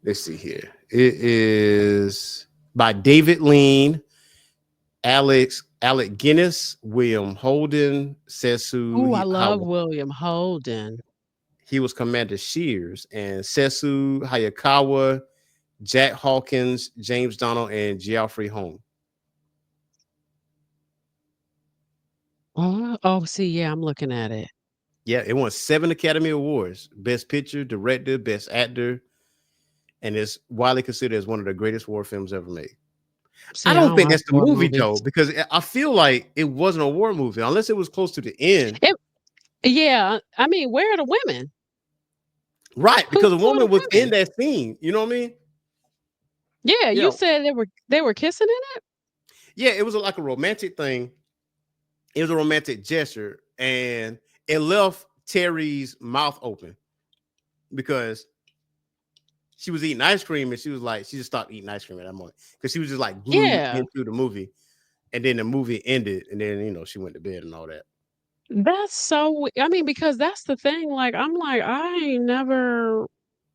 Let's see here. It is by David Lean, Alec Guinness, William Holden, Sesu. Oh, I love William Holden. He was Commander Shears, and Sesu Hayakawa, Jack Hawkins, James Donald, and Geoffrey Holm. Oh, see, yeah, I'm looking at it. Yeah, it won 7 Academy Awards: Best Picture, Director, Best Actor, and is widely considered as one of the greatest war films ever made. See, I I don't don't think watch that's the war movie movies. though, because I feel like it wasn't a war movie unless it was close to the end. Yeah, I mean, where are the women? Right, because a Who are the woman was in women? that scene. You know what I mean? Yeah, You you know, said they were kissing in it? yeah, it was like a romantic thing. It was a romantic gesture, and it left Terry's mouth open because she was eating ice cream, and she was like, she just stopped eating ice cream at that moment because she was just like glued Yeah. into the movie, and then the movie ended, and then she went to bed and all that. That's so I mean, because that's the thing, like, I'm like, I ain't never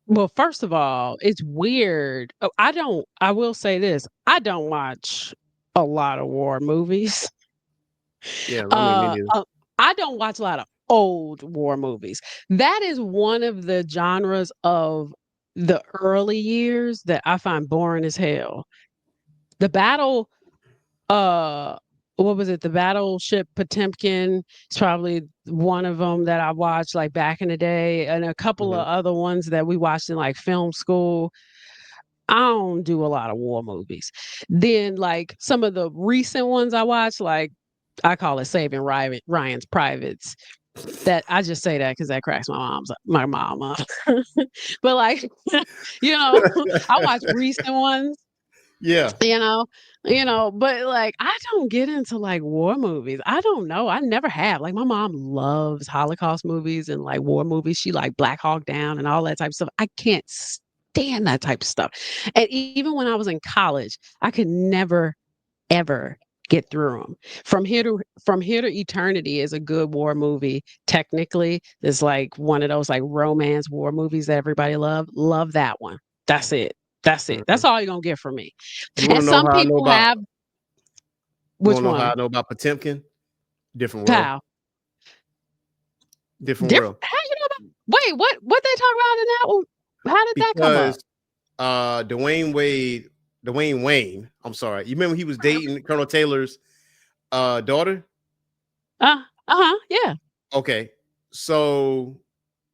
well, first of all, it's weird. Oh, I will say this, I don't watch a lot of war movies. Yeah, I mean, me neither. I don't watch a lot of old war movies. That is one of the genres of the early years that I find boring as hell. The battle, uh, what was it? The Battleship Potemkin is probably one of them that I watched like back in the day, and a couple Mhm. of other ones that we watched in like film school. I don't do a lot of war movies. Then, like some of the recent ones I watched, like I call it Saving Ryan's Privates. That I just say that because that cracks my mom up. But like, you know, I watch recent ones, Yeah. you know, but like I don't get into like war movies. I don't know. I never have. Like my mom loves Holocaust movies and like war movies. She like Black Hawk Down and all that type of stuff. I can't stand that type of stuff. And even when I was in college, I could never ever get through them. From Here to Eternity is a good war movie. Technically, it's like one of those like romance war movies that everybody love that one. That's it. That's it. Mhm. That's all you're gonna get from me. You want And to know some how I know people about? have You which want to know how one? I know about Potemkin? Different world. How? Different Different world. how you know about wait, what they talk about in that one? How did that come up? Because Dwayne Wayne. I'm sorry. You remember he was dating Colonel Taylor's daughter? Yeah. Okay. So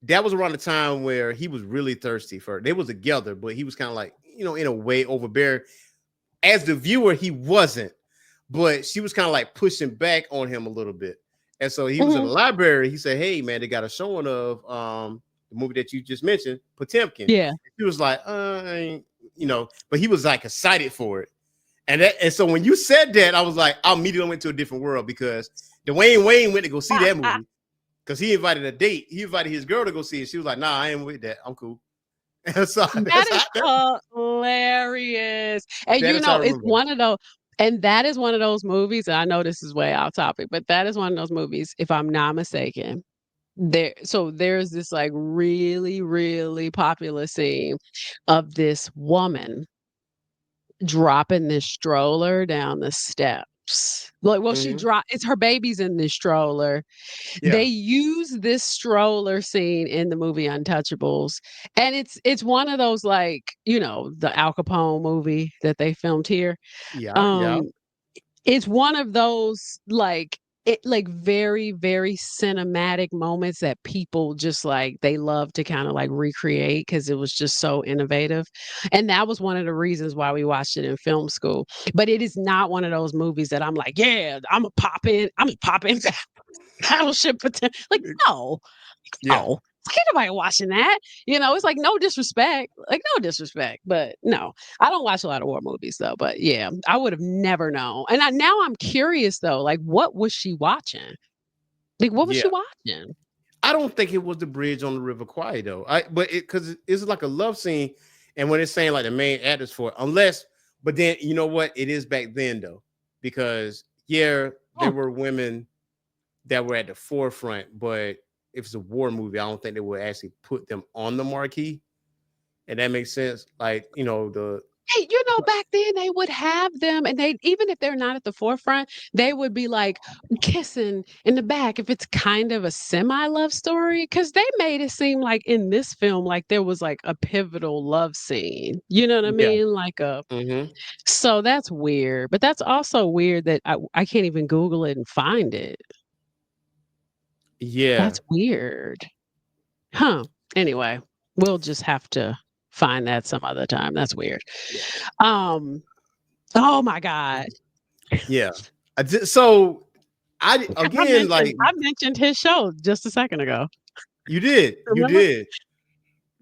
that was around the time where he was really thirsty for her. They was together, but he was kind of like, in a way overbearing. As the viewer, he wasn't, but she was kind of like pushing back on him a little bit. And so he was in the Mhm. library. He said, "Hey man, they got a showing of the movie that you just mentioned, Potemkin." Yeah. He was like, but he was like excited for it. And so when you said that, I was like, I immediately went to a different world because Dwayne Wayne went to go see that movie because he invited a date. He invited his girl to go see it. She was like, "Nah, I ain't with that. I'm cool." And so That is hilarious. And that is how I it's remember. one of those and that is one of those movies, and I know this is way off topic, but that is one of those movies, if I'm not mistaken, there's this like really, really popular scene of this woman dropping this stroller down the steps. Like, well, Mhm. it's her baby's in this stroller. They Yeah. use this stroller scene in the movie Untouchables, and it's one of those, like, the Al Capone movie that they filmed here. Yeah. Yeah. Um, it's one of those, like very, very cinematic moments that people just like they love to kind of like recreate because it was just so innovative. And that was one of the reasons why we watched it in film school. But it is not one of those movies that I'm like, yeah, I'm gonna pop in Battleship Potential. Like, no, Yeah. no. Ain't nobody watching that. It's like no disrespect. Like no disrespect. But no. I don't watch a lot of war movies though. But yeah, I would have nenever known. And now I'm curious though, like what was she watching? Like what was Yeah. she watching? I don't think it was the bridge on the River Kwai though. But because it's like a love scene, and when it's saying like the main actors for it, but then you know what? It is back then though, because there Oh, were women that were at the forefront, but if it's a war movie, I don't think they would actually put them on the marquee. And that makes sense. Like, the hey, back then they would have them, and they even if they're not at the forefront, they would be like kissing in the back if it's kind of a semi love story. Because they made it seem like in this film, like there was like a pivotal love scene. You know what I yeah. mean? Like a Hmm. So that's weird, but that's also weird that I can't even Google it and find it. Yeah. That's weird. Huh. Anyway, we'll just have to find that some other time. That's weird. Yeah. Um, oh my God. Yeah. So I I again, mentioned like I mentioned his show just a second ago. you Remember? did.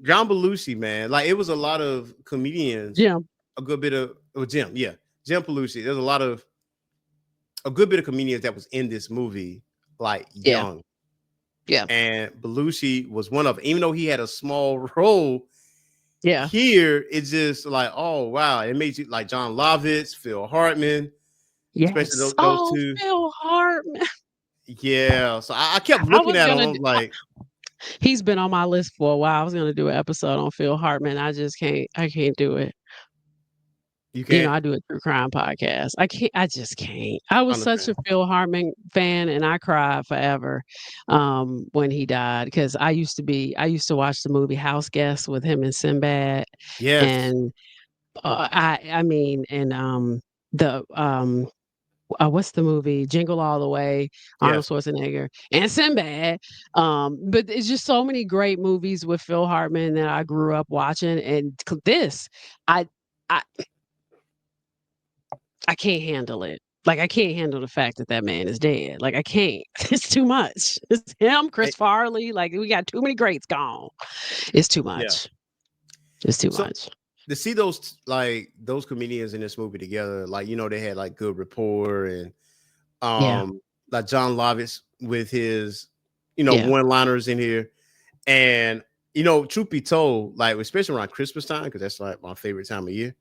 John Belushi, man. Like it was a lot of comedians, Jim. a good bit of Jim, yeah. Jim Belushi. There's a good bit of comedians that was in this movie, like Yeah. young. Yeah. And Belushi was one of them. Even though he had a small role Yeah. here, it's just like, oh wow, it made you like John Lovitz, Phil Hartman, especially Yes. those Oh, two. Phil Hartman. Yeah. So I kept I looking was at him. gonna I'm like, he's been on my list for a while. I was gonna do an episode on Phil Hartman. I can't do it. you can't I do a true crime podcast. I just can't. I was such understand. a Phil Hartman fan and I cried forever when he died because I used to watch the movie House Guest with him and Sinbad Yes. and I mean and the what's the movie Jingle All the Way, Arnold Yes. Schwarzenegger and Sinbad. But it's just so many great movies with Phil Hartman that I grew up watching and this I I I can't handle it. Like, I can't handle the fact that that man is dead. Like, I can't. It's too much. It's him, Eh, Chris Farley. Like, we got too many greats gone. It's too yeah. much. It's too So much. to see those comedians in this movie together, like they had like good rapport and Yeah. like John Lovitz with his Yeah. one liners in here. And truth be told, like especially around Christmas time, because that's like my favorite time of year.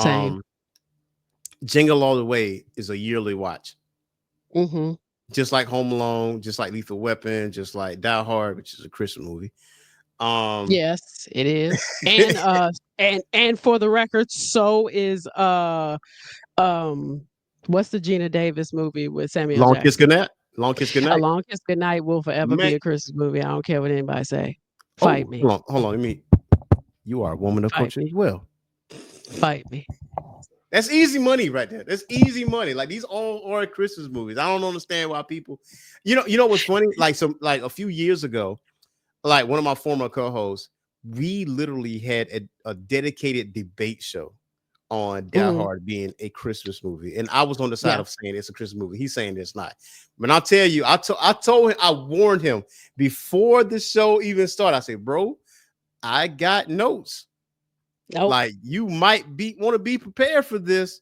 Same. Um, Jingle All the Way is a yearly watch, Hmm. just like Home Alone, just like Lethal Weapon, just like Die Hard, which is a Christmas movie. Um, Yes, it is. And for the record, so is um what's the Gina Davis movie with Samuel Long Kiss Jackson? Goodnight, Long Kiss A Goodnight. Long Kiss Goodnight will forever Man, be a Christmas movie. I don't care what anybody say. Fight oh, me. hold on. Let me. You are a woman of Fight culture me. as well. Fight me. That's easy money right there. That's easy money. Like these all are Christmas movies. I don't understand why people, you know what's funny? Like a few years ago, like one of my former co-hosts, we literally had a dedicated debate show on Die Mhm. Hard being a Christmas movie, and I was on the side Yeah. of saying it's a Christmas movie. He's saying it's not. But I'll tell you, I told him, I warned him before the show even started. I said, bro, I got notes. Nope. Like you might want to be prepared for this,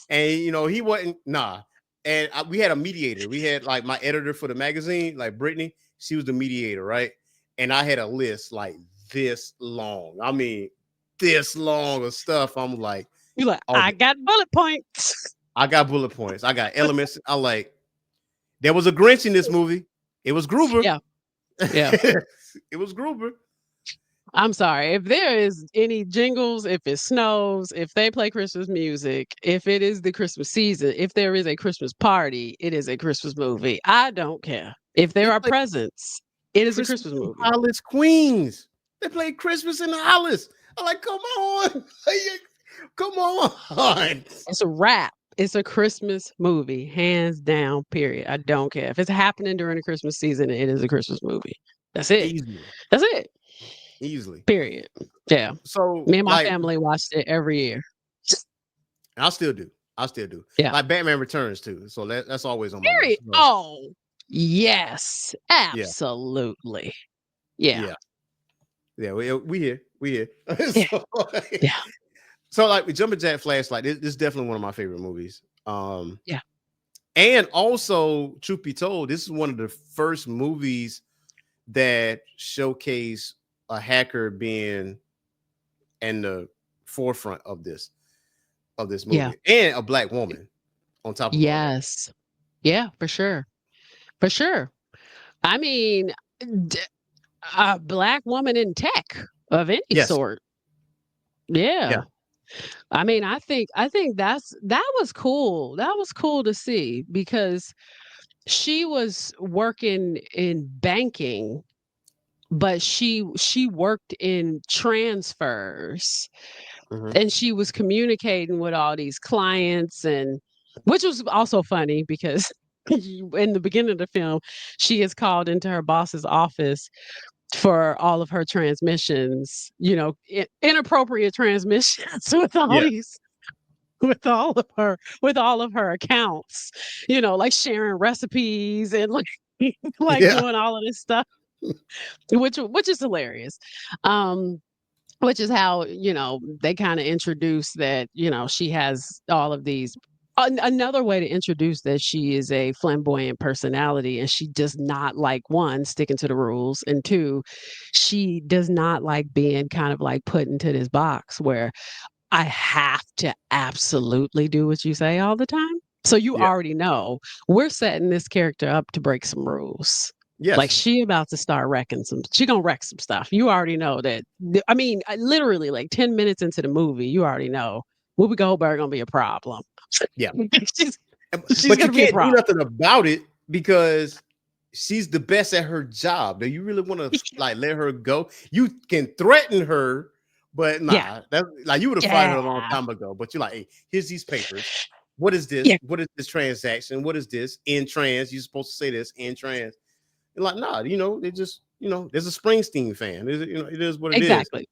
and he wasn't. Nah, and we had a mediator. We had like my editor for the magazine, like Brittany. She was the mediator, right? And I had a list like this long. I mean, this long of stuff. I'm like, You like, oh, I got bullet points. I got bullet points. I got elements. I like. There was a Grinch in this movie. It was Gruber. Yeah. Yeah. It was Gruber. I'm sorry. If there is any jingles, if it snows, if they play Christmas music, if it is the Christmas season, if there is a Christmas party, it is a Christmas movie. I don't care. If They there are played presents, it is a Christmas Christmas in movie. Hollis, Queens. They played Christmas in Hollis. I'm like, come on. Come on. It's a wrap. It's a Christmas movie, hands down, period. I don't care. If it's happening during the Christmas season, it is a Christmas movie. That's it. Easily. That's it. Easily. Period. Yeah. So Me and my like family watched it every year. I still do. I still do. Yeah. Like Batman Returns too. So that's always on my Period. list. So, Oh, yes. Absolutely. Yeah. yeah. We here. We here. Yeah. So, Yeah. so like with Jumpin' Jack Flashlight, this is definitely one of my favorite movies. Yeah. And also, truth be told, this is one of the first movies that showcase a hacker being in the forefront of this movie, Yeah. and a black woman on top of all that. Yes. Yeah, for sure. For sure. I mean, a black woman in tech of any Yes. sort. Yeah. I mean, I think that was cool. That was cool to see because she was working in banking, but she worked in transfers, Mhm. and she was communicating with all these clients, and which was also funny because in the beginning of the film, she is called into her boss's office for all of her transmissions, inappropriate transmissions with all Yeah. these with all of her accounts, like sharing recipes and like Yeah. doing all of this stuff, which is hilarious. Um which is how, they kind of introduce that, she has all of these. Another way to introduce that she is a flamboyant personality, and she does not like, one, sticking to the rules, and two, she does not like being kind of like put into this box where I have to absolutely do what you say all the time. So you Yeah. already know we're setting this character up to break some rules. Like, Yes. she about to start she gonna wreck some stuff. You already know that. I mean, literally like 10 minutes into the movie, you already know Whoopi Goldberg gonna be a problem. Yeah. she's But you gonna be a can't do problem. nothing about it because she's the best at her job. Do you really want to like let her go? You can threaten her, but Yeah. nah, that's like you would have fired her a long time ago. But you're like, hey, here's these papers. What is this? Yeah. What is this transaction? What is this? In trans, you're supposed to say this in trans. You're like, nah, they just, there's a Springsteen fan. It is what it is. Exactly.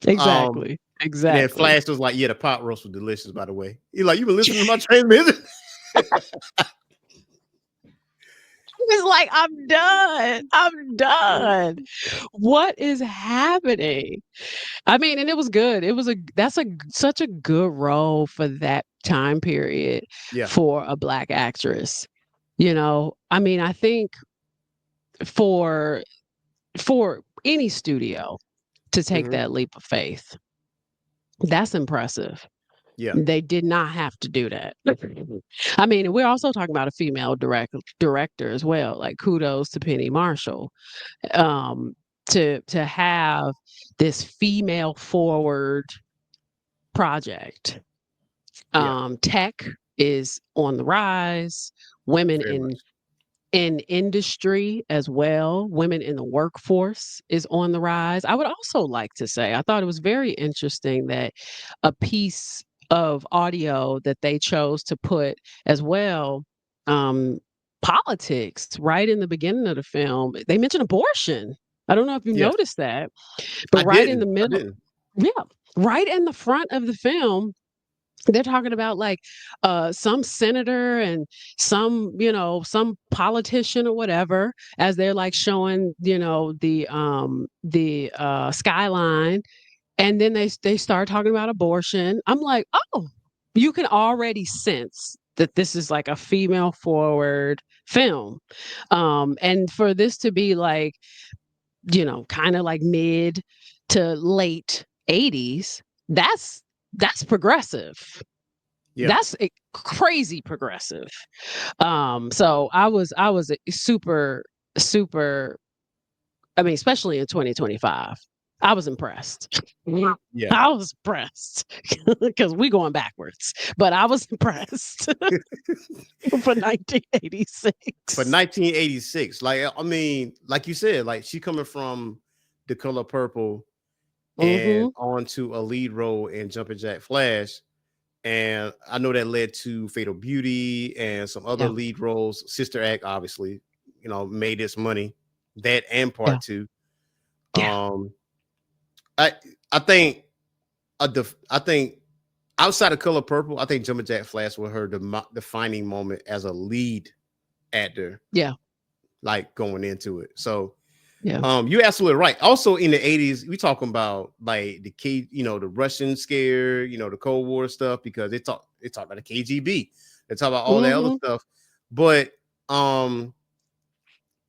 Exactly. And then Exactly. Flash was like, yeah, the pot roast was delicious, by the way. You're like, you been listening to my transmission? It's like, I'm done. I'm done. What is happening? I mean, and it was good. Such a good role for that time period Yeah. for a Black actress. I mean, I think for any studio to take Mhm. that leap of faith, that's impressive. Yeah. They did not have to do that. I mean, we're also talking about a female director as well. Like, kudos to Penny Marshall, to have this female forward project. Yeah. Tech is on the rise. Women Very much. in industry as well, women in the workforce is on the rise. I would also like to say, I thought it was very interesting that a piece of audio that they chose to put as well, politics right in the beginning of the film. They mentioned abortion. I don't know if you Yes. noticed that, but I right in the didn't. I middle, didn't. yeah, right in the front of the film, they're talking about like some senator and some politician or whatever, as they're like showing the skyline, and then they start talking about abortion. I'm like, oh, you can already sense that this is like a female forward film, and for this to be like, kind of like mid to late 80s, that's progressive. Yeah. That's crazy progressive. So I was super, super I mean, especially in 2025. I was impressed. Yeah. I was impressed because we going backwards, but I was impressed for 1986. For 1986, like I mean, like you said, like she coming from The Color Purple and Mm-hmm. on to a lead role in Jumpin' Jack Flash. And I know that led to Fatal Beauty and some other Yeah. lead roles. Sister Act, obviously, made its money. That and Yeah. part two. Yeah. Um, I I think I think outside of Color Purple, I think Jumpin' Jack Flash was her defining moment as a lead actor, Yeah. like going into it. So Yeah. you're absolutely right. Also in the 80s, we talking about like the Russian scare, the Cold War stuff, because they talk about the KGB. They talk about all that other Mm-hmm. stuff. But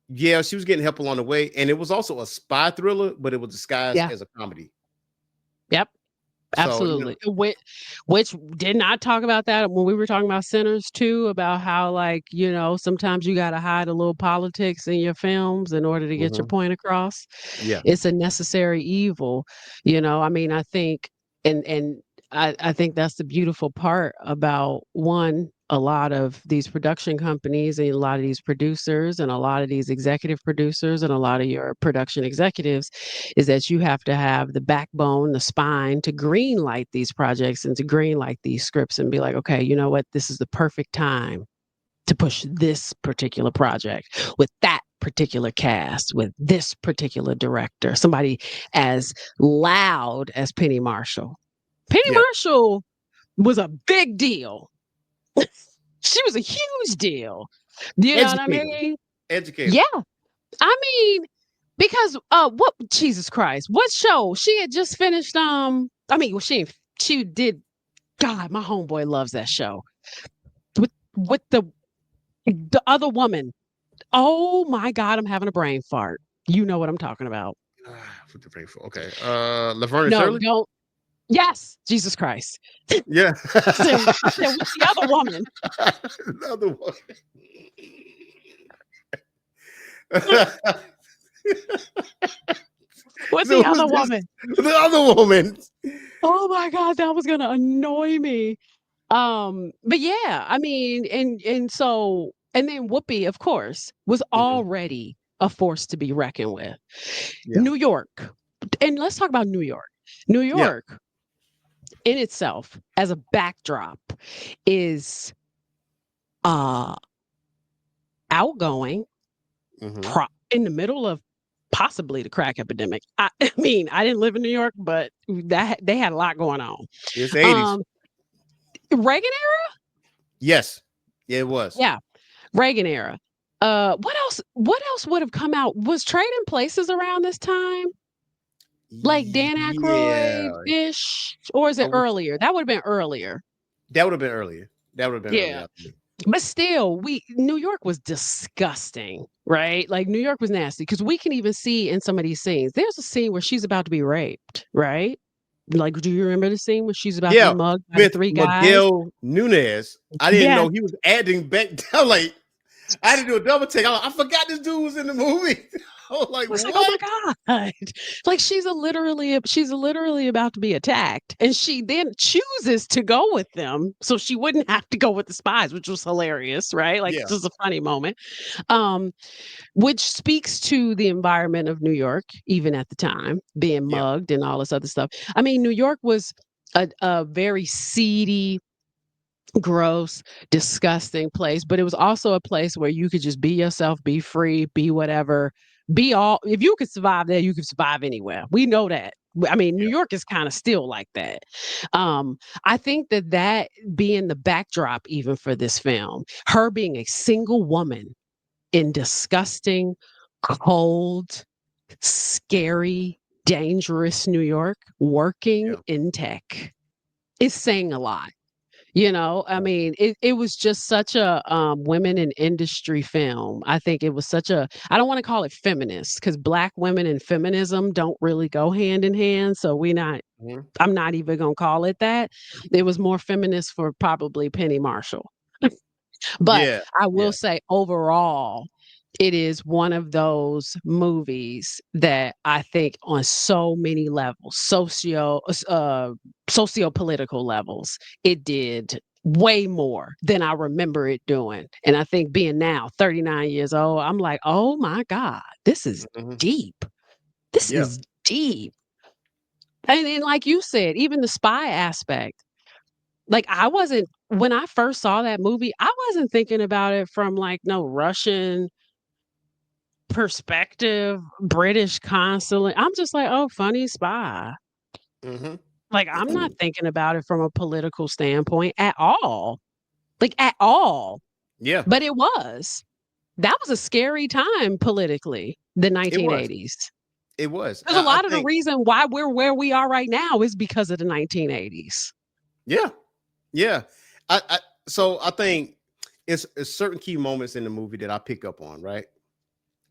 yeah, she was getting help along the way. And it was also a spy thriller, but it was disguised Yeah. as a comedy. Yep. So, Absolutely. Which did not talk about that when we were talking about Sinners too, about how, like, sometimes you got to hide a little politics in your films in order to get your mhm, point across. yeah. It's a necessary evil. I mean, I think, and I think that's the beautiful part about a lot of these production companies and a lot of these producers and a lot of these executive producers and a lot of your production executives is that you have to have the backbone, the spine to green light these projects and to green light these scripts and be like, okay, you know what? This is the perfect time to push this particular project with that particular cast, with this particular director, somebody as loud as Penny Marshall. Penny Yeah. Marshall was a big deal. She was a huge deal. You know what I Educator. mean? Educator. Yeah. I mean, because what Jesus Christ, what show? She had just finished I mean, well, she did. God, my homeboy loves that show. With the other woman. Oh my God, I'm having a brain fart. You know what I'm talking about. Put the brain for okay. Laverne and No, Shirley? don't. Yes, Jesus Christ. Yeah. I said, with the other woman. Another one. With So the who's other this? woman. The other woman. Oh my God, that was gonna annoy me. But yeah, I mean, and so and then Whoopi, of course, was Mhm. already a force to be reckoned with. Yeah. New York. And let's talk about New York. New Yeah. York in itself as a backdrop is uh outgoing, Mhm. in the middle of possibly the crack epidemic. I mean, I didn't live in New York, but that they had a lot going on. It's the 80s. Um Reagan Yes. Yeah, it was. era? Yeah, Reagan era. What else would have come out? Was Trading Places around this time? Like Dan Aykroyd Yeah. ish? Or is I it would, earlier? That would have been earlier. that would have been earlier. That would have been Yeah. earlier, I think. But still, New York was disgusting, right? Like New York was nasty because we can even see in some of these scenes. There's a scene where she's about to be raped, right? Like, do you remember the scene where she's about to be Yeah. mugged by the With three guys? Miguel Nunez. I didn't Yeah. know he was adding back down. Like, I had to do a double take. I forgot this dude was in the movie. I was like, I was like, "Oh what? my god!" Like she's literally about to be attacked, and she then chooses to go with them, so she wouldn't have to go with the spies, which was hilarious, right? Like Yeah. just a funny moment, um, which speaks to the environment of New York, even at the time, being Yeah. mugged and all this other stuff. I mean, New York was a very seedy, gross, disgusting place, but it was also a place where you could just be yourself, be free, be whatever, be all. If you could survive there, you could survive anywhere. We know that. I mean, New Yeah. York is kind of still like that. I think that being the backdrop, even for this film, her being a single woman in disgusting, cold, scary, dangerous New York, working Yeah. in tech, is saying a lot. I Yeah. mean, it was just such a women in industry film. I think it was such a, I don't want to call it feminist because Black women and feminism don't really go hand in hand. So Mhm. I'm not even going to call it that. It was more feminist for probably Penny Marshall. But Yeah. I will Yeah. say overall, It is one of those movies that I think on so many levels, socio-political levels, it did way more than I remember it doing. And I think being now 39 years old, I'm like, oh my God, this is Mhm. deep. This Yeah. is deep. And like you said, even the spy aspect. Like when I first saw that movie, I wasn't thinking about it from like no Russian perspective, British consulate. I'm just like, oh, funny spy. Mhm. Like, I'm not thinking about it from a political standpoint at all. Like, at all. Yeah. But it was. That was a scary time politically, the It was. 1980s. It was. Because a I lot of the think. reason why we're where we are right now is because of the 1980s. Yeah. Yeah. I so I think it's certain key moments in the movie that I pick up on, right?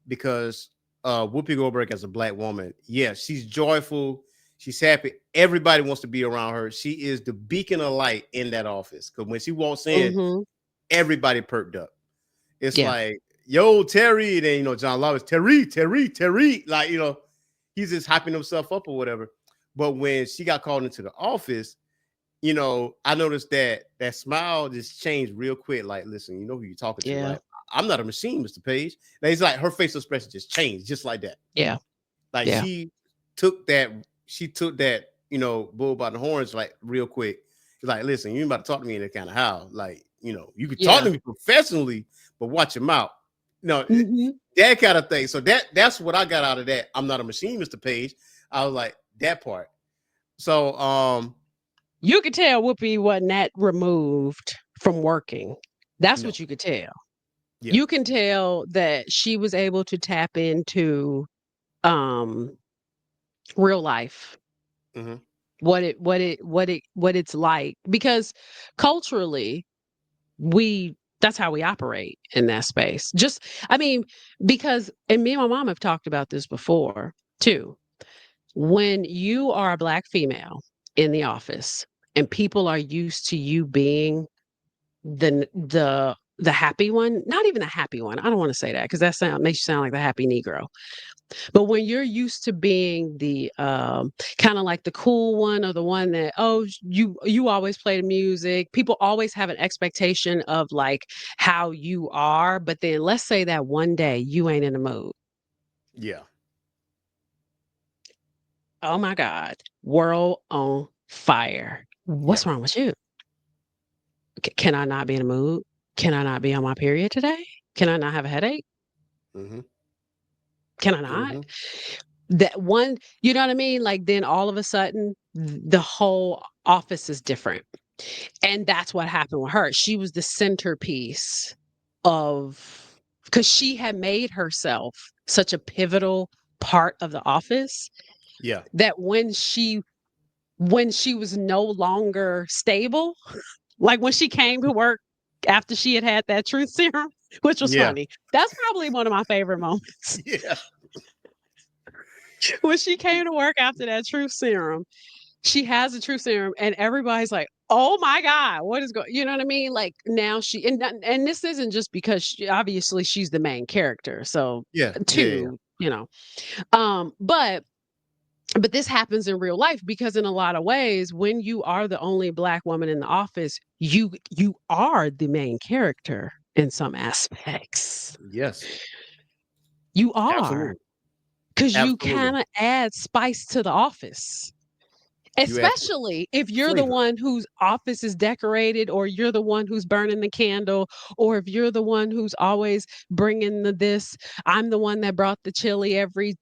Because Whoopi Goldberg as a black woman, yeah, she's joyful, she's happy. Everybody wants to be around her. She is the beacon of light in that office. Because when she walks in, Mhm. everybody perked up. It's Yeah. like, yo, Terry. Then John Lawrence, Terry. Like, he's just hyping himself up or whatever. But when she got called into the office, I noticed that smile just changed real quick. Like, listen, you know who you're talking to, Yeah. right? I'm not a machine, Mr. Page. And it's like her facial expression just changed, just like that. Yeah. Like Yeah. she took that, bull by the horns, like real quick. It's like, listen, you ain't about to talk to me in that kind of how. Like, you could talk Yeah. to me professionally, but watch your mouth. Mhm. That kind of thing. So that's what I got out of that. I'm not a machine, Mr. Page. I was like, that part. So You could tell Whoopi wasn't that removed from working. That's no, what you could tell. yeah. You can tell that she was able to tap into um real life, Hmm. what it's like, because culturally that's how we operate in that space. Just, I mean, because, and me and my mom have talked about this before too. When you are a black female in the office and people are used to you being the happy one, not even the happy one. I don't want to say that because makes you sound like the happy Negro. But when you're used to being the kind of like the cool one, or the one that, oh, you always play the music, people always have an expectation of like how you are. But then let's say that one day you ain't in the mood. Yeah. Oh my God, world on fire. Yeah. What's wrong with you? Can I not be in the mood? Can I not be on my period today? Can I not have a headache? Hmm. Can I not? Hmm. That one, you know what I mean? Like, then all of a sudden, the whole office is different. And that's what happened with her. She was the centerpiece because she had made herself such a pivotal part of the office, Yeah. that when she was no longer stable, like when she came to work after she had that truth serum, which was Yeah. funny. That's probably one of my favorite moments. Yeah. When she came to work after that truth serum, she has a truth serum, and everybody's like, "Oh my God, what is going?" You know what I mean? Like, now and this isn't just because obviously she's the main character. So Yeah. Yeah. Yeah. two, but this happens in real life, because in a lot of ways, when you are the only black woman in the office, you are the main character in some aspects. Yes. You are, Absolutely. because you Absolutely. kind of add spice to the office. You add Especially if you're the flavor. one whose office is decorated, or you're the one who's burning the candle, or if you're the one who's always bringing this, I'm the one that brought the chili every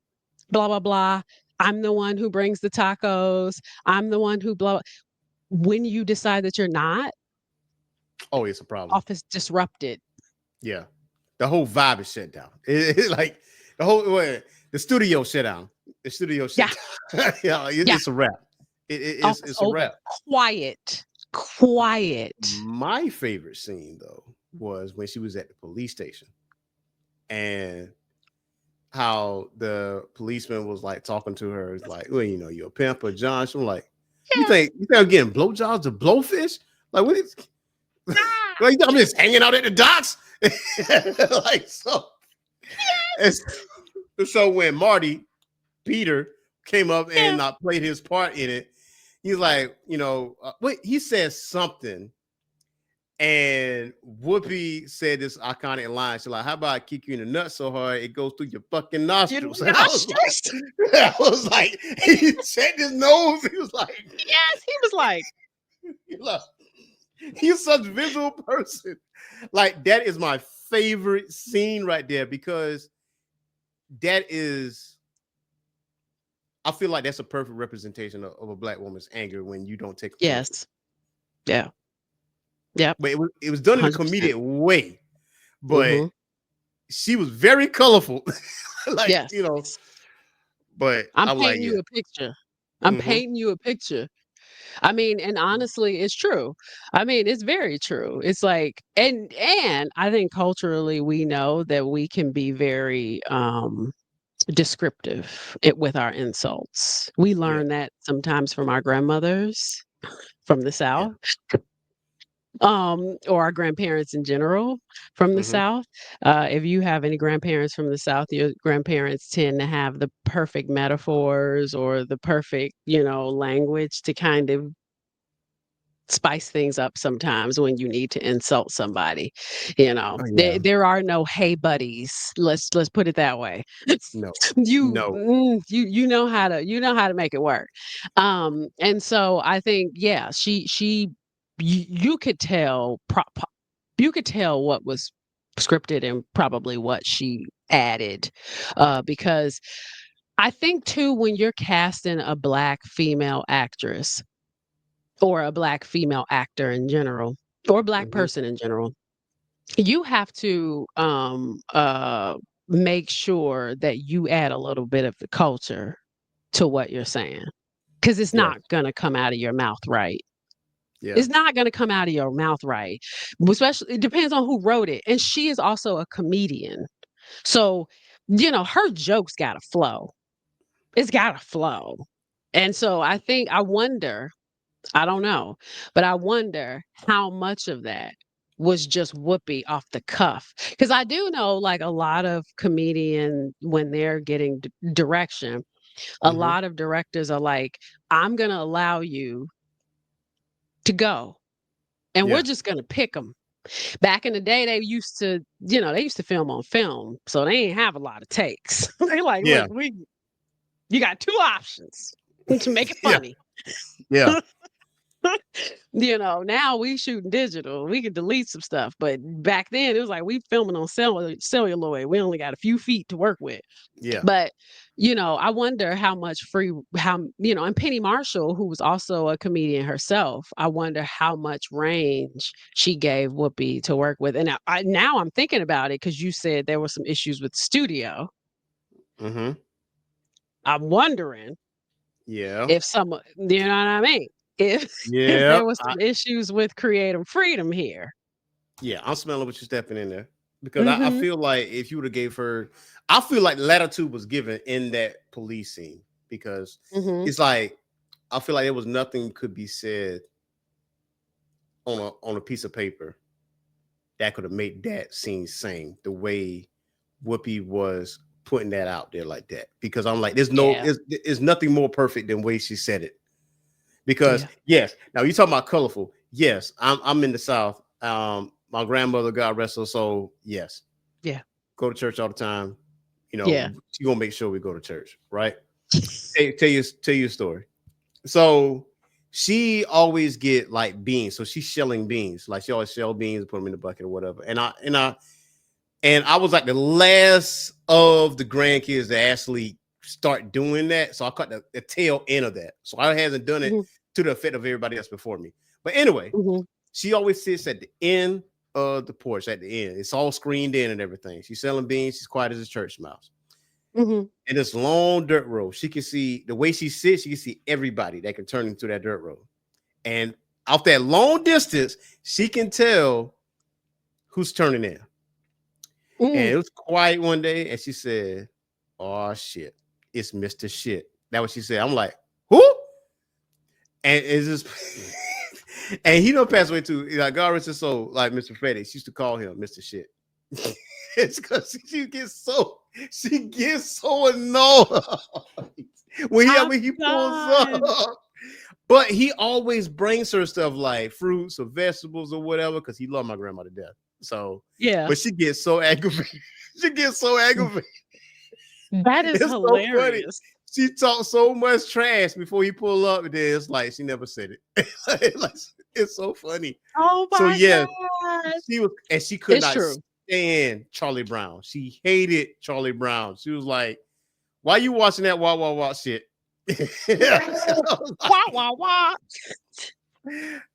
blah, blah, blah. I'm the one who brings the tacos. I'm the one who blah. When you decide that you're not, Oh, it's a problem. office disrupted. Yeah. The whole vibe is shut down. Like the studio shut down. The studio Yeah. shut down. Yeah, Yeah. it's a wrap. Office It's a over. wrap. Quiet. Quiet. My favorite scene though was when she was at the police station, and how the policeman was like talking to her. It's like, well, you're a pimp or John. I'm like, you Yeah. think I'm getting blowjobs to blowfish? Like, what is like, I'm just hanging out at the docks. Like, so And so when Peter came up Yeah. and played his part in it, he's like, wait, he says something. And Whoopi said this iconic line. She's like, how about I kick you in the nuts so hard it goes through your fucking nostrils? And I was like, he checked his nose. He was like, yes, he was like, he's such a visual person. Like, that is my favorite scene right there, because that is, I feel like that's a perfect representation of a black woman's anger when you don't take offense. yes. Yeah. Yeah. But it was done in a 100%. comedic way. But she was very colorful. Like, yes. But I'm painting you a picture. I'm painting you a picture. I mean, and honestly, it's true. I mean, it's very true. It's like, and I think culturally we know that we can be very descriptive with our insults. We learn that sometimes from our grandmothers from the South. Or our grandparents in general from the South. If you have any grandparents from the South, your grandparents tend to have the perfect metaphors or the perfect, language to kind of spice things up sometimes when you need to insult somebody. There are no hey buddies. Let's put it that way. No. You know how to make it work. And so I think you could tell you could tell what was scripted and probably what she added, because I think too, when you're casting a Black female actress or a Black female actor in general, or a Black person in general, you have to make sure that you add a little bit of the culture to what you're saying, because it's not going to come out of your mouth right. It's not going to come out of your mouth right. Especially, it depends on who wrote it. And she is also a comedian. So, her jokes got to flow. It's got to flow. And so I wonder, I don't know, but I wonder how much of that was just Whoopi off the cuff. Because I do know, like, a lot of comedians, when they're getting direction, a lot of directors are like, I'm going to allow you to go. And we're just going to pick them. Back in the day, they used to film on film. So they ain't have a lot of takes. They like, look, you got two options to make it funny. Yeah. Now we shooting digital. We can delete some stuff. But back then, it was like we filming on celluloid. We only got a few feet to work with. Yeah. But, I wonder how much and Penny Marshall, who was also a comedian herself, I wonder how much range she gave Whoopi to work with. And now I'm thinking about it, because you said there were some issues with the studio. I'm wondering if some, you know what I mean? If there was some issues with creative freedom here. Yeah, I'm smelling what you're stepping in there, because I feel like if you would have gave her, I feel like latitude was given in that police scene, because it's like, I feel like there was nothing could be said on a piece of paper that could have made that scene sing the way Whoopi was putting that out there like that. Because I'm like, there's nothing more perfect than the way she said it. Because yes, now you talking about colorful. Yes, I'm in the South. My grandmother, God rest her soul. Yes. Yeah. Go to church all the time. She gonna make sure we go to church, right? tell you a story. So she always get like beans. So she's shelling beans. Like she always shell beans, put them in the bucket or whatever. And I was like the last of the grandkids to actually start doing that. So I caught the tail end of that. So I hasn't done it to the effect of everybody else before me. But anyway, she always sits at the end of the porch, at the end. It's all screened in and everything. She's selling beans. She's quiet as a church mouse. And this long dirt road. She can see the way she sits, she can see everybody that can turn into that dirt road. And off that long distance, she can tell who's turning in. And it was quiet one day, and she said, "Oh shit, it's Mr. Shit." That's what she said. I'm like, who? And it's just and he don't pass away too. Like, God rest his soul, like Mr. Freddie. She used to call him Mr. Shit. It's because she gets so She gets so annoyed when he pulls up. But he always brings her stuff like fruits or vegetables or whatever because he loved my grandma to death. So Yeah. but she gets so aggravated. She gets so aggravated. That is It's so funny. hilarious. She talked so much trash before he pull up, and then it's like she never said it. Like, it's so funny. Oh So my yeah, God. she could It's not true. stand Charlie Brown. She hated Charlie Brown. She was like, "Why you watching that wah wah wah shit?" Wah, wah, wah.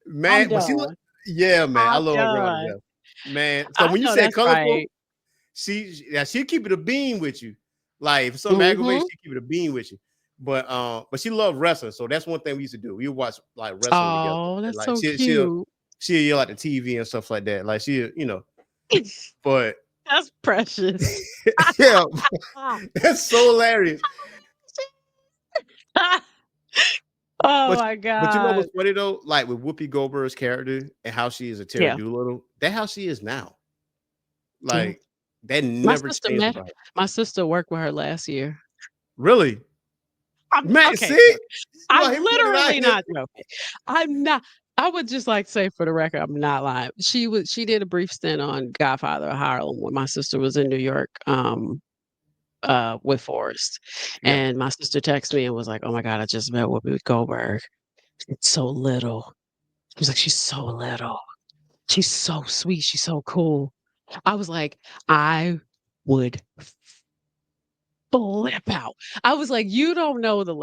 Man, I'm but she done. yeah, man. I I'm love her grandma to done. death. Man. So I when you know say that's colorful, right. she'll keep it a beam with you. Like if something aggravates, Mhm. she'll keep it a beam with you. But she loved wrestling, so that's one thing we used to do. We would watch like wrestling together. Oh, And, that's like so she'll cute. yell at the TV and stuff like that. Like she, but That's precious. yeah, that's so hilarious. Oh But my but you know God. what's funny though? Like with Whoopi Goldberg's character and how she is a Terry Yeah. Doolittle, that's how she is now. Yeah. Like that My never sister changed met about her. my sister worked with her last year. Really? I'm Man, okay. see? I'm Like, he put it out literally here. not joking. I'm not. I would just like to say for the record, I'm not lying. She did a brief stint on Godfather of Harlem when my sister was in New York, with Forrest. Yeah. And my sister texted me and was like, "Oh my God, I just met Whoopi Goldberg. It's so little." She was like, "She's so little. She's so sweet. She's so cool." I was like, I would flip out. I was like, "You don't know the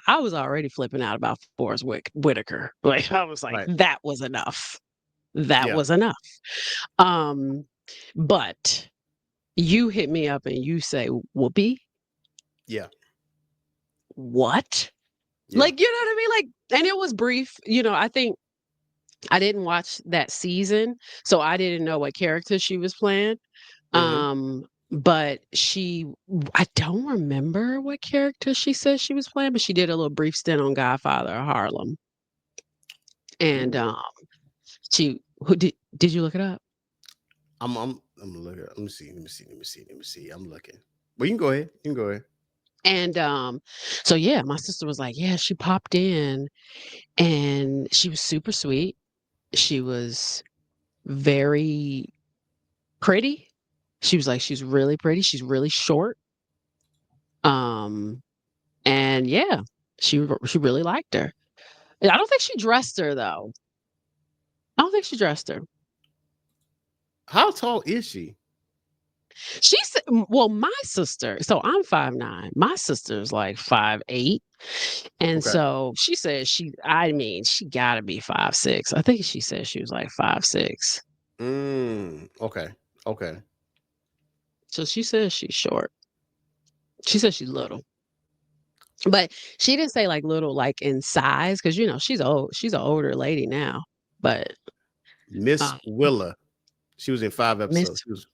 I was already flipping out about Forrest Whitaker. Like, I was like, Right. "That was enough. That Yeah. was enough." Um, but you hit me up and you say, "Whoopi, Yeah. what?" Yeah. Like, you know what I mean? Like, and it was brief. I think I didn't watch that season, so I didn't know what character she was playing. Mhm. But I don't remember what character she said she was playing, but she did a little brief stint on Godfather of Harlem. And Ooh. she who did you look it up? I'm gonna look at. Let me see. I'm looking. Well, you can go ahead. You can go ahead. And so yeah, my sister was like, yeah, she popped in and she was super sweet. She was very pretty. She was like, she's really pretty. She's really short. Um, and yeah, she really liked her. I don't think she dressed her though. I don't think she dressed her. How tall is she? She said, well, my sister, so I'm 5'9". My sister's like 5'8". And Okay. so she said I mean, she gotta be 5'6". I think she said she was like 5'6". Okay. Okay. So she says she's short. She says she's little. But she didn't say like little like in size, because she's old. She's an older lady now. But Miss uh, Willa. She was in 5 Miss episodes. She was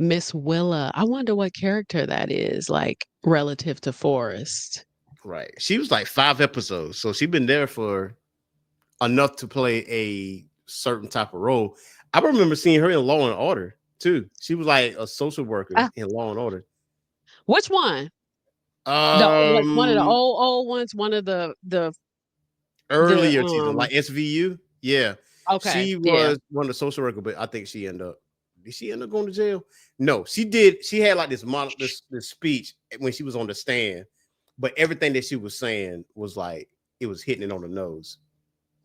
Miss Willa, I wonder what character that is, like relative to Forrest. right. She was like 5 episodes, so she's been there for enough to play a certain type of role. I remember seeing her in Law and Order too. She was like a social worker Uh, in Law and Order. which one? Like one of the Um, old ones, one of the earlier season, like SVU. Yeah, okay, she yeah. was one of the social worker, but I think she ended up. Did she end up going to jail? No, she did. She had like this speech when she was on the stand, but everything that she was saying was like it was hitting it on the nose.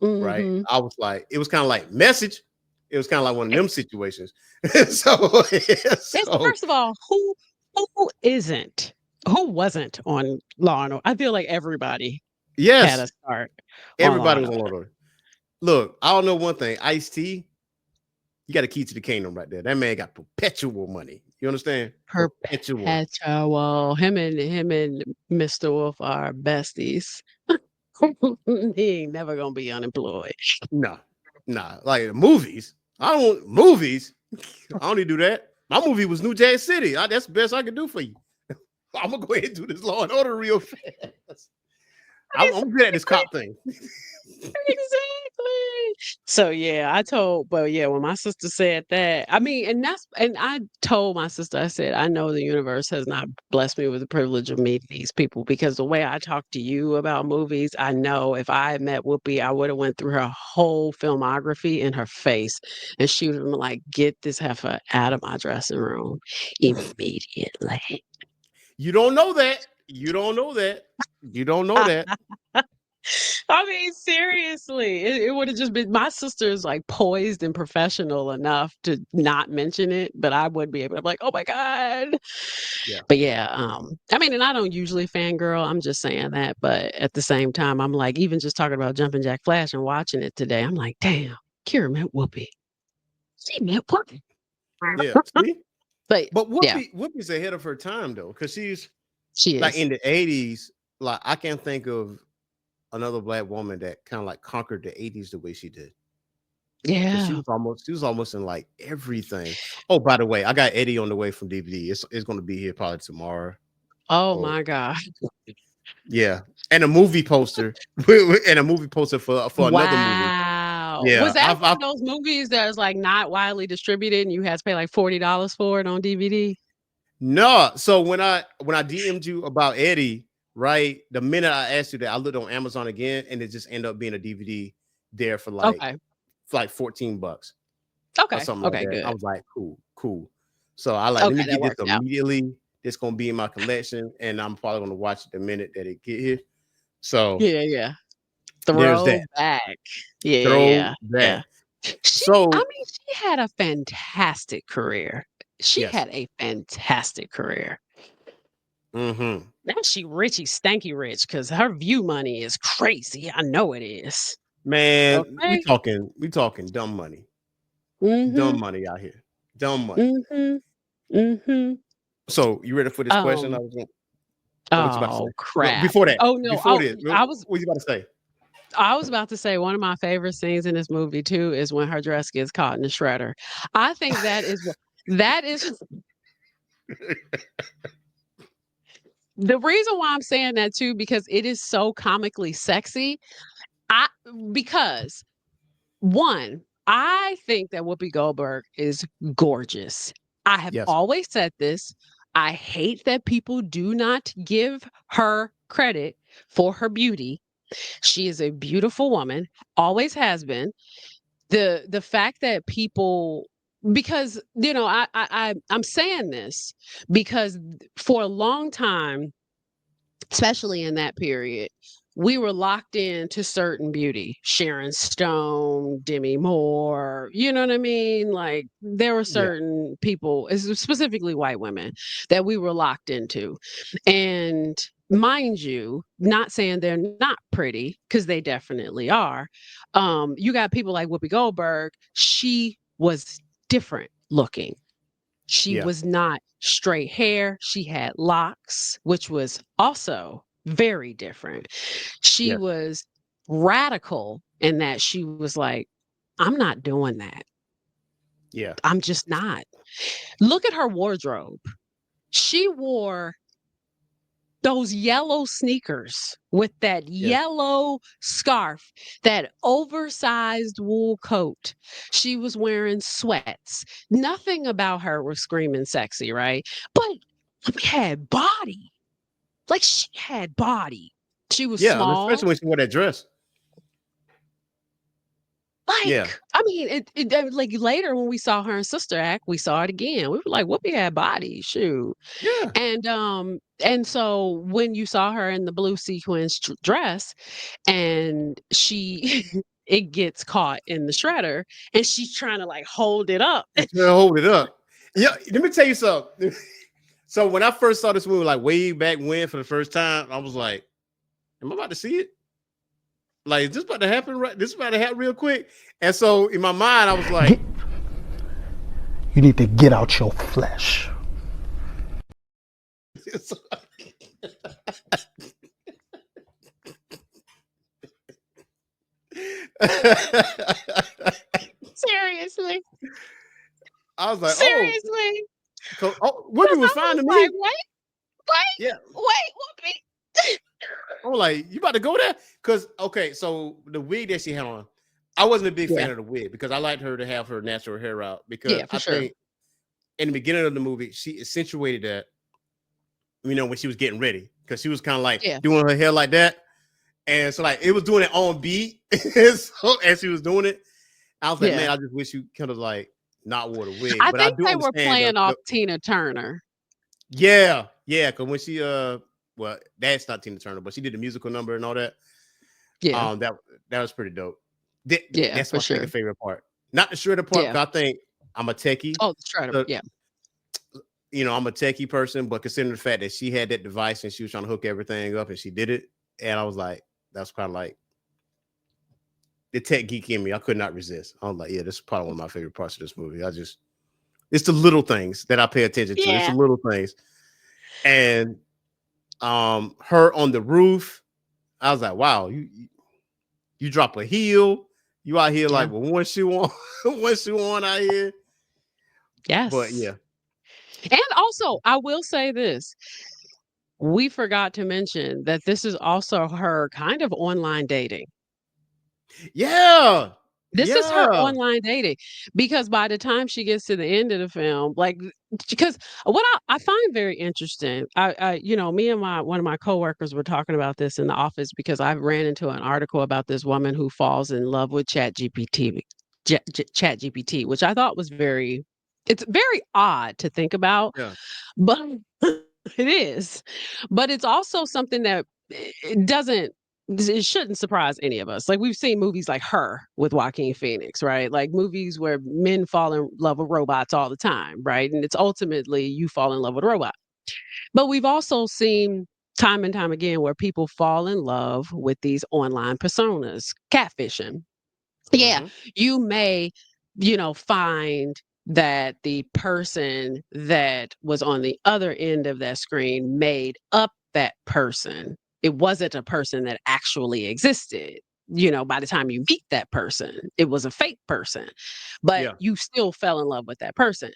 Right? Mhm. I was like, it was kind of like Message. It was kind of like one of them situations. so, It's so first of all, who wasn't on Law and Order? I feel like everybody had yes, a start on Law everybody and was on Order. order. Look, I don't know one thing. Ice-T, you got a key to the kingdom right there. That man got perpetual money. You understand? Perpetual. Perpetual. Him and Mr. Wolf are besties. He ain't never gonna be unemployed. No, nah. Like movies. I don't movies. I don't need to do that. My movie was New Jack City. That's the best I can do for you. I'm gonna go ahead and do this Law and Order real fast. I'm good at this cop thing. Exactly. So yeah, when my sister said that, I mean, and I told my sister, I said, I know the universe has not blessed me with the privilege of meeting these people because the way I talk to you about movies, I know if I had met Whoopi, I would have went through her whole filmography in her face, and she would have been like, "Get this heifer out of my dressing room immediately." You don't know that. You don't know that. You don't know that. I mean, seriously, it would have just been my sister is like poised and professional enough to not mention it, but I would be able to be like, oh my God. Yeah. But yeah, I mean, and I don't usually fangirl, I'm just saying that, but at the same time, I'm like, even just talking about Jumpin' Jack Flash and watching it today, I'm like, damn, Kira met Whoopi. She met Whoopi. Yeah. See? But But yeah, Whoopi's ahead of her time though, because she's she like is. in the 80s. Like I can't think of another black woman that kind of like conquered the 80s the way she did. Because Yeah. she was almost in like everything. Oh, by the way, I got Eddie on the way from DVD. It's gonna be here probably tomorrow. Oh Or my God. yeah. And a movie poster. And a movie poster for another movie. Wow. Was Yeah. that one of those movies that's like not widely distributed and you had to pay like $40 for it on DVD? No. So when I DM'd you about Eddie, right? The minute I asked you that, I looked on Amazon again, and it just ended up being a DVD there for like Okay. $14 or Okay. something like Okay, that. I good. was like, cool. So I like, let me Okay, that get this works out. immediately. It's gonna be in my collection, and I'm probably gonna watch it the minute that it get here. So Yeah. there's that. Throwback. Yeah. Throwback. I So mean, she had a fantastic career. She yes. had a fantastic career. Mm-hmm. Now she richy stanky rich because her view money is crazy. I know it is. Man, Okay. we talking dumb money. Mm-hmm. Dumb money out here. Dumb money. Mm-hmm. Mm-hmm. So you ready for this question? Um, I was going. Oh, what you about to say? oh Well, crap. before that, Oh no. before this, what you about to say? I was about to say one of my favorite scenes in this movie too is when her dress gets caught in the shredder. I think that is the reason why I'm saying that too, because it is so comically sexy. I because one, I think that Whoopi Goldberg is gorgeous. I have Yes. always said this. I hate that people do not give her credit for her beauty. She is a beautiful woman, always has been. The fact that people because I'm saying this because for a long time, especially in that period, we were locked into certain beauty. Sharon Stone, Demi Moore, you know what I mean? Like there were Yeah. certain people, specifically white women, that we were locked into. And mind you, not saying they're not pretty, because they definitely are. You got people like Whoopi Goldberg, she was different looking. She Yeah. was not straight hair. She had locks, which was also very different. She Yes. was radical in that she was like, I'm not doing that. Yeah. I'm just not. Look at her wardrobe. She wore those yellow sneakers with that Yes. yellow scarf, that oversized wool coat. She was wearing sweats. Nothing about her was screaming sexy, right? But she had body. Like she had body. She was Yeah. small. Especially when she wore that dress. Yeah. Like, I mean, like later when we saw her and Sister Act, we saw it again. We were like, Whoopi had body, shoot. Yeah. And so when you saw her in the blue sequins dress and she it gets caught in the shredder and she's trying to like hold it up. It's gonna hold it up. Yeah. Let me tell you something. So when I first saw this movie, like way back when for the first time, I was like, am I about to see it? Like, is this about to happen? Right? This is about to happen real quick. And so in my mind, I was like, You need to get out your flesh. Seriously. I was like, Seriously. Whoopi was fine to me. Like, wait, Yeah. Whoopi. I'm like, you about to go there? Because okay, so the wig that she had on, I wasn't a big Yeah. fan of the wig because I liked her to have her natural hair out because Yeah, for I sure. think in the beginning of the movie she accentuated that, when she was getting ready because she was kind of like Yeah. doing her hair like that, and so like it was doing it on beat, so as she was doing it, I was like, man, Yeah. I just wish you kind of like not wore the wig, I but I think do they were understand playing off Tina Turner. yeah, because when she well, that's not Tina Turner, but she did the musical number and all that. Yeah. That was pretty dope. Yeah, That's for my sure. second favorite part. Not the shredder part, Yeah. because I think I'm a techie. Oh, the Strider. So, Yeah. I'm a techie person, but considering the fact that she had that device and she was trying to hook everything up and she did it, and I was like, that's kind of like the tech geek in me. I could not resist. I was like, yeah, this is probably one of my favorite parts of this movie. It's the little things that I pay attention to. It's the Yeah. little things. And her on the roof, I was like, wow, you drop a heel, you out here Yeah. like with one shoe on, one shoe on out here. But Yes. yeah, And also, I will say this. We forgot to mention that this is also her kind of online dating. yeah, This is her yeah, online dating because by the time she gets to the end of the film, like, because what I find very interesting, me and one of my coworkers were talking about this in the office because I ran into an article about this woman who falls in love with Chat GPT, which I thought was it's very odd to think about, yeah, but it is. But it's also something that it doesn't it shouldn't surprise any of us. Like we've seen movies like Her with Joaquin Phoenix, right? Like movies where men fall in love with robots all the time, right? And it's ultimately you fall in love with a robot. But we've also seen time and time again where people fall in love with these online personas, catfishing. Yeah, hmm, you may, find that the person that was on the other end of that screen made up that person. It wasn't a person that actually existed. By the time you meet that person, it was a fake person, but yeah, you still fell in love with that person.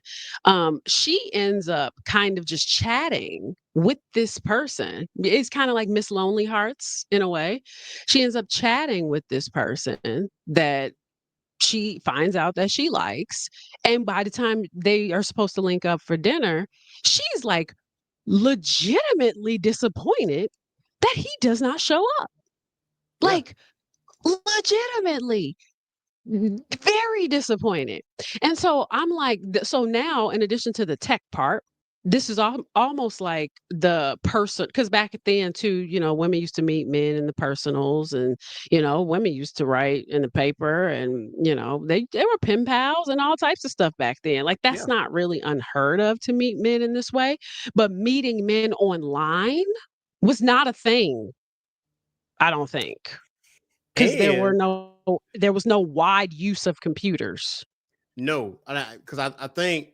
She ends up kind of just chatting with this person. It's kind of like Miss Lonely Hearts in a way. She ends up chatting with this person that she finds out that she likes. And by the time they are supposed to link up for dinner, she's like legitimately disappointed that he does not show up. yeah. Like, legitimately very disappointed. And so I'm like, so now, in addition to the tech part, this is almost like the person, because back then too, women used to meet men in the personals, and women used to write in the paper, and they were pen pals and all types of stuff back then. Like that's Yeah. not really unheard of to meet men in this way, but meeting men online was not a thing. I don't think, because And there was no wide use of computers. no, because I think,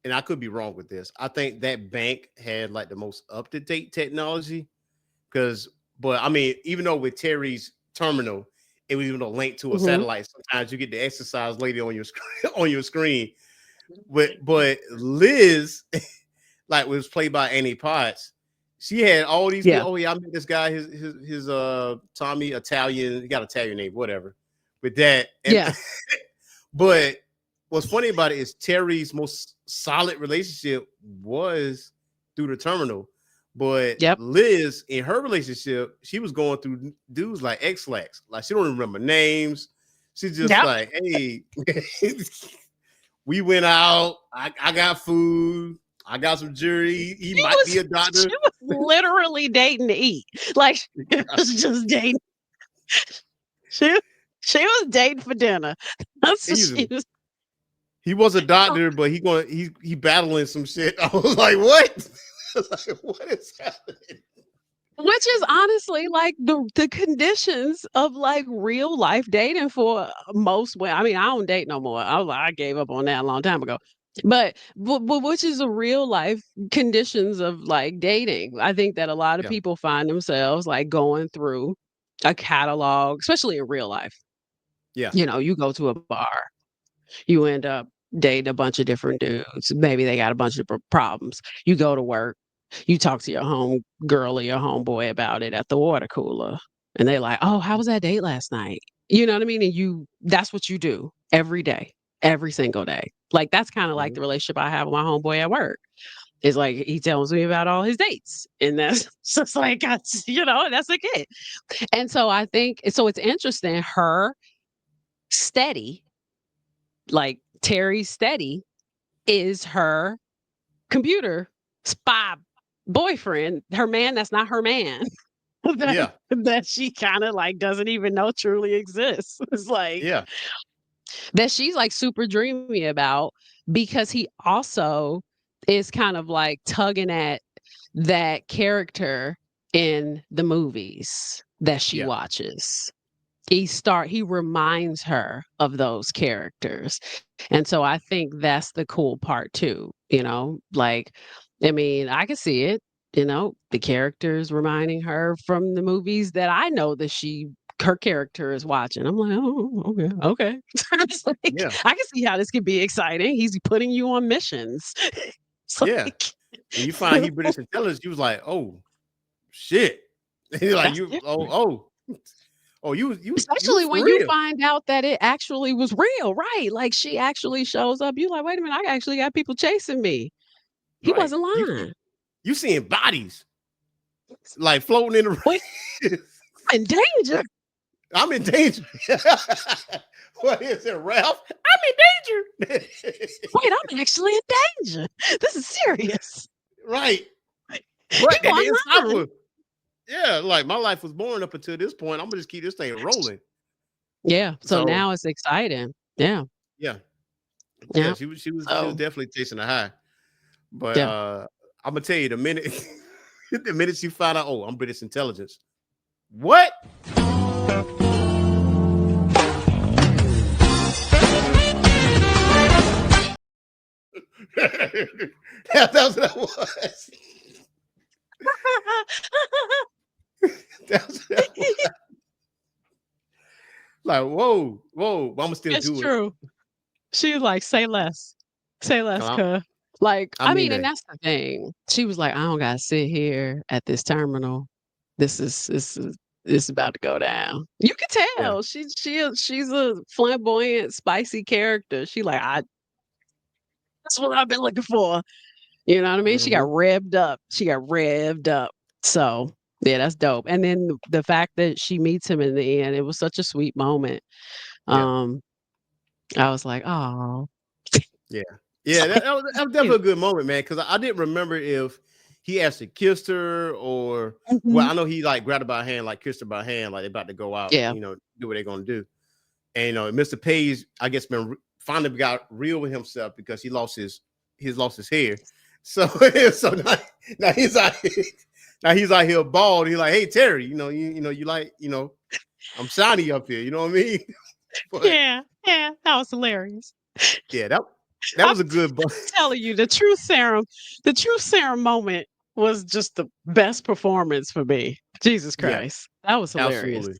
and I could be wrong with this. I think that bank had like the most up to date technology. Because, but I mean, even though with Terry's terminal, it was even a link to a Mhm. satellite. Sometimes you get the exercise lady on your screen on your screen. But Liz, like was played by Annie Potts. She had all these good. Yeah. Oh yeah, I met this guy. His Tommy Italian. He got Italian name, whatever. With that, and Yeah. but what's funny about it is Terry's most solid relationship was through the terminal. But Yep. Liz, in her relationship, she was going through dudes like X-Lax. Like she don't even remember names. She's just Yep. like, hey, we went out. I got food. I got some jewelry. He She might be was a she doctor. was literally dating to eat. Like, it was just dating. She she was dating for dinner. That's what He's she was. he was a doctor, but he battling some shit. I was like, what? Like, what is happening? Which is honestly like the conditions of like real life dating for most women. I mean, I don't date no more. I gave up on that a long time ago. But which is a real life conditions of like dating. I think that a lot of Yeah, people find themselves like going through a catalog, especially in real life. yeah, You go to a bar, you end up dating a bunch of different dudes. Maybe they got a bunch of problems. You go to work, you talk to your home girl or your homeboy about it at the water cooler. And they're like, oh, how was that date last night? You know what I mean? And that's what you do every day, every single day. Like that's kind of like Mhm. the relationship I have with my homeboy at work. It's like he tells me about all his dates, and that's just like that's that's like it. And so I think so. It's interesting. Her steady, like Terry Steady, is her computer spy boyfriend. Her man that's not her man. that Yeah, that she kind of like doesn't even know truly exists. It's like yeah, that she's like super dreamy about because he also is kind of like tugging at that character in the movies that she yeah, watches. He reminds her of those characters. And so I think that's the cool part too, like I mean, I can see it, the characters reminding her from the movies that I know that her character is watching. I'm like, oh, okay, okay. It's like, yeah, I can see how this could be exciting. He's putting you on missions. It's yeah. like, When you find he British intelligence, you was like, oh shit. You're like that's you different. you Especially was for when you real. find out that it actually was real, right? Like she actually shows up. You like, wait a minute, I actually got people chasing me. He Right. wasn't lying. You seeing bodies like floating in Wait, the I'm in danger. I'm in danger. What is it, Ralph? I'm in danger. Wait, I'm actually in danger. This is serious. Right. He But that wasn't didn't stop lying. her. Yeah, like my life was boring up until this point. I'm gonna just keep this thing rolling. Yeah. So So now it's exciting. Yeah. yeah, yeah, Yeah. she was So definitely chasing a high. But yeah. I'm gonna tell you the minute the minute she found out, oh, I'm British intelligence. What? That's what that was. That's what that was. Like, whoa, whoa, but I'm gonna still It's do it. true. She was like, say less. Say less, 'Cause cuz. Like, I I mean mean, and that. that's the thing. She was like, I don't gotta sit here at this terminal. This is about to go down. You can Yeah. tell. She's a flamboyant, spicy character. She like, that's what I've been looking for. You know what I mean? She got Hmm. revved up. She got revved up. So yeah, that's dope. And then the fact that she meets him in the end, it was such a sweet moment. Yeah. Um, I was like, oh, Yeah. Yeah. That was definitely a good moment, man. Cause I didn't remember if he actually kissed her or well, Mhm. I know he like grabbed her by hand, like kissed her by hand, like they're about to go out, Yeah. do what they're gonna do. And Mr. Page, I guess, finally got real with himself because he lost his hair. So so now he's out here, now he's out here bald. He's like, hey Terry, you like, I'm shiny up here. You know what I mean? But Yeah, yeah, that was hilarious. yeah, that I'm was a good. telling you, the truth serum moment was just the best performance for me. Jesus Yeah, Christ. That was hilarious. absolutely,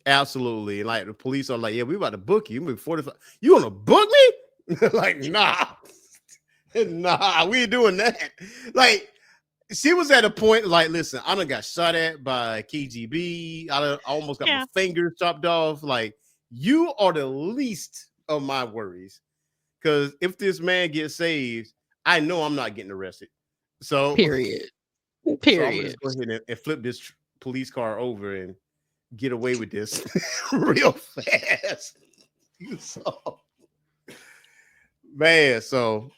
absolutely. And like the police are like, yeah, we about to book you. You 45. You want to book me? Like, nah, nah, we ain't doing that. Like, she was at a point like, listen, I done got shot at by KGB. I almost got my Yeah. fingers chopped off. Like, you are the least of my worries. Because if this man gets saved, I know I'm not getting arrested. So, Period. so I'm gonna Period. just go ahead and flip this police car over and get away with this real fast. You saw, man. So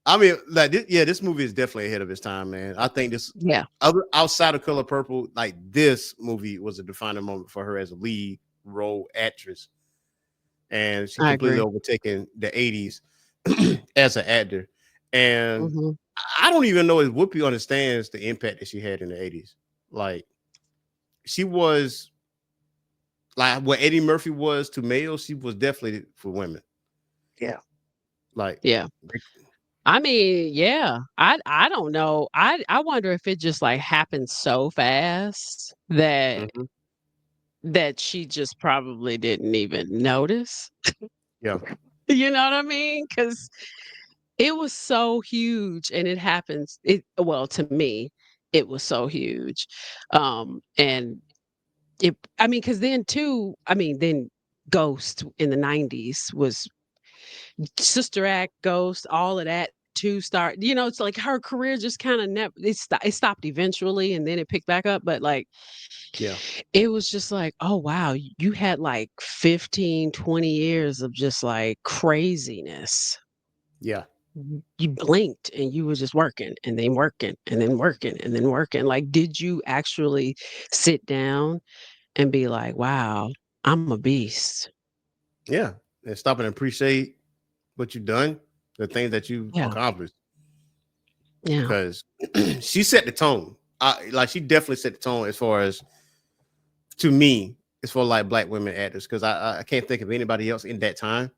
I mean, like, this movie is definitely ahead of its time, man. I think this Yeah, other outside of Color Purple, like this movie was a defining moment for her as a lead role actress, and she I completely agree. overtaken the '80s as an actor. And Mhm. I don't even know if Whoopi understands the impact that she had in the '80s. Like, she was like what Eddie Murphy was to males, she was definitely for women. Yeah. Like, Yeah. I mean, yeah. I don't know. I wonder if it just like happened so fast mhm, that she just probably didn't even notice. yeah, You know what I mean? Because it was so huge and it happens well, to me, it was so huge. And I mean, because then too, I mean, then Ghost in the 90s was Sister Act, Ghost, all of that. 2 star, it's like her career just kind of never it stopped eventually and then it picked back up, but like Yeah. it was just like, oh wow, you had like 15, 20 years of just like craziness. Yeah. You blinked and you were just working and then working and then working and then working. Like, did you actually sit down and be like, wow, I'm a beast? Yeah. And stop and appreciate what you've done, the things that you've Yeah. accomplished. Yeah. Because she set the tone. She definitely set the tone as far as, to me, as for like Black women actors. Because I can't think of anybody else in that time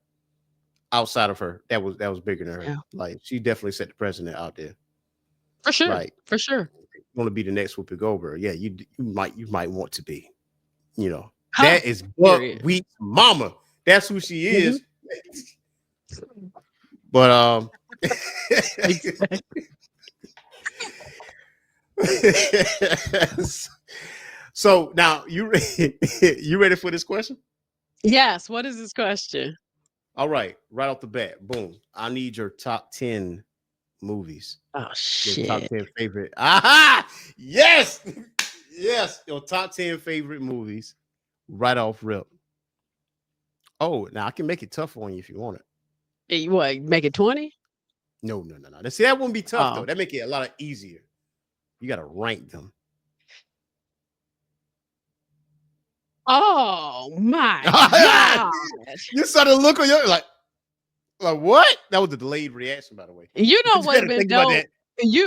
outside of her that was bigger than her. Yeah. Like, she definitely set the precedent out there. For sure. Like, For sure. want to be the next Whoopi Goldberg? Yeah, you might want to be. Huh, That is Buck period. Wheat Mama. That's who she is. Mhm. But so now you ready for this question? Yes. What is this question? All right, right off the bat, boom. I need your top 10 movies. Oh Your top shit. 10 favorite. Aha! Yes! Yes, your top 10 favorite movies right off rip. Oh, now I can make it tough on you if you want it. What, make it 20? No. See, that wouldn't be tough though. Oh. That make it a lot easier. You gotta rank them. Oh my God. You saw the look on your like what? That was a delayed reaction, by the way. You know You what gotta would have been think about dope?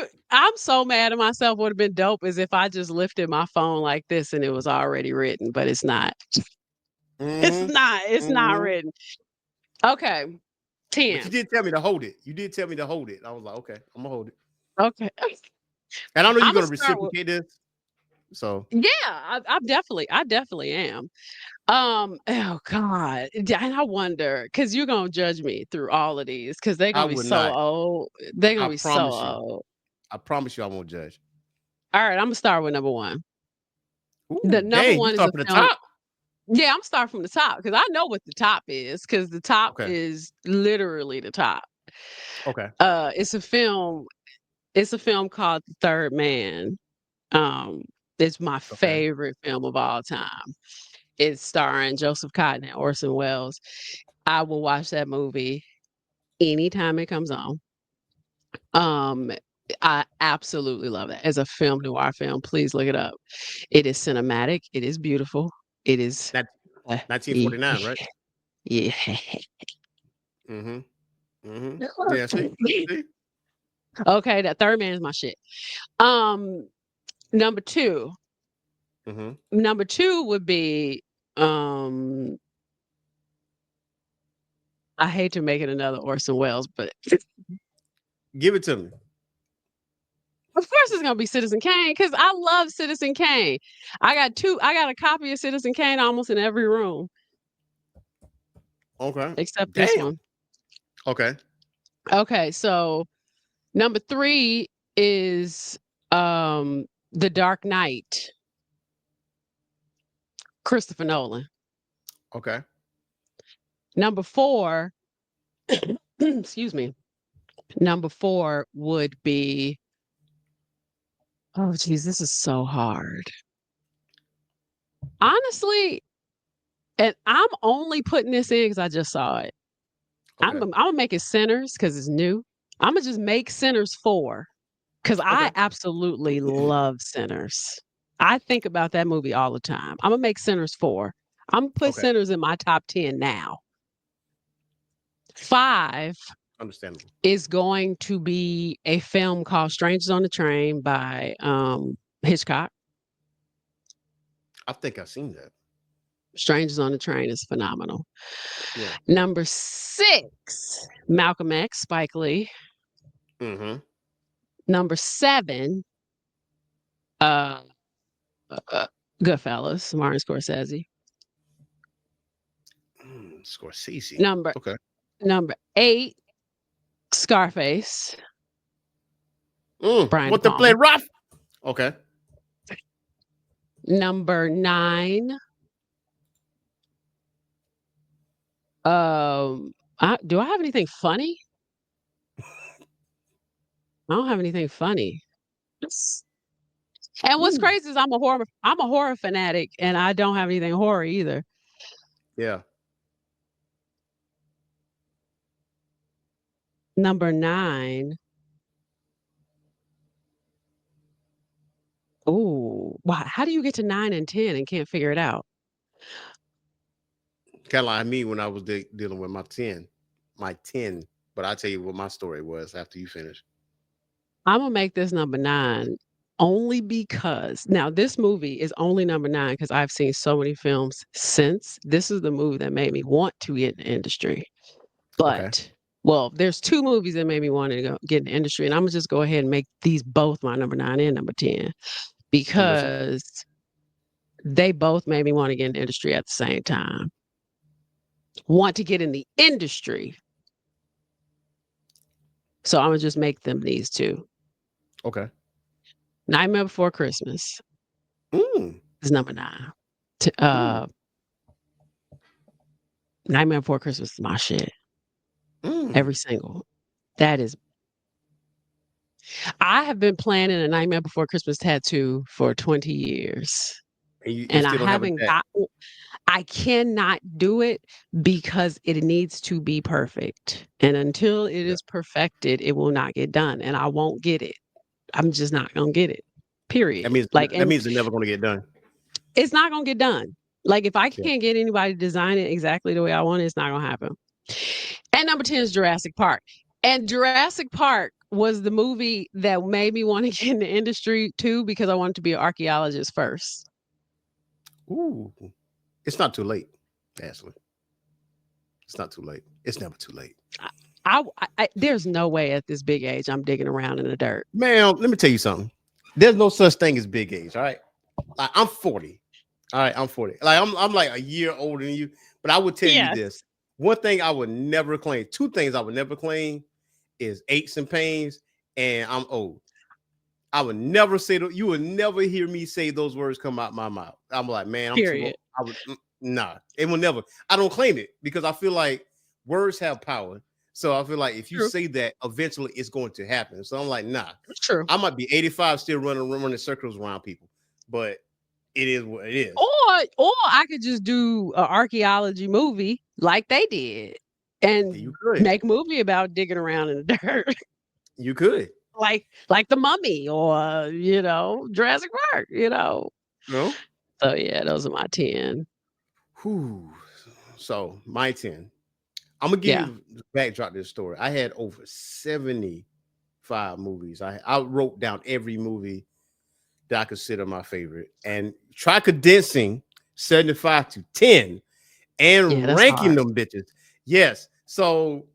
that. I'm so mad at myself. Would have been dope is if I just lifted my phone like this and it was already written, but it's not. It's Mhm, not. It's not mhm. written. Okay. But you 10. did tell me to hold it. You did tell me to hold it. I was like, okay, I'm gonna hold it. Okay. And I know you're I'm gonna gonna start with, reciprocate this. So yeah, I definitely am. Oh God. And I wonder, because you're gonna judge me through all of these, because they're I gonna be would so not. old. They're I gonna be so promise you. old. I promise you I won't judge. All right, I'm gonna start with number one. The Ooh, number dang, you one is start a from the film. top. Yeah, I'm starting from the top because I know what the top is, because the top Okay. is literally the top. Okay. It's a film. It's a film called The Third Man. Um, it's my Okay. favorite film of all time. It's starring Joseph Cotton and Orson Welles. I will watch that movie anytime it comes on. Um, I absolutely love it. As a film noir film, please look it up. It is cinematic. It is beautiful. It is. That Uh, 1949, right? yeah. Mm-hmm. Mm-hmm. Yeah, see? See? Okay, that Third Man is my shit. Um, number two. Mm-hmm. Number two would be, um, I hate to make it another Orson Welles, but Give it to me. of course it's gonna be Citizen Kane because I love Citizen Kane. I got a copy of Citizen Kane almost in every room Okay. except this Damn. one. Okay. Okay, so number three is The Dark Knight, Christopher Nolan. Okay. Number four, excuse me. Number four would be, oh geez, this is so hard. Honestly, and I'm only putting this in because I just saw it. Okay. I'm gonna make it Sinners because it's new. I'm gonna just make Sinners 4 because I Okay. absolutely love Sinners. I think about that movie all the time. I'm gonna make Sinners 4. I'm gonna put Okay. Sinners in my top 10 now. 5 Understandable. is going to be a film called Strangers on the Train by Hitchcock. I think I've seen that. Strangers on the Train is phenomenal. Yeah. Number 6, Malcolm X, Spike Lee. Mm-hmm. Number 7, uh, Goodfellas, Martin Scorsese. Scorsese. Number Okay. number 8, Scarface, Brian De Want to play Palma. rough? Okay. Number 9, Do I have anything funny? I don't have anything funny. And what's Ooh, crazy is I'm a horror fanatic, and I don't have anything horror either. yeah. Number 9. Ooh, wow, how do you get to 9 and 10 and can't figure it out? Kind of like me when I was dealing with my 10. But I'll tell you what my story was after you finish. Imma make this number 9 only because now this movie is only number 9 because 'cause I've seen so many films since. This is the movie that made me want to get in the industry. Okay. But well, there's 2 movies that made me wanna get in the industry, and Imma just go ahead and make these both my number 9 and number 10 I'm listening. because they both made me wanna get in the industry at the same time. Want to get in the industry, so Imma just make them these 2. Okay. Nightmare Before Christmas Mm, is number 9. T mm, Nightmare Before Christmas is my shit. mm. Every single. That is I have been planning a Nightmare Before Christmas tattoo for 20 years, And you and I still don't have a haven't tat. got I cannot do it because it needs to be perfect, and until it Yeah. is perfected, it will not get done, and I won't get it. I'm just not gonna get it, That period. means Like, that and means it's never going to get done. it's not gonna get done. Like, if I Yeah. can't get anybody to design it exactly the way I want it, it's not gonna happen. And number 10 is Jurassic Park. And Jurassic Park was the movie that made me wanna get in the industry too because I wanted to be an archaeologist first. Ooh. It's not too late, Ashley. It's not too late. It's never too late. I there's no way at this big age I'm digging around in the dirt. Man, let me tell you something. There's no such thing as big age, all right? Like, I'm 40. All right, I'm 40. Like I'm like a year older than you, but I would tell you Yes. this. One thing I would never claim, two things I would never claim is aches and pains, and I'm old. I would never say that. You would never hear me say those words come out my mouth. I'm like, man, I'm too old. Period. I would nah. It will never. I don't claim it because I feel like words have power. So I feel like if you True. say that, eventually it's going to happen. So I'm like, nah. It's true. I might be 85 still running circles around people, but it is what it is. Or I could just do an archaeology movie like they did You and could. make a movie about digging around in the dirt. You could. Like The Mummy or, Jurassic Park. No. So yeah, those are my 10. Whew. So my 10. I'm gonna give Yeah. you the backdrop to this story. I had over 75 movies. I wrote down every movie that I consider my favorite and try condensing 75 to 10 Yeah, and that's ranking hard. them bitches. Yes. So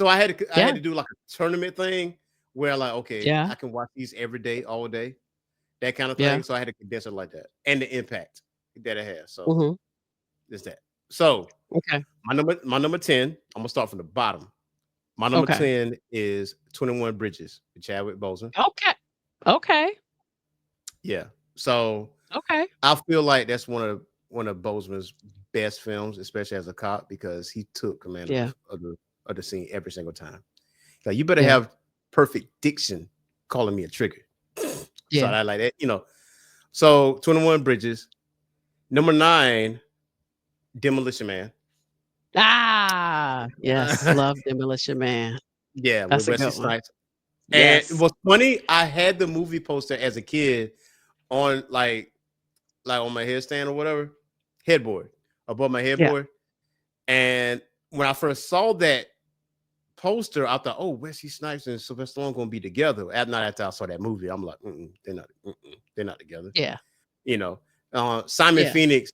I Yeah. had to do like a tournament thing where like, okay, Yeah. I can watch these every day, all day, that kind of Yeah. thing. So I had to condense it like that and the impact that it has. So Mhm. it's that. So Okay. my number 10, I'm gonna start from the bottom. My number Okay. 10 is 21 Bridges with Chadwick Boseman. Okay. Okay. Yeah. So Okay. I feel like that's one of Boseman's best films, especially as a cop, because he took command Yeah. of the scene every single time. Like, you better Yeah. have perfect diction calling me a trigger. So Yeah. I like that. So 21 Bridges. Number 9, Demolition Man. Ah, yes, love Demolition Man. Yeah, with That's a Wesley good one. Snipes. And it Yes. was funny. I had the movie poster as a kid on like on my headstand or whatever, headboard above my Yeah. headboard. And when I first saw that poster, I thought, oh, Wesley Snipes and Sylvester Stallone gonna be together. Not after I saw that movie, I'm like, they're not together. Yeah. You know, Simon Yeah. Phoenix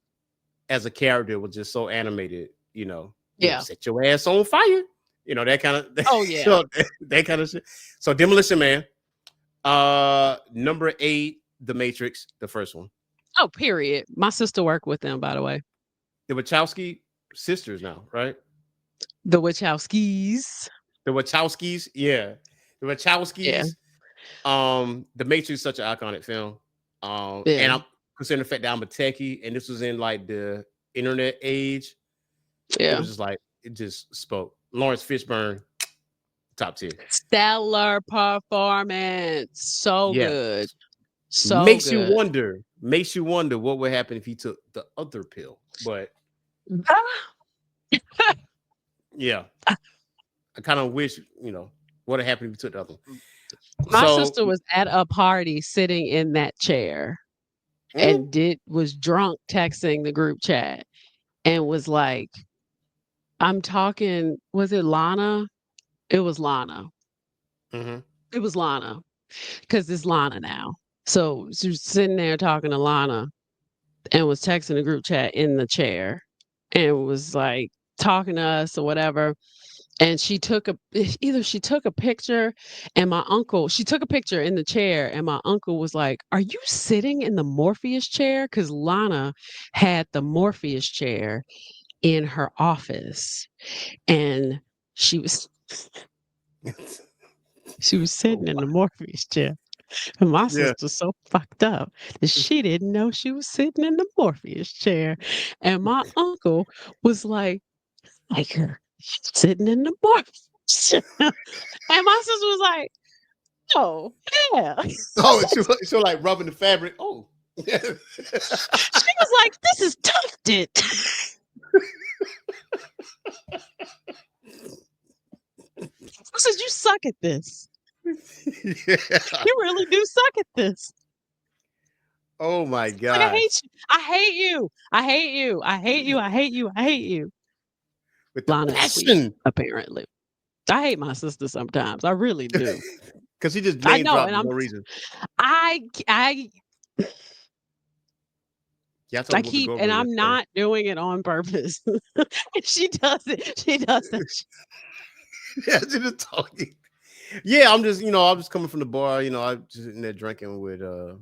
as a character was just so animated. Yeah. Set your ass on fire. That kind of Oh, yeah. so that kind of shit. So Demolition Man. Number 8, The Matrix, the first one. Oh, period. My sister worked with them, by the way. The Wachowski sisters now, right? The Wachowskis. The Wachowskis, yeah. The Yeah. Wachowskis. The Matrix is such an iconic film. And Yeah. I'm considering the fact that I'm a techie, and this was in like the internet age. It Yeah. was just like it just spoke. Lawrence Fishburne, top tier. Stellar performance. So Yeah, good. So makes you good. wonder. Makes you wonder what would happen if he took the other pill. But yeah, I kind of wish what would happen if he took the other one. My So, sister was at a party sitting in that chair mm, and was drunk texting the group chat and was like, I'm talking, was it Lana? It was Lana. mhm. It was Lana. Because it's Lana now. So she was sitting there talking to Lana and was texting the group chat in the chair and was like talking to us or whatever. And she took a picture and she took a picture in the chair and my uncle was like, are you sitting in the Morpheus chair? Because Lana had the Morpheus chair in her office and she was sitting in the Morpheus chair. And my Yeah. sister's so fucked up that she didn't know she was sitting in the Morpheus chair. And my uncle was like her sitting in the Morpheus chair. And my sister was like, oh, yeah. Oh, she was like rubbing the fabric. Oh. She was like, this is tufted. I said, you suck at this. Yeah. You really do suck at this. Oh my Like, God. I hate you. I hate you. I hate you. I hate you. I hate you. I hate you. With the Lana is sweet, passion. apparently. I hate my sister sometimes. I really do. Because he just I name know, dropped and for no reason. I Yeah, I told the woman to go over and there I'm yesterday. not doing it on purpose. She does it. She does it. Yeah, she just talking. Yeah, I'm just coming from the bar. I'm just in there drinking with Lana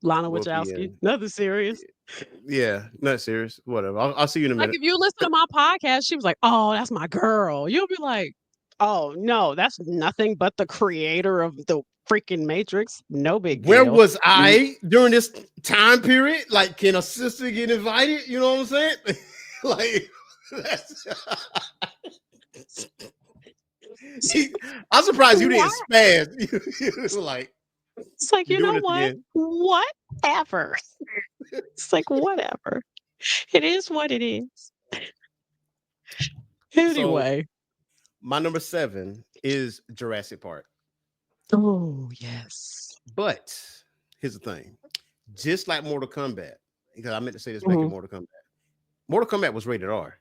Whoopi Wachowski. and Nothing serious. yeah, not serious. Whatever. I'll see you in a Like minute. if you listen to my podcast, she was like, "Oh, that's my girl." You'll be like, "Oh no, that's nothing but the creator of the freaking Matrix. No big Where deal." was I during this time period? Like, can a sister get invited? You know what I'm saying? Like, that's I'm surprised you didn't spaz. You was like, It's like, you you doing know this what? again? Whatever. It's like, whatever. It is what it is. So Anyway. my number 7 is Jurassic Park. Oh, yes. But here's the thing. Just like Mortal Kombat, because I meant to say this back in Mhm. Mortal Kombat. Mortal Kombat was rated R.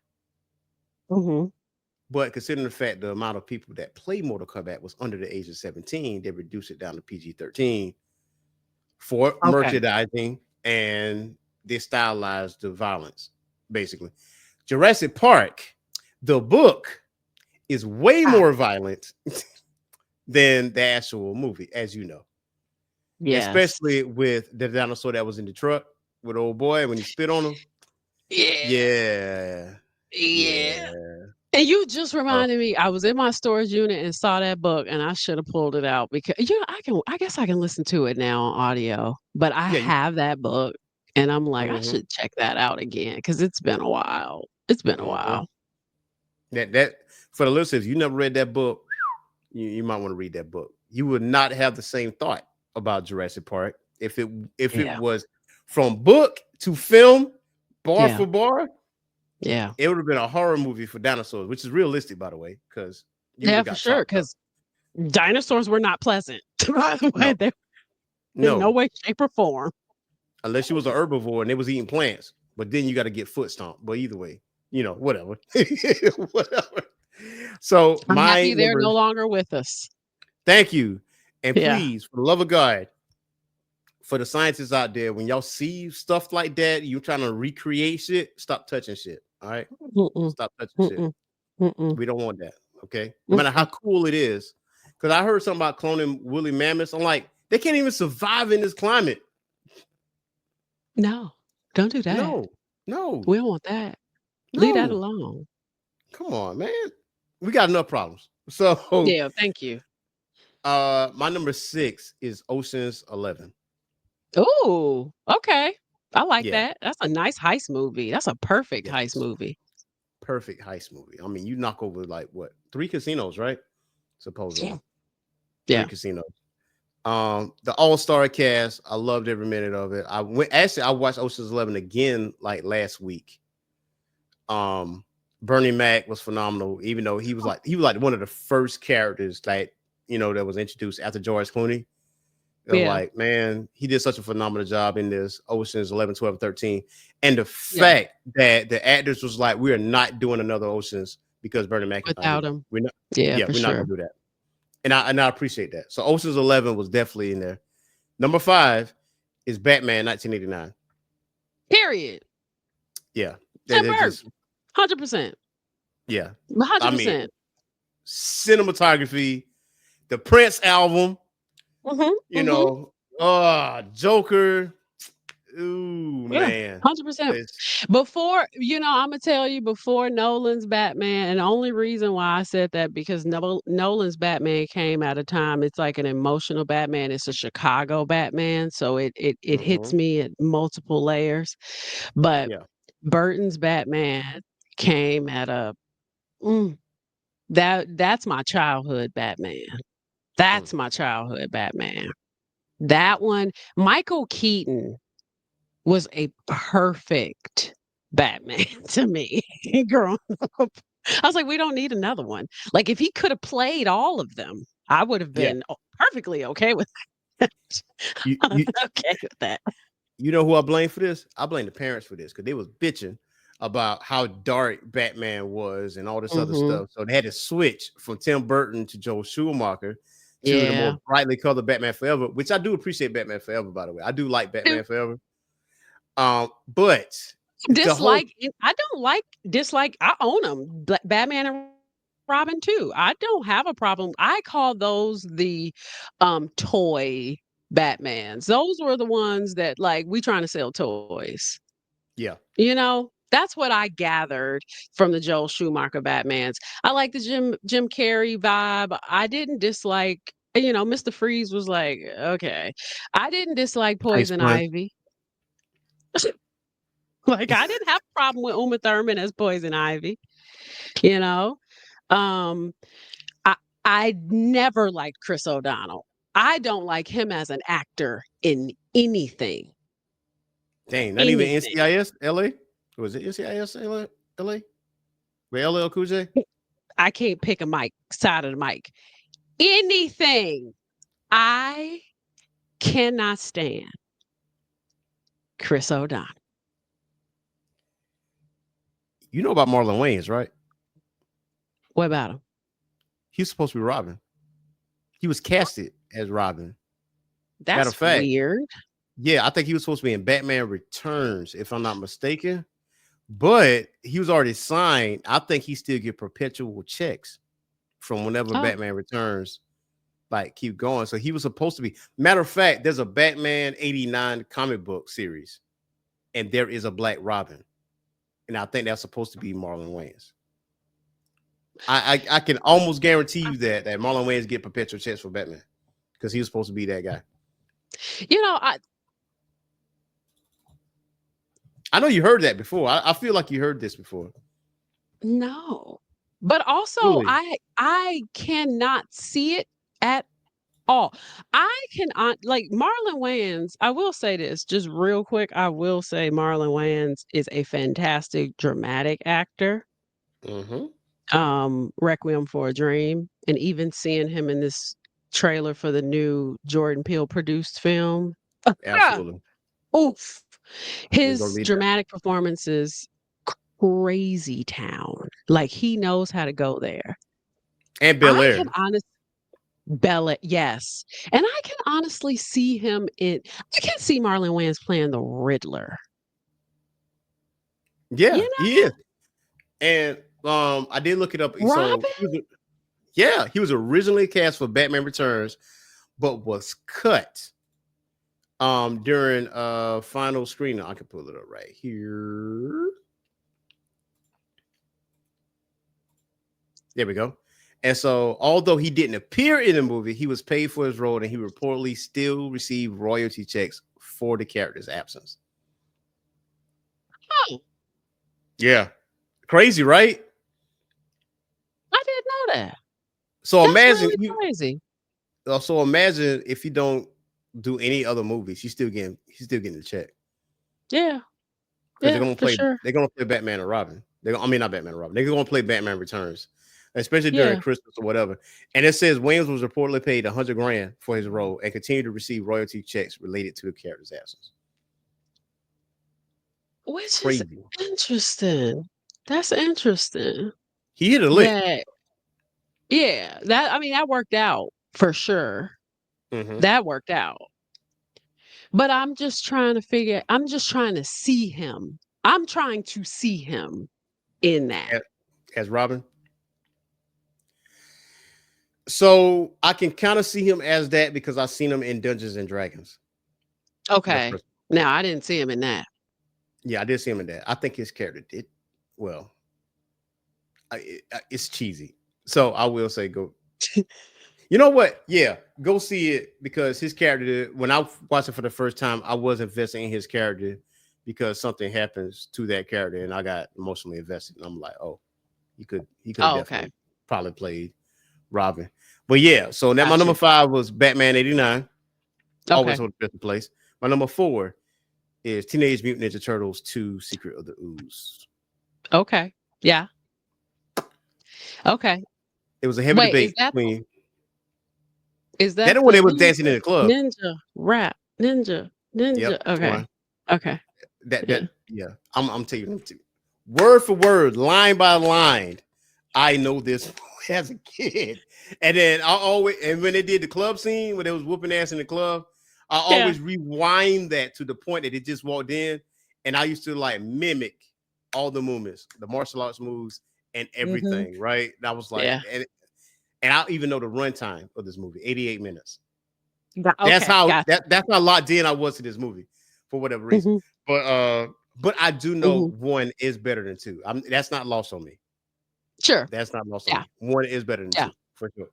Mhm. But considering the fact the amount of people that play Mortal Kombat was under the age of 17, they reduced it down to PG-13 for Okay. merchandising, and they stylized the violence, basically. Jurassic Park, the book, is way Ah, more violent than the actual movie, as you know. yes. Especially with the dinosaur that was in the truck with old boy when he spit on him. Yeah. Yeah. Yeah. And you just Oh, reminded me, I was in my storage unit and saw that book and I should have pulled it out because I guess I can listen to it now on audio, but I yeah. have that book and I'm like, I Mhm, should check that out again because it's been a while. It's been a mhm. while. That for the listeners, you never read that book, you might want to read that book. You would not have the same thought about Jurassic Park if it Yeah. was from book to film, bar Yeah. for bar. Yeah. It would have been a horror movie for dinosaurs, which is realistic, by the way, because you would Yeah, have for got sure. chopped up. Because dinosaurs were not pleasant. By the way, No, they in no no, way, shape, or form. unless you was an herbivore and they was eating plants, but then you got to get foot stomped. But either way, whatever, whatever. So I'm my happy they're number, no longer with us. thank you, and Yeah. please, for the love of God, for the scientists out there, when y'all see stuff like that, you trying to recreate shit, stop touching shit. All right, Mm-mm. stop touching shit. Mm-mm. Mm-mm. We don't want that. Okay, no matter how cool it is, because I heard something about cloning woolly mammoths. I'm like, they can't even survive in this climate. No, don't do that. No, no, We don't want that. Leave that no. alone. Come on, man. We got enough problems. So, Yeah, thank you. my number 6 is Ocean's 11. Oh, okay. I like Yeah, that. That's a nice heist movie. That's a perfect heist yes. movie. perfect heist movie. I mean, you knock over like what 3 casinos, right? Supposedly, Yeah. 3 casinos. The all-star cast, I loved every minute of it. I watched Ocean's 11 again like last week. Bernie Mac was phenomenal, even though he was like one of the first characters that that was introduced after George Clooney. Yeah. Like, man, he did such a phenomenal job in this Ocean's 11, 12, 13. And the fact that the actors was like, we are not doing another Ocean's because Bernie Mac is Without not here. him. We're not, Yeah, for we're not sure. gonna do that. And I appreciate that. So Ocean's 11 was definitely in there. Number 5 is Batman 1989. Period. Yeah. Tim They're Burton. just, 100%. yeah. 100%. I mean, cinematography, the Prince album, Joker. Ooh, Yeah, man. 100%. Before, I'm gonna tell you, before Nolan's Batman, and the only reason why I said that because Nolan's Batman came at a time, it's like an emotional Batman. It's a Chicago Batman, so it hits me at multiple layers. But Yeah. Burton's Batman came at a that's my childhood Batman. That's my childhood Batman. That one, Michael Keaton was a perfect Batman to me growing up. I was like, we don't need another one. Like, if he could have played all of them, I would have Yeah. been perfectly okay with that. You, Okay with that. You know who I blame for this? I blame the parents for this because they was bitching about how dark Batman was and all this other stuff. So they had to switch from Tim Burton to Joel Schumacher to the more brightly colored Batman Forever, which I do appreciate Batman Forever, by the way. I do like Batman Forever. But Dislike, I own them. Batman and Robin too. I don't have a problem. I call those the toy Batmans. Those were the ones that like we trying to sell toys. Yeah. That's what I gathered from the Joel Schumacher Batmans. I like the Jim Carrey vibe. I didn't dislike, Mr. Freeze was like, okay. I didn't dislike Poison Ivy. Like, I didn't have a problem with Uma Thurman as Poison Ivy. Um, I never liked Chris O'Donnell. I don't like him as an actor in anything. Dang, not even NCIS LA? Was it NCIS LA? With LL Cool J? I can't pick a side of the mic. Anything. I cannot stand Chris O'Donnell. You know about Marlon Wayans, right? What about him? He's supposed to be Robin. He was casted as Robin. That's Matter of fact, weird. Yeah, I think he was supposed to be in Batman Returns, if I'm not mistaken. But he was already signed. I think he still get perpetual checks from whenever Batman Returns, like keep going. So he was supposed to be. Matter of fact, there's a Batman 89 comic book series, and there is a Black Robin, and I think that's supposed to be Marlon Wayans. I can almost guarantee you that Marlon Wayans get perpetual checks for Batman because he was supposed to be that guy. I know you heard that before. I feel like you heard this before. No, but also Really? I cannot see it at all. I can like Marlon Wayans. I will say this just real quick. I will say Marlon Wayans is a fantastic dramatic actor. Requiem for a Dream, and even seeing him in this trailer for the new Jordan Peele produced film. Absolutely. Oof. His dramatic performances, crazy town. Like he knows how to go there. And Bel Air. Yes. And I can honestly see him I can see Marlon Wayans playing the Riddler. Yeah, he is. And I did look it up. Robin? So he was originally cast for Batman Returns, but was cut during final screening. I can pull it up right here. There we go. And so, although he didn't appear in the movie, he was paid for his role, and he reportedly still received royalty checks for the character's absence. Oh. Yeah. Crazy, right? I didn't know that. So That's imagine really you. crazy. So imagine if you don't do any other movies, he's still getting the check Yeah. because Yeah, for sure. they're gonna play Batman and Robin. I mean not Batman and Robin. They're gonna play Batman Returns, especially during Yeah. Christmas or whatever. And it says Williams was reportedly paid $100,000 for his role and continued to receive royalty checks related to the character's absence. Which is Crazy. interesting. That's interesting. He hit a lick. That yeah, that worked out for sure. Mhm. That worked out. But I'm just trying to see him. I'm trying to see him in that. As Robin. So I can kind of see him as that because I've seen him in Dungeons and Dragons. Okay. Now I didn't see him in that. Yeah, I did see him in that. I think his character did well. It's cheesy, so I will say go. You know what? Yeah, go see it because his character. When I watched it for the first time, I was investing in his character because something happens to that character, and I got emotionally invested. And I'm like, oh, he could have definitely probably played Robin. But yeah, so now my number 5 was Batman '89. Always hold the fifth place. My number 4 is Teenage Mutant Ninja Turtles 2: Secret of the Ooze. Okay. Yeah. Okay. It was a heavy debate between. Is that the one they was dancing in the club? Ninja rap. Ninja. Yep, Okay. Okay. Yeah. I'm telling you, word for word, line by line. I know this as a kid. And then when they did the club scene when they was whooping ass in the club, I always rewind that to the point that it just walked in, and I used to like mimic all the movements, the martial arts moves, and everything. Right? And I was like, and I even know the runtime of this movie, 88 minutes. That's how locked in I was to this movie for whatever reason. But I do know one is better than two. That's not lost on me. Sure. That's not lost on me. One is better than two, for sure.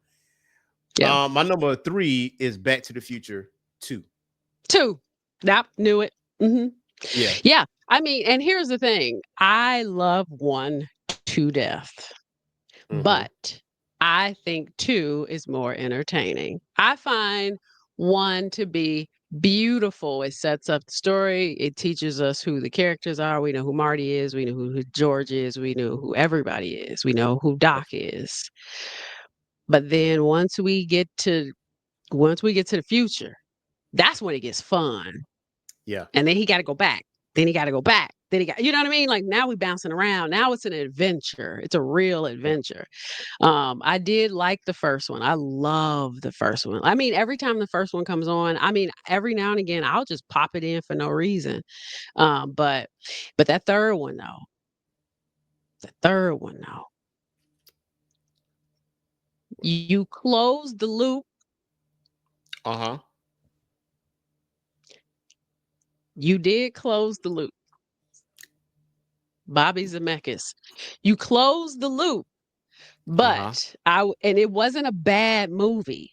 Yeah. My number 3 is Back to the Future 2. 2. Yep, knew it. Yeah. Yeah. I mean, and here's the thing. I love 1 to death. But I think 2 is more entertaining. I find 1 to be beautiful. It sets up the story. It teaches us who the characters are. We know who Marty is. We know who George is. We know who everybody is. We know who Doc is. But then once we get to the future, that's when it gets fun. Yeah. And then he got to go back. Then he got to go back. Then you know what I mean? Like now we bouncing around. Now it's an adventure. It's a real adventure. I did like the first one. I love the first one. I mean, every time the first one comes on, I mean, every now and again, I'll just pop it in for no reason. But that third one though, you close the loop. You did close the loop. Bobby Zemeckis. You closed the loop. But and it wasn't a bad movie.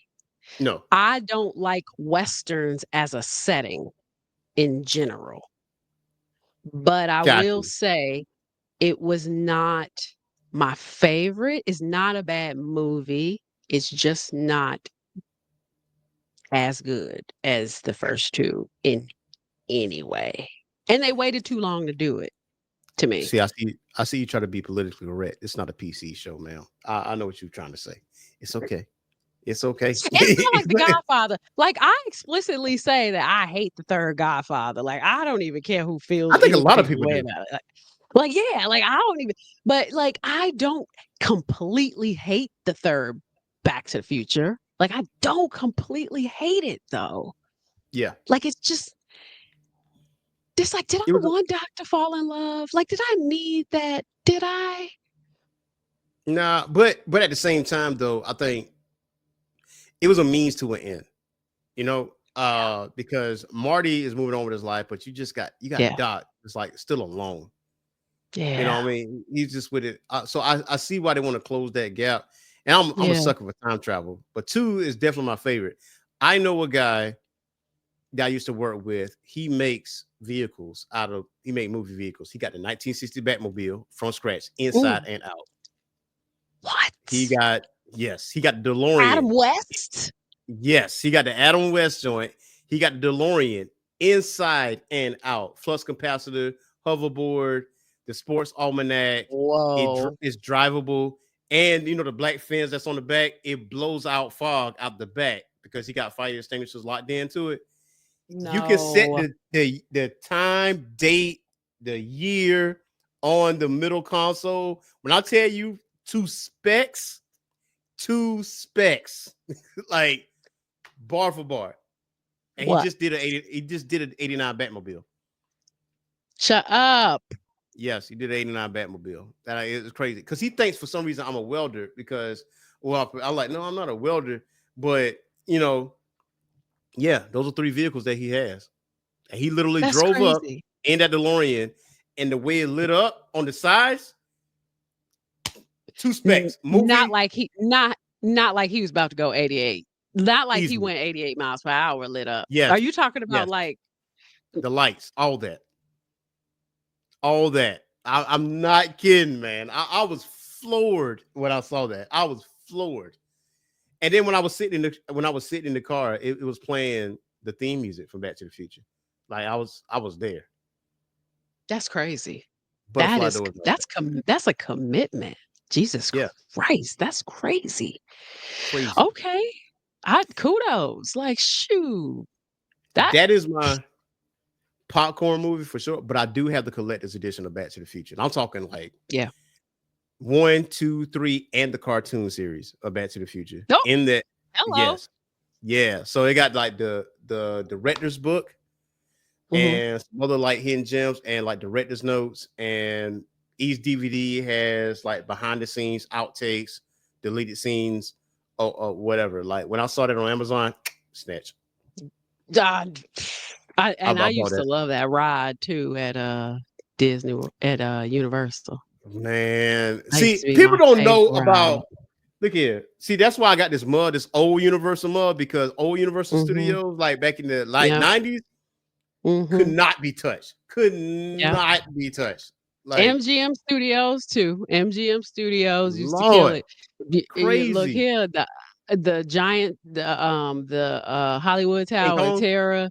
No. I don't like Westerns as a setting in general. But I will say it was not my favorite. It's not a bad movie. It's just not as good as the first 2 in any way. And they waited too long to do it, to me. See, I see you try to be politically correct. It's not a PC show, man. I know what you're trying to say. It's okay. It's okay. It's kind of like The Godfather. Like I explicitly say that I hate the third Godfather. Like I don't even care who feels. I think a lot of people do. About it. Like yeah, like I don't even. But like I don't completely hate the third Back to the Future. Like I don't completely hate it though. Yeah. Like it's just. It's like, did I want Doc to fall in love? Like, did I need that? Did I? Nah, but at the same time, though, I think it was a means to an end. You know, because Marty is moving on with his life, but you got Doc. It's like still alone. Yeah. You know what I mean? He's just with it. So I see why they want to close that gap. And I'm a sucker for time travel, but 2 is definitely my favorite. I know a guy that I used to work with. He makes vehicles out of. He made movie vehicles. He got the 1960 Batmobile from scratch, Ooh, inside and out. what? He got He got the Adam DeLorean. West? Yes, he got the Adam West joint. He got the DeLorean inside and out. Flux capacitor, hoverboard, the sports almanac. Whoa. It's drivable, and you know the black fins that's on the back. It blows out fog out the back because he got fire extinguishers locked into it. You can set No. the time, date, the year on the middle console. When I tell you two specs, like bar for bar. And What? he just did an 89 Batmobile. Shut up. Yes, he did an 89 Batmobile. That is crazy because he thinks for some reason I'm a welder because I'm like, no, I'm not a welder, but you know, yeah, those are 3 vehicles that he has. And he literally That's drove up crazy. in that DeLorean, and the way it lit up on the sides, 2 specs. Movie Not like he was about to go 88. Not like he easily. went 88 miles per hour lit up. Yes, Are you talking about yes. like The lights, all that. I'm not kidding, man. I was floored when I saw that. I was floored. And then when I was sitting in the car, it was playing the theme music from Back to the Future. Like I was there. that's crazy? Butterfly doors. That's a commitment. Jesus Yeah. Christ, that's crazy. Crazy. Okay. Kudos. Like shoot. That is my popcorn movie for sure. But I do have the collector's edition of Back to the Future. And I'm talking like 1, 2, 3, and the cartoon series of Back to the Future. Oh, in that, hello. yes, yeah. So it got like the director's book and some other like hidden gems and like director's notes, and each DVD has like behind the scenes outtakes, deleted scenes, or whatever. Like when I saw that on Amazon, snatch. I used to love that ride too at Disney at Universal. Man, That used see, to be people my don't know favorite about. ride. Look here. See, that's why I got this mug, this old Universal mug, because old Universal Mhm. Studios, like back in the late Yep. 90s, could not be touched. Could Yep. not be touched. Like MGM Studios too. MGM Studios used to kill Lord, it. Look crazy. here, the giant, the Hollywood King Tower of Kong, Terror.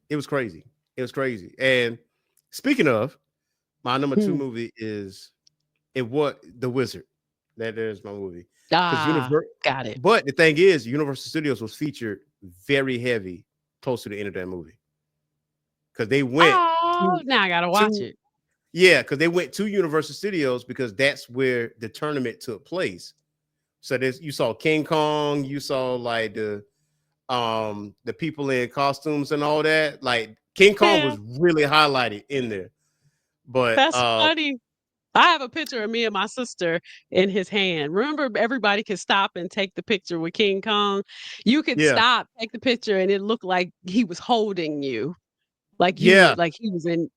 it was crazy. It was crazy. And speaking of, my number 2 Hmm. movie is The Wizard. That is my movie. Got it. But the thing is, Universal Studios was featured very heavy close to the end of that movie. Because they went now I gotta watch it. Yeah, because they went to Universal Studios because that's where the tournament took place. So you saw King Kong, you saw like the people in costumes and all that. Like King Kong was really highlighted in there. But That's funny. I have a picture of me and my sister in his hand. Remember, everybody could stop and take the picture with King Kong. You could stop, take the picture, and it looked like he was holding you, like he was in.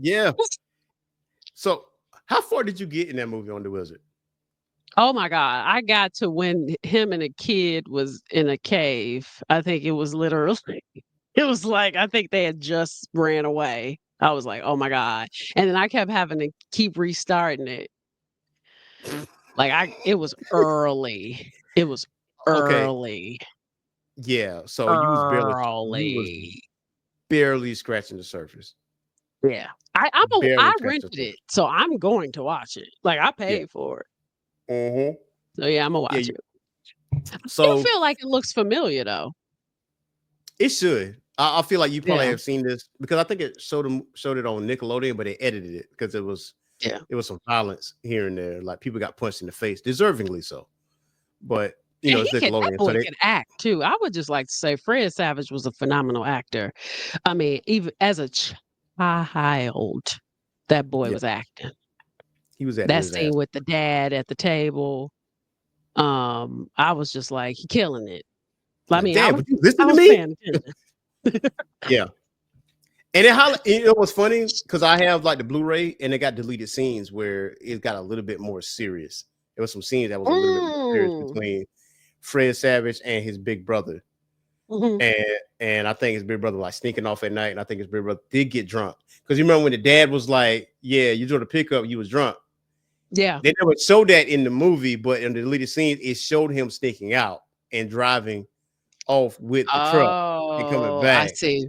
Yeah. So, how far did you get in that movie on The Wizard? Oh my God. I got to when him and a kid was in a cave. I think it was literally, it was like, I think they had just ran away. I was like, oh my God. And then I kept having to keep restarting it. Like it was early. It was early. Yeah. So you was barely scratching the surface. Yeah. I rented it, so I'm going to watch it. Like I paid for it. So yeah, I'm gonna watch it. So I feel like it looks familiar though. It should. I feel like you probably have seen this because I think it showed it on Nickelodeon, but they edited it because it was some violence here and there. Like people got punched in the face, deservingly so. But you know, it's Nickelodeon. That boy can act too. I would just like to say Fred Savage was a phenomenal actor. I mean, even as a child, that boy was acting. He was acting. That scene with the dad at the table. I was just like, he killing it. I mean, Dad, would you listen to me? Yeah. And it was funny because I have like the Blu-ray and it got deleted scenes where it got a little bit more serious. There was some scenes that was a little bit more serious between Fred Savage and his big brother. And I think his big brother like sneaking off at night, and I think his big brother did get drunk because you remember when the dad was like, "Yeah, you drove the pickup, you was drunk." Yeah. They never showed that in the movie, but in the deleted scene, it showed him sneaking out and driving off with the truck and coming Oh, I back. see.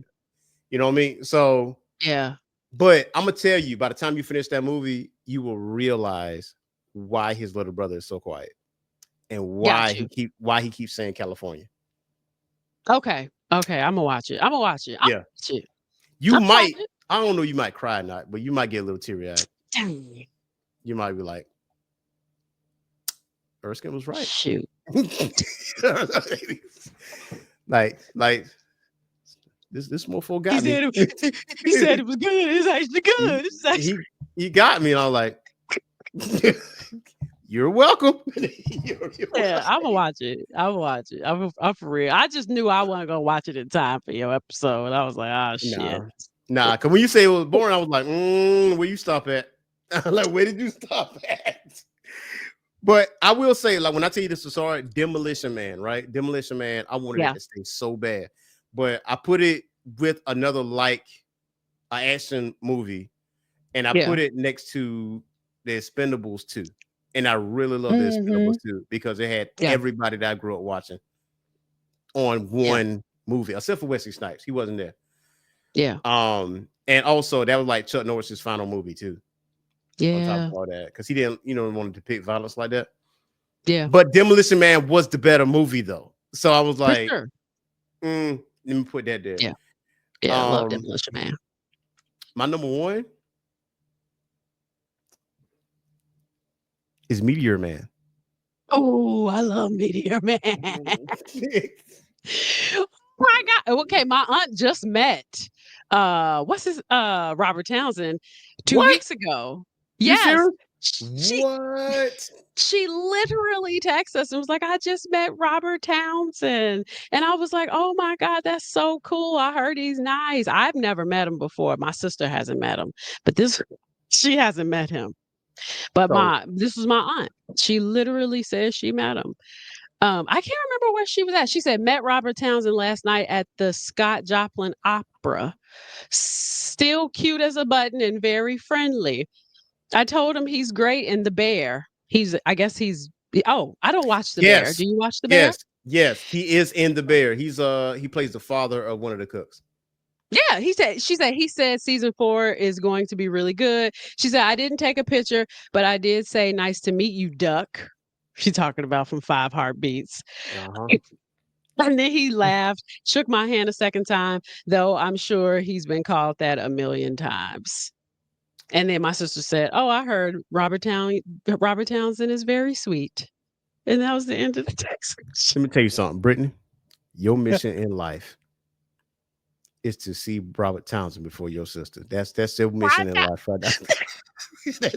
You know what I mean? So, Yeah. but I'm gonna tell you, by the time you finish that movie, you will realize why his little brother is so quiet and Got why he keeps saying California. Okay. Okay. I'm gonna watch it. I'm gonna watch it. Yeah, you might. I don't know. You might cry or not, but you might get a little teary eyed. Dang. You might be like, Erskine was right. Shoot. like this mofo got me. He said it was good. It's actually good. It's actually... He got me, and I was like, "You're welcome." Yeah, I'm gonna watch it. I'm for real. I just knew I wasn't gonna watch it in time for your episode. I was like, oh shit. Nah. Because when you say it was boring, I was like, where you stop at? Like, where did you stop at? But I will say, like, when I tell you this story, Demolition Man, right? Demolition Man, I wanted it to stay so bad, but I put it with another an action movie, and I put it next to the Expendables 2. And I really love the Expendables 2 because it had everybody that I grew up watching on one movie, except for Wesley Snipes. He wasn't there. Yeah. And also that was like Chuck Norris's final movie too. Yeah. On top of all that, because he didn't, want to depict violence like that. Yeah. But Demolition Man was the better movie though. So I was like, sure. Let me put that there. Yeah. Yeah. I love Demolition Man. My number one is Meteor Man. Oh, I love Meteor Man. Okay, my aunt just met Robert Townsend 2 weeks ago. Yes. She literally texted us and was like, I just met Robert Townsend. And I was like, oh my God, that's so cool. I heard he's nice. I've never met him before. My sister hasn't met him, but she hasn't met him. But this was my aunt. She literally says she met him. I can't remember where she was at. She said, met Robert Townsend last night at the Scott Joplin Opera. Still cute as a button and very friendly. I told him he's great in The Bear. I don't watch The Bear. Do you watch The Bear? Yes, he is in The Bear. He plays the father of one of the cooks. Yeah, he said season 4 is going to be really good. She said, I didn't take a picture, but I did say, nice to meet you, Duck. She's talking about from 5 Heartbeats. And then he laughed, shook my hand a second time, though I'm sure he's been called that a million times. And then my sister said, oh, I heard Robert Townsend is very sweet. And that was the end of the text. Let me tell you something, Brittany. Your mission in life is to see Robert Townsend before your sister. That's your mission in life. Right? That's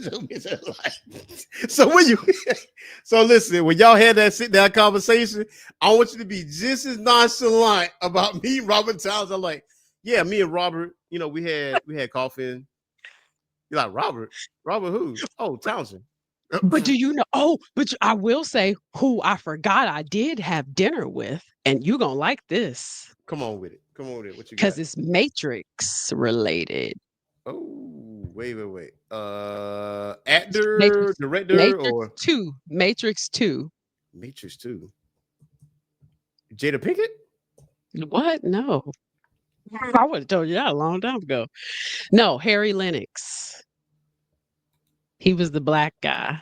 your mission in life. So listen, when y'all had that sit down conversation, I want you to be just as nonchalant about me, Robert Townsend. I'm like, yeah, me and Robert, we had coffee. You're like, Robert who? Oh, Townsend. But do you know? Oh, but I will say who I forgot I did have dinner with, and you gonna like this. Come on with it. What you got? Because it's Matrix related. Oh, wait. Actor, director, or Matrix 2. Matrix 2. Jada Pinkett? What? No. I would have told you that a long time ago. No, Harry Lennox. He was the black guy.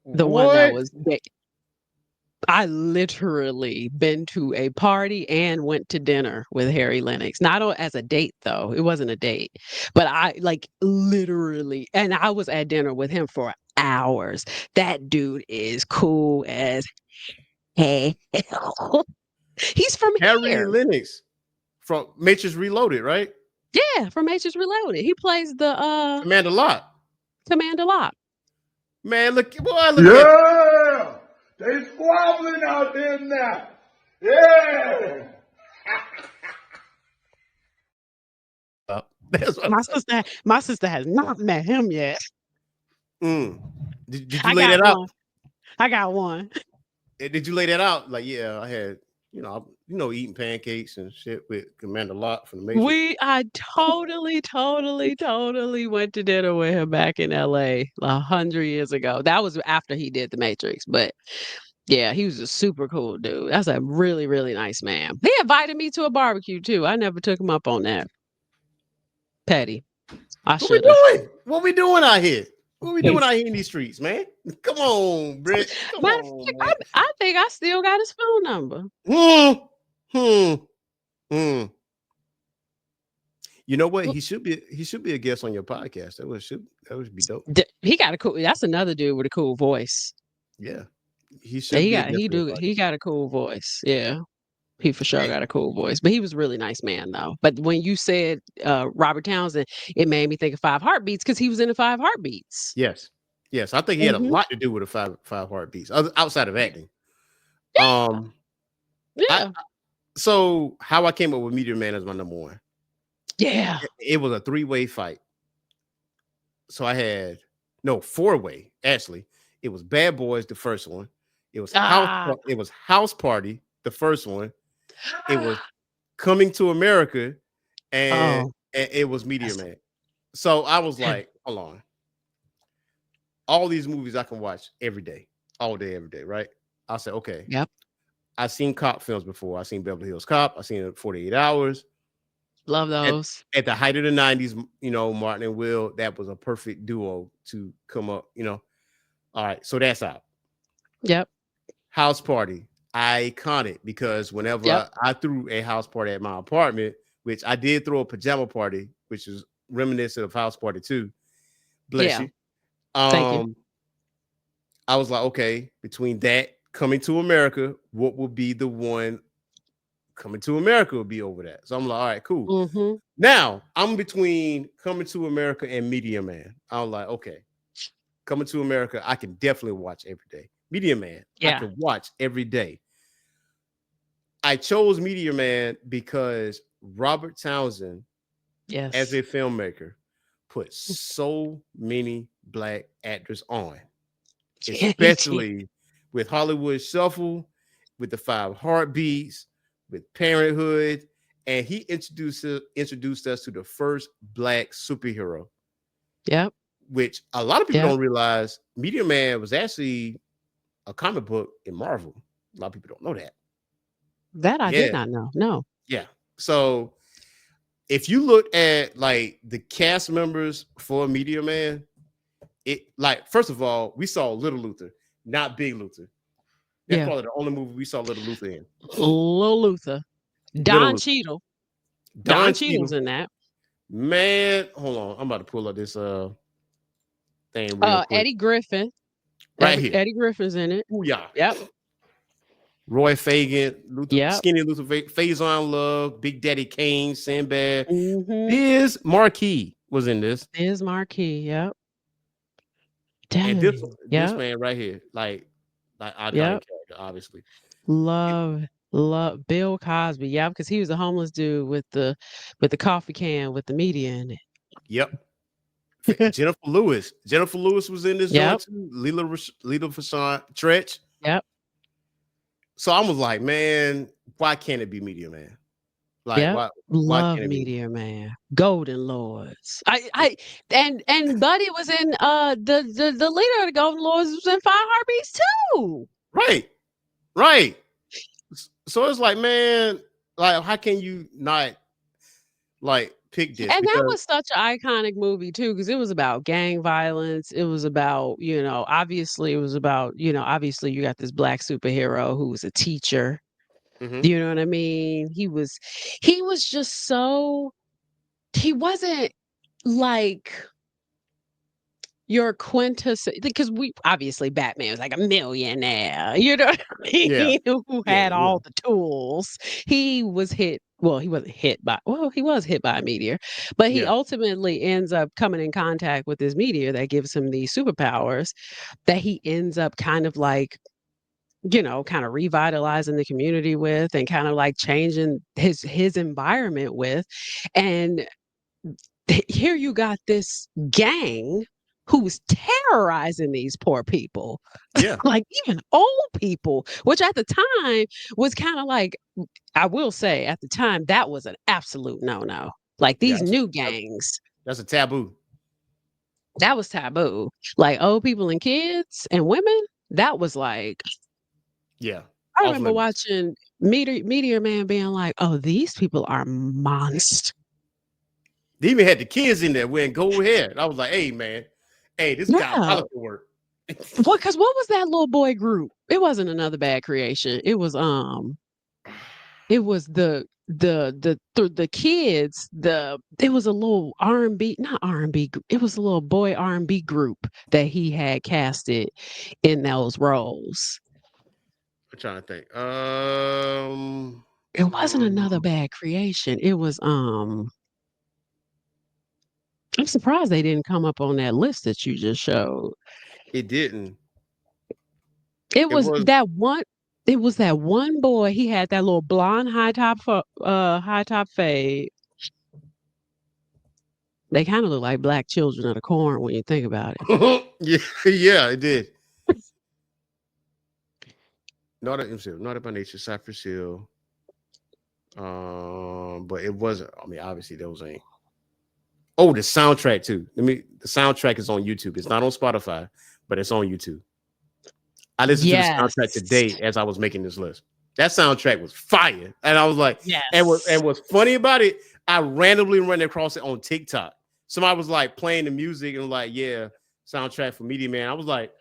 The one that was big. I literally been to a party and went to dinner with Harry Lennox. Not as a date though. It wasn't a date. But I literally, and I was at dinner with him for hours. That dude is cool as hell. He's from Harry Lennox from Matrix Reloaded, right? Yeah, from Matrix Reloaded. He plays the Commander Locke. Man, look yeah! They squabbling out there now. Yeah. My sister has not met him yet. Did you lay that out? I got one. Did you lay that out? Like, yeah, I had, eating pancakes and shit with Commander Locke from the Matrix. I totally went to dinner with him back in LA 100 years ago. That was after he did the Matrix, but yeah, he was a super cool dude. That's a really, really nice man. He invited me to a barbecue too. I never took him up on that. Petty. I What we should have. doing? What we doing out here? What we doing out here in these streets, man? Come on, Britt. Come Matter of on, fact, man. I think I still got his phone number. You know what? He should be a guest on your podcast. That would be dope. He got a cool. That's another dude with a cool voice. Yeah, he should. Be He got a cool voice. Yeah, he for sure got a cool voice. But he was a really nice man though. But when you said Robert Townsend, it made me think of Five Heartbeats because he was in the Five Heartbeats. Yes. I think he had a lot to do with the five heartbeats, outside of acting. Yeah. So how I came up with Meteor Man as my number one. Yeah. It was a 3-way fight. So I had four-way actually. It was Bad Boys, the first one. It was House Party, the first one. It was Coming to America, and it was Meteor Man. So I was like, hold on. All these movies I can watch every day, all day, every day, right? I said, okay. Yep. I've seen cop films before. I've seen Beverly Hills Cop. I've seen 48 Hours. Love those. At the height of the 90s, Martin and Will, that was a perfect duo to come up, All right, so that's out. Yep. House Party, iconic, because whenever I threw a house party at my apartment, which I did throw a pajama party, which is reminiscent of House Party 2. Bless you. Thank you. I was like, okay, between that, Coming to America, what will be the one? Coming to America will be over that. So I'm like, all right, cool. Mm-hmm. Now I'm between Coming to America and Meteor Man. I'm like, okay, Coming to America, I can definitely watch every day. Meteor Man, I can watch every day. I chose Meteor Man because Robert Townsend, as a filmmaker, put so many black actors on, especially with Hollywood Shuffle, with the Five Heartbeats, with Parenthood, and he introduced us to the first black superhero. Yep. Which a lot of people don't realize. Meteor Man was actually a comic book in Marvel. A lot of people don't know that. That I did not know. No. Yeah. So if you look at like the cast members for Meteor Man, first of all, we saw Little Luther, not Big Luther. That's probably the only movie we saw Little Luther in. Little Luther. Don Cheadle. Don Cheadle's in that. Man, hold on. I'm about to pull up this thing real quick. Eddie Griffin. Right here. Eddie Griffin's in it. Ooh, yeah. Yep. Roy Fagan, Skinny Luther, Faison Love, Big Daddy Kane, Sinbad. Biz Marquis was in this. Biz Marquis, yep. And this man right here, like iconic character, obviously. Love Bill Cosby, because he was a homeless dude with the coffee can with the media in it. Yep. Jennifer Lewis was in this joint too. Lila Fashawn Tretch. Yep. So I was like, man, why can't it be Meteor Man? Like, why love can't it Meteor Man, Golden Lords. And Buddy was in the leader of the Golden Lords was in Five Heartbeats too. Right. So it's like, man, like, how can you not like pick this? And that was such an iconic movie too, because it was about gang violence. It was about, obviously you got this black superhero who was a teacher. You know what I mean? He was just so, he wasn't like your quintessence, because obviously Batman was like a millionaire, you know what I mean? Who had all the tools. He was hit. Well, he wasn't hit by, he was hit by a meteor, but he ultimately ends up coming in contact with this meteor that gives him these superpowers that he ends up kind of like, kind of revitalizing the community with, and kind of like changing his environment with. And here you got this gang who was terrorizing these poor people. Yeah. Like even old people, which at the time was kind of like, I will say at the time, that was an absolute no-no. Like Yeah. these new gangs, That's a taboo. that was taboo. Like old people and kids and women, that was like, Yeah. I Off remember limits. watching Meteor Man being like, oh, these people are monsters. They even had the kids in there wearing gold hair. I was like, hey, man, hey, this is Yeah. diabolical work. Because what was that little boy group? It wasn't Another Bad Creation. It was the kids. It was a little R&B, not R&B. It was a little boy R&B group that he had casted in those roles. I'm trying to think. It wasn't Another Bad Creation. It was I'm surprised they didn't come up on that list that you just showed. It didn't. It It was was. that one. It was that one boy. He had that little blonde high top fade. They kind of look like black children of the corn when you think about it. Yeah, yeah, it did. Not by nature, Cypress Hill. But it wasn't. I mean, obviously those ain't. Oh, the soundtrack too. The soundtrack is on YouTube. It's not on Spotify, but it's on YouTube. I listened to the Yes. soundtrack today as I was making this list. That soundtrack was fire, and I was like, Yes. and what's funny about it, I randomly ran across it on TikTok. Somebody was like playing the music and like, yeah, soundtrack for Meteor Man. I was like,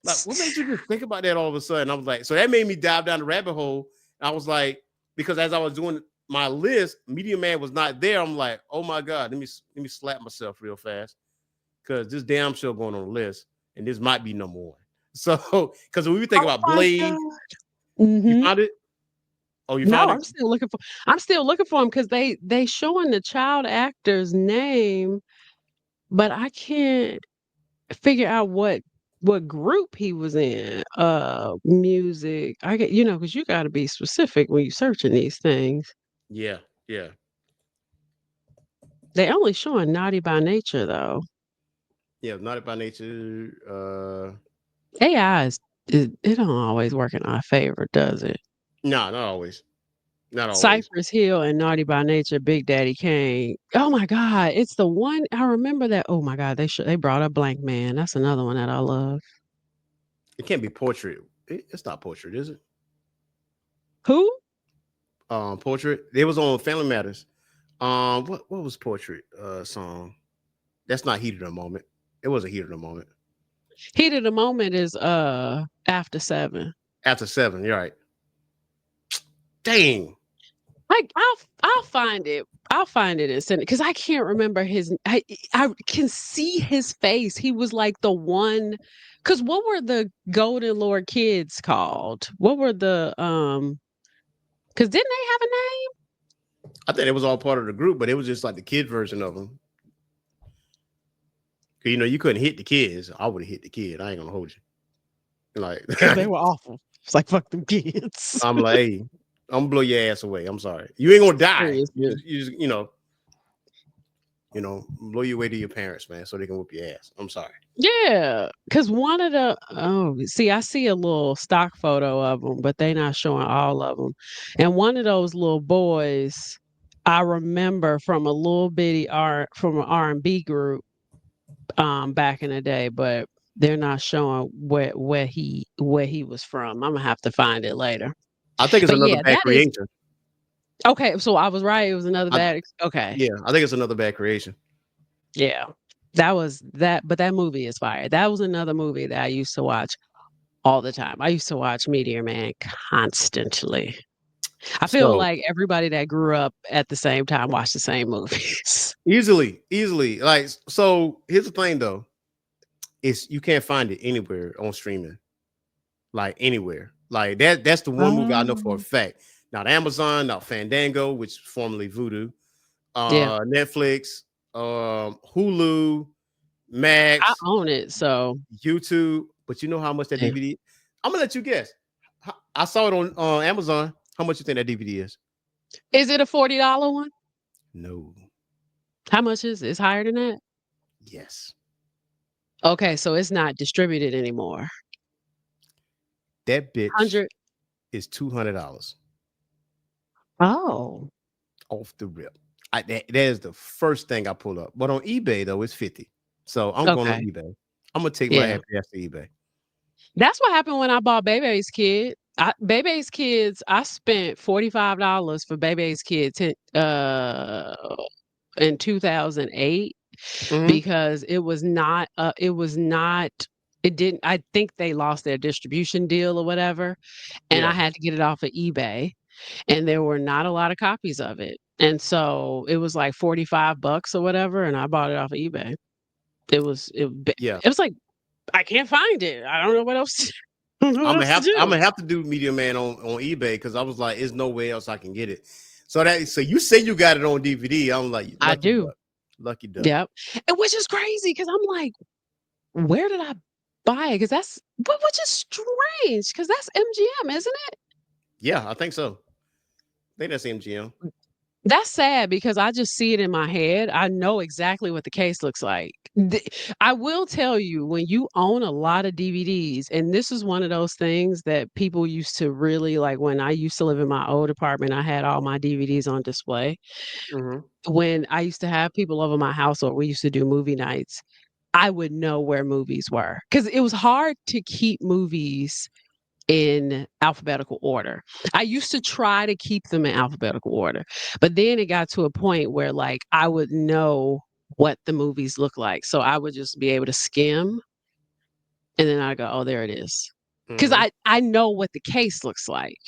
what made you just think about that all of a sudden? I was like, so that made me dive down the rabbit hole. I was like, because as I was doing my list, Meteor Man was not there. I'm like, oh my god, let me slap myself real fast because this damn show going on the list, and this might be number one. So, because when we think about Blade, you found it. Oh, you No, found it. I'm still looking for him because they showing the child actor's name, but I can't figure out what group he was in. Music. I get because you got to be specific when you're searching these things. Yeah, yeah, They only showing Naughty by Nature though. yeah. Not by nature. AI it don't always work in our favor, does it? No, not always. Not always. Cypress Hill and Naughty by Nature, Big Daddy Kane. Oh my God, it's the one I remember that. Oh my God, they brought up Blank Man. That's another one that I love. It can't be portrait. It's not portrait, is it? Who? Portrait. It was on Family Matters. What was portrait? Song. That's not Heat of the Moment. It was a Heat of the Moment. Heat of the Moment is After 7. After 7, you're right. Dang. I'll find it. I'll find it and send it because I can't remember his. I can see his face. He was like the one. Because what were the Golden Lord kids called? What were the Because didn't they have a name? I think it was all part of the group, but it was just like the kid version of them. You couldn't hit the kids. I would have hit the kid. I ain't gonna hold you. Like They were awful. It's like fuck them kids. I'm like, hey, I'm gonna blow your ass away. I'm sorry. You ain't gonna die. Seriously. You just, blow your way to your parents, man, so they can whoop your ass. I'm sorry. Yeah, because one of the I see a little stock photo of them, but they not showing all of them. And one of those little boys, I remember from a little bitty from an R&B group, back in the day, but they're not showing where he was from. I'm gonna have to find it later. I think it's But another yeah, bad that is creation. okay. So I was right. It was another bad. Okay. Yeah, I think it's another bad creation. Yeah. That was that, but that movie is fire. That was another movie that I used to watch all the time. I used to watch Meteor Man constantly. I feel So like everybody that grew up at the same time watched the same movies. easily. Like, so here's the thing though. It's you can't find it anywhere on streaming. Like anywhere. Like that's the one movie I know for a fact. Not Amazon, not Fandango, which is formerly Voodoo, Yeah. Netflix, Hulu, Max, I own it, so YouTube. But you know how much that yeah. DVD? I'm gonna let you guess. I saw it on Amazon. How much you think that DVD is? Is it a $40 one? No. How much is it? It's higher than that? Yes. Okay, so it's not distributed anymore. That bitch 100. is $200 Oh, off the rip. That is the first thing I pull up. But on eBay though, it's 50. So I'm going on okay. eBay. I'm gonna take my Yeah. happy ass to eBay. That's what happened when I bought Bebe's Kid. Bebe's Kids, I spent $45 for Bebe's Kids in 2008 Mhm. because it didn't I think they lost their distribution deal or whatever, and I Yeah. had to get it off of eBay, and there were not a lot of copies of it. And so it was like 45 bucks or whatever, and I bought it off of eBay. Yeah. It was like I can't find it. I don't know what else. I don't know what else to I'm do. gonna have to do Meteor Man on eBay because I was like, there's no way else I can get it. So you say you got it on DVD. I'm like, I lucky do. duck. Lucky duck. Yep. And which is crazy because I'm like, where did I buy it? Because which is strange because that's MGM, isn't it? Yeah, I think so. I think that's MGM. That's sad because I just see it in my head. I know exactly what the case looks like. I will tell you, when you own a lot of DVDs, and this is one of those things that people used to really like when I used to live in my old apartment, I had all my DVDs on display. Mhm. When I used to have people over my house or we used to do movie nights, I would know where movies were because it was hard to keep movies in alphabetical order. I used to try to keep them in alphabetical order, but then it got to a point where like I would know what the movies look like. So I would just be able to skim and then I go, oh, there it is. Because Mhm. I know what the case looks like.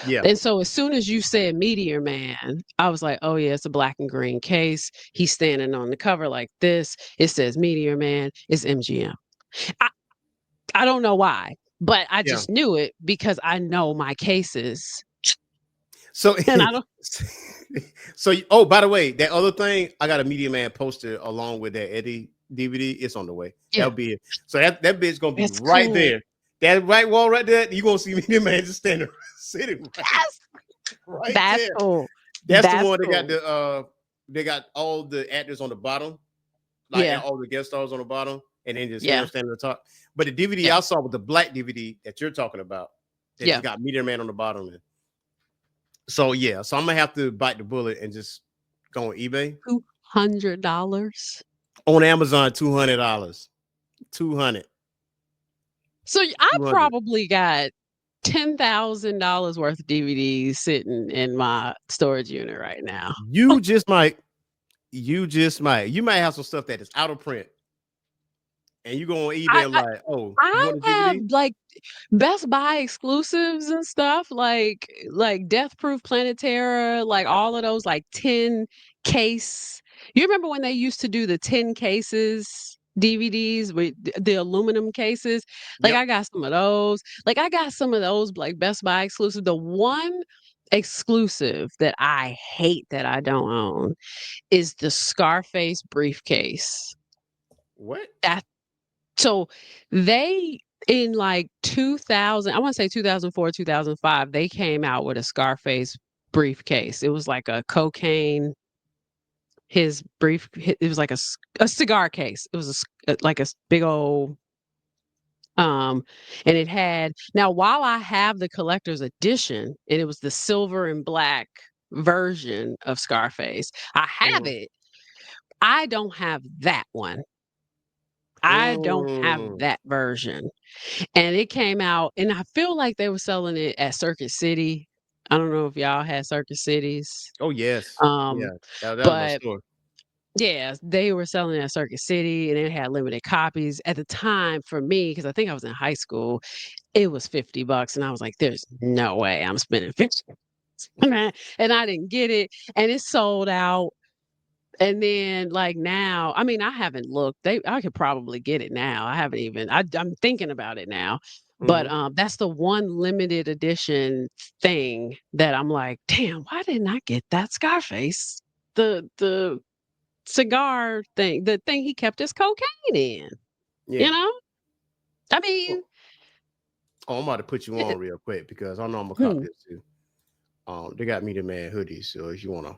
Yeah. And so as soon as you said Meteor Man, I was like, oh, yeah, it's a black and green case. He's standing on the cover like this. It says Meteor Man. It's MGM. I, I don't know why, but I Yeah. just knew it because I know my cases. So, And I don't, oh, by the way, that other thing, I got a Media Man poster along with that Eddie DVD. It's on the way. yeah, That'll be it. So that bit's gonna be that's right cool. there. That right wall right there. You gonna see Media Man just standing sitting That's right that's there. cool. That's the That's one cool. they got all the actors on the bottom, like and Yeah, all the guest stars on the bottom, and then just him yeah, standing on the top. But the DVD yeah, I saw with the black DVD that you're talking about, that just yeah. got Media Man on the bottom. So yeah, so I'm gonna have to bite the bullet and just go on eBay. $200. On Amazon, $200. 200. So I 200. probably got $10,000 worth of DVDs sitting in my storage unit right now. You just might. You just might. You might have some stuff that is out of print. And you go on eBay I, and I like, oh, you I want a have DVD? like Best Buy exclusives and stuff like Death Proof Planetara, like all of those like 10 case. You remember when they used to do the 10 cases DVDs with the aluminum cases? Like I Yep. got some of those. Like I got some of those like Best Buy exclusive. The one exclusive that I hate that I don't own is the Scarface briefcase. What? That so they in like 2000, I want to say 2004, 2005, they came out with a Scarface briefcase. It was like a cocaine it was like a cigar case. It was like a big old um and it had now while I have the collector's edition and it was the silver and black version of Scarface. I have Mhm. it. I don't have that one. I don't have Mm. that version. And it came out and I feel like they were selling it at Circuit City. I don't know if y'all had Circuit Cities. Oh yes. Um, Yeah. That was my but store. yeah, they were selling it at Circuit City and it had limited copies. At the time for me, because I think I was in high school, it was $50. And I was like, there's no way I'm spending 50. And I didn't get it. And it sold out. And then like now, I mean, I haven't looked. I could probably get it now. I haven't even. I'm thinking about it now. But Mhm. that's the one limited edition thing that I'm like, damn, why didn't I get that Scarface? The cigar thing, the thing he kept his cocaine in. You Yeah. know? I Oh, mean, I'm about to put you it, on real quick because I know I'm gonna cop hmm. this too. They got Media Man hoodies, so if you wanna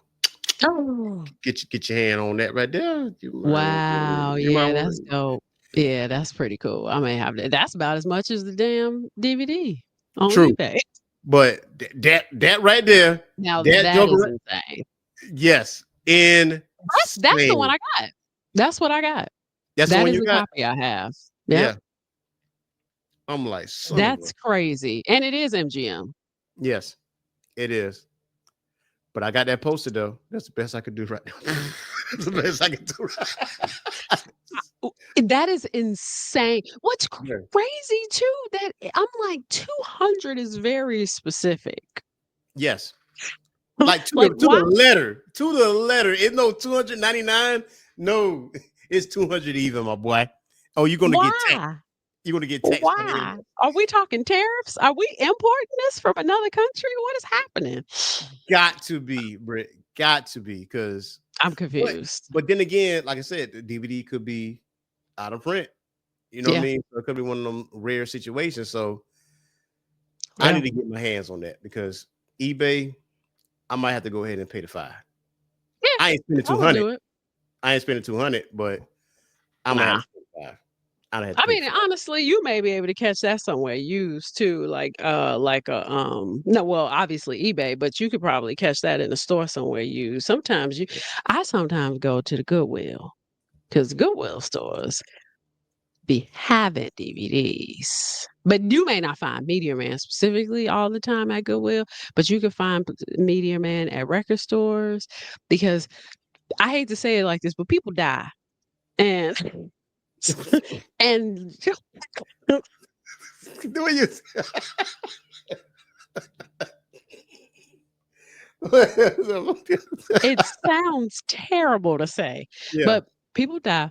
Oh, get your hand on that right there, wow, you might yeah, want that's to. dope. Yeah, that's pretty cool. I may have that. That's about as much as the damn DVD on True. eBay. But that right there, Now that that is Joker, insane. yes, insane. That's the one I got. That's what I got. That's the That one is you the got? copy I have. Yeah. Yep. I'm like, son of a. That's crazy. And it is MGM. Yes, it is. But I got that poster though. That's the best I could do right now. That's the best I can do. That is insane. What's Yeah. crazy too, that I'm like 200 is very specific. Yes. Like to Like, the why? letter. To the letter. It's no 299. No, it's 200 even, my boy. Oh, you're gonna get taxed. Why? You're gonna get taxed. Why? Are we talking tariffs? Are we importing this from another country? What is happening? Got to be, Britt. Got to be, because I'm confused. but then again, like I said, the DVD could be out of print. You know what I mean? So it could be one of them rare situations. So I need to get my hands on that, because eBay, I might have to go ahead and pay the $5. Yeah, I ain't spending I would 200. do it. I ain't spending 200, but I'm gonna have to pay $5. I mean, honestly, you may be able to catch that somewhere used too, like a no, well, obviously eBay, but you could probably catch that in a store somewhere used. I sometimes go to the Goodwill, because Goodwill stores be having DVDs. But you may not find Meteor Man specifically all the time at Goodwill, but you can find Meteor Man at record stores, because I hate to say it like this, but people die. And and Do you? it sounds terrible to say, but people die.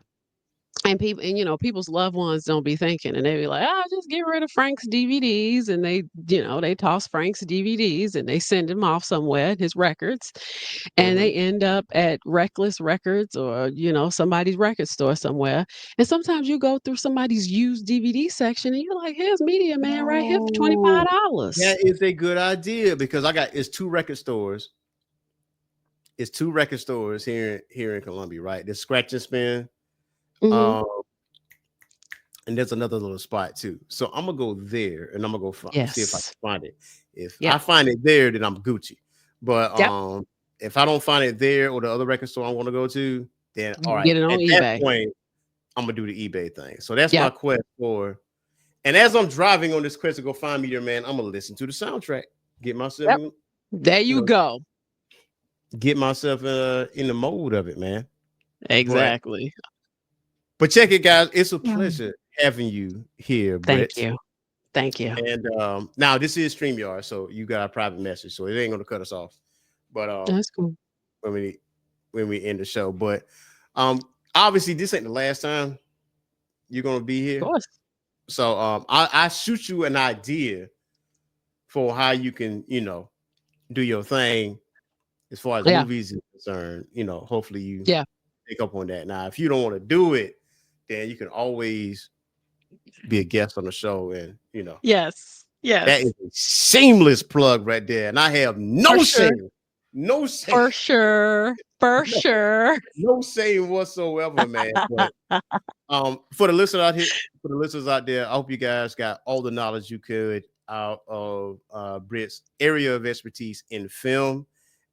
And people, and people's loved ones don't be thinking, and they be like, "Oh, just get rid of Frank's DVDs," and they toss Frank's DVDs and they send him off somewhere, his records, and they end up at Reckless Records, or somebody's record store somewhere. And sometimes you go through somebody's used DVD section, and you're like, "Here's Media Man right here for $25." That is a good idea, because it's two record stores. It's two record stores here in Columbia, right? There's Scratch and Spin. And there's another little spot too. So I'm gonna go there, and I'm gonna go see if I can find it. If I find it there, then I'm Gucci. But if I don't find it there, or the other record store I want to go to, then all right. Get it on At eBay. that point, I'm gonna do the eBay thing. So that's my quest for. And as I'm driving on this quest to go find Meteor Man, I'm gonna listen to the soundtrack. Get myself. There you go. Get myself in the mode of it, man. Exactly. But check it, guys. It's a pleasure having you here, Britt. Thank you. And now this is StreamYard, so you got a private message, so it ain't gonna cut us off. But that's cool. When we end the show. But obviously this ain't the last time you're gonna be here. Of course. So I shoot you an idea for how you can, do your thing as far as movies is concerned. Hopefully you pick up on that. Now, if you don't want to do it, then you can always be a guest on the show, and Yes. That is a shameless plug right there, and I have no shame, for sure, no shame whatsoever, man. But, for the listeners out there, I hope you guys got all the knowledge you could out of Britt's area of expertise in film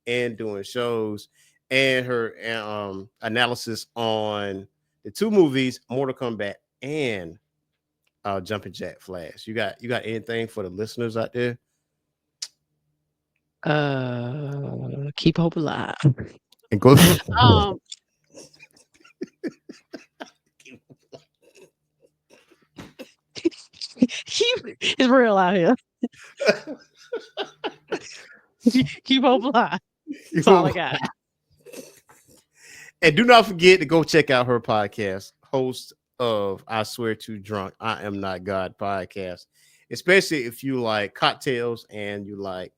and doing shows, and her analysis on the two movies, Mortal Kombat and Jumpin' Jack Flash. You got anything for the listeners out there? Keep hope alive. And go. It's real out here. Keep hope alive. That's all I got. And do not forget to go check out her podcast, host of I Swear to Drunk, I Am Not God podcast. Especially if you like cocktails and you like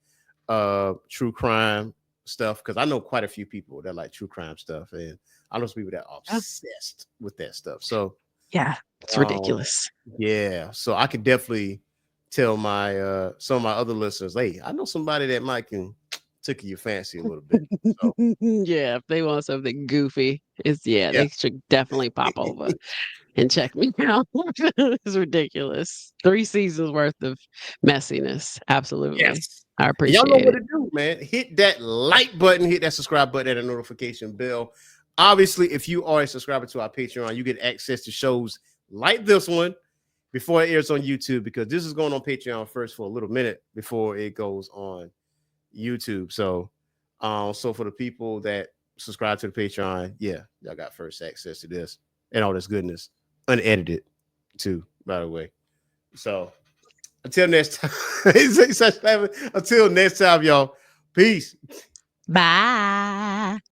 true crime stuff, because I know quite a few people that like true crime stuff, and I know some people that are obsessed with that stuff. So yeah, it's ridiculous. Yeah, so I could definitely tell my some of my other listeners, hey, I know somebody that might can tickle your fancy a little bit. So. Yeah, if they want something goofy, they should definitely pop over. and check me out. It's ridiculous. 3 seasons worth of messiness. Absolutely. Yes. I And y'all know appreciate what it. to do, man. Hit that like button, hit that subscribe button, and a notification bell. Obviously, if you are a subscriber to our Patreon, you get access to shows like this one before it airs on YouTube, because this is going on Patreon first for a little minute before it goes on YouTube. So for the people that subscribe to the Patreon, yeah, y'all got first access to this and all this goodness, unedited too, by the way. So until next time, until next time, y'all. Peace. Bye.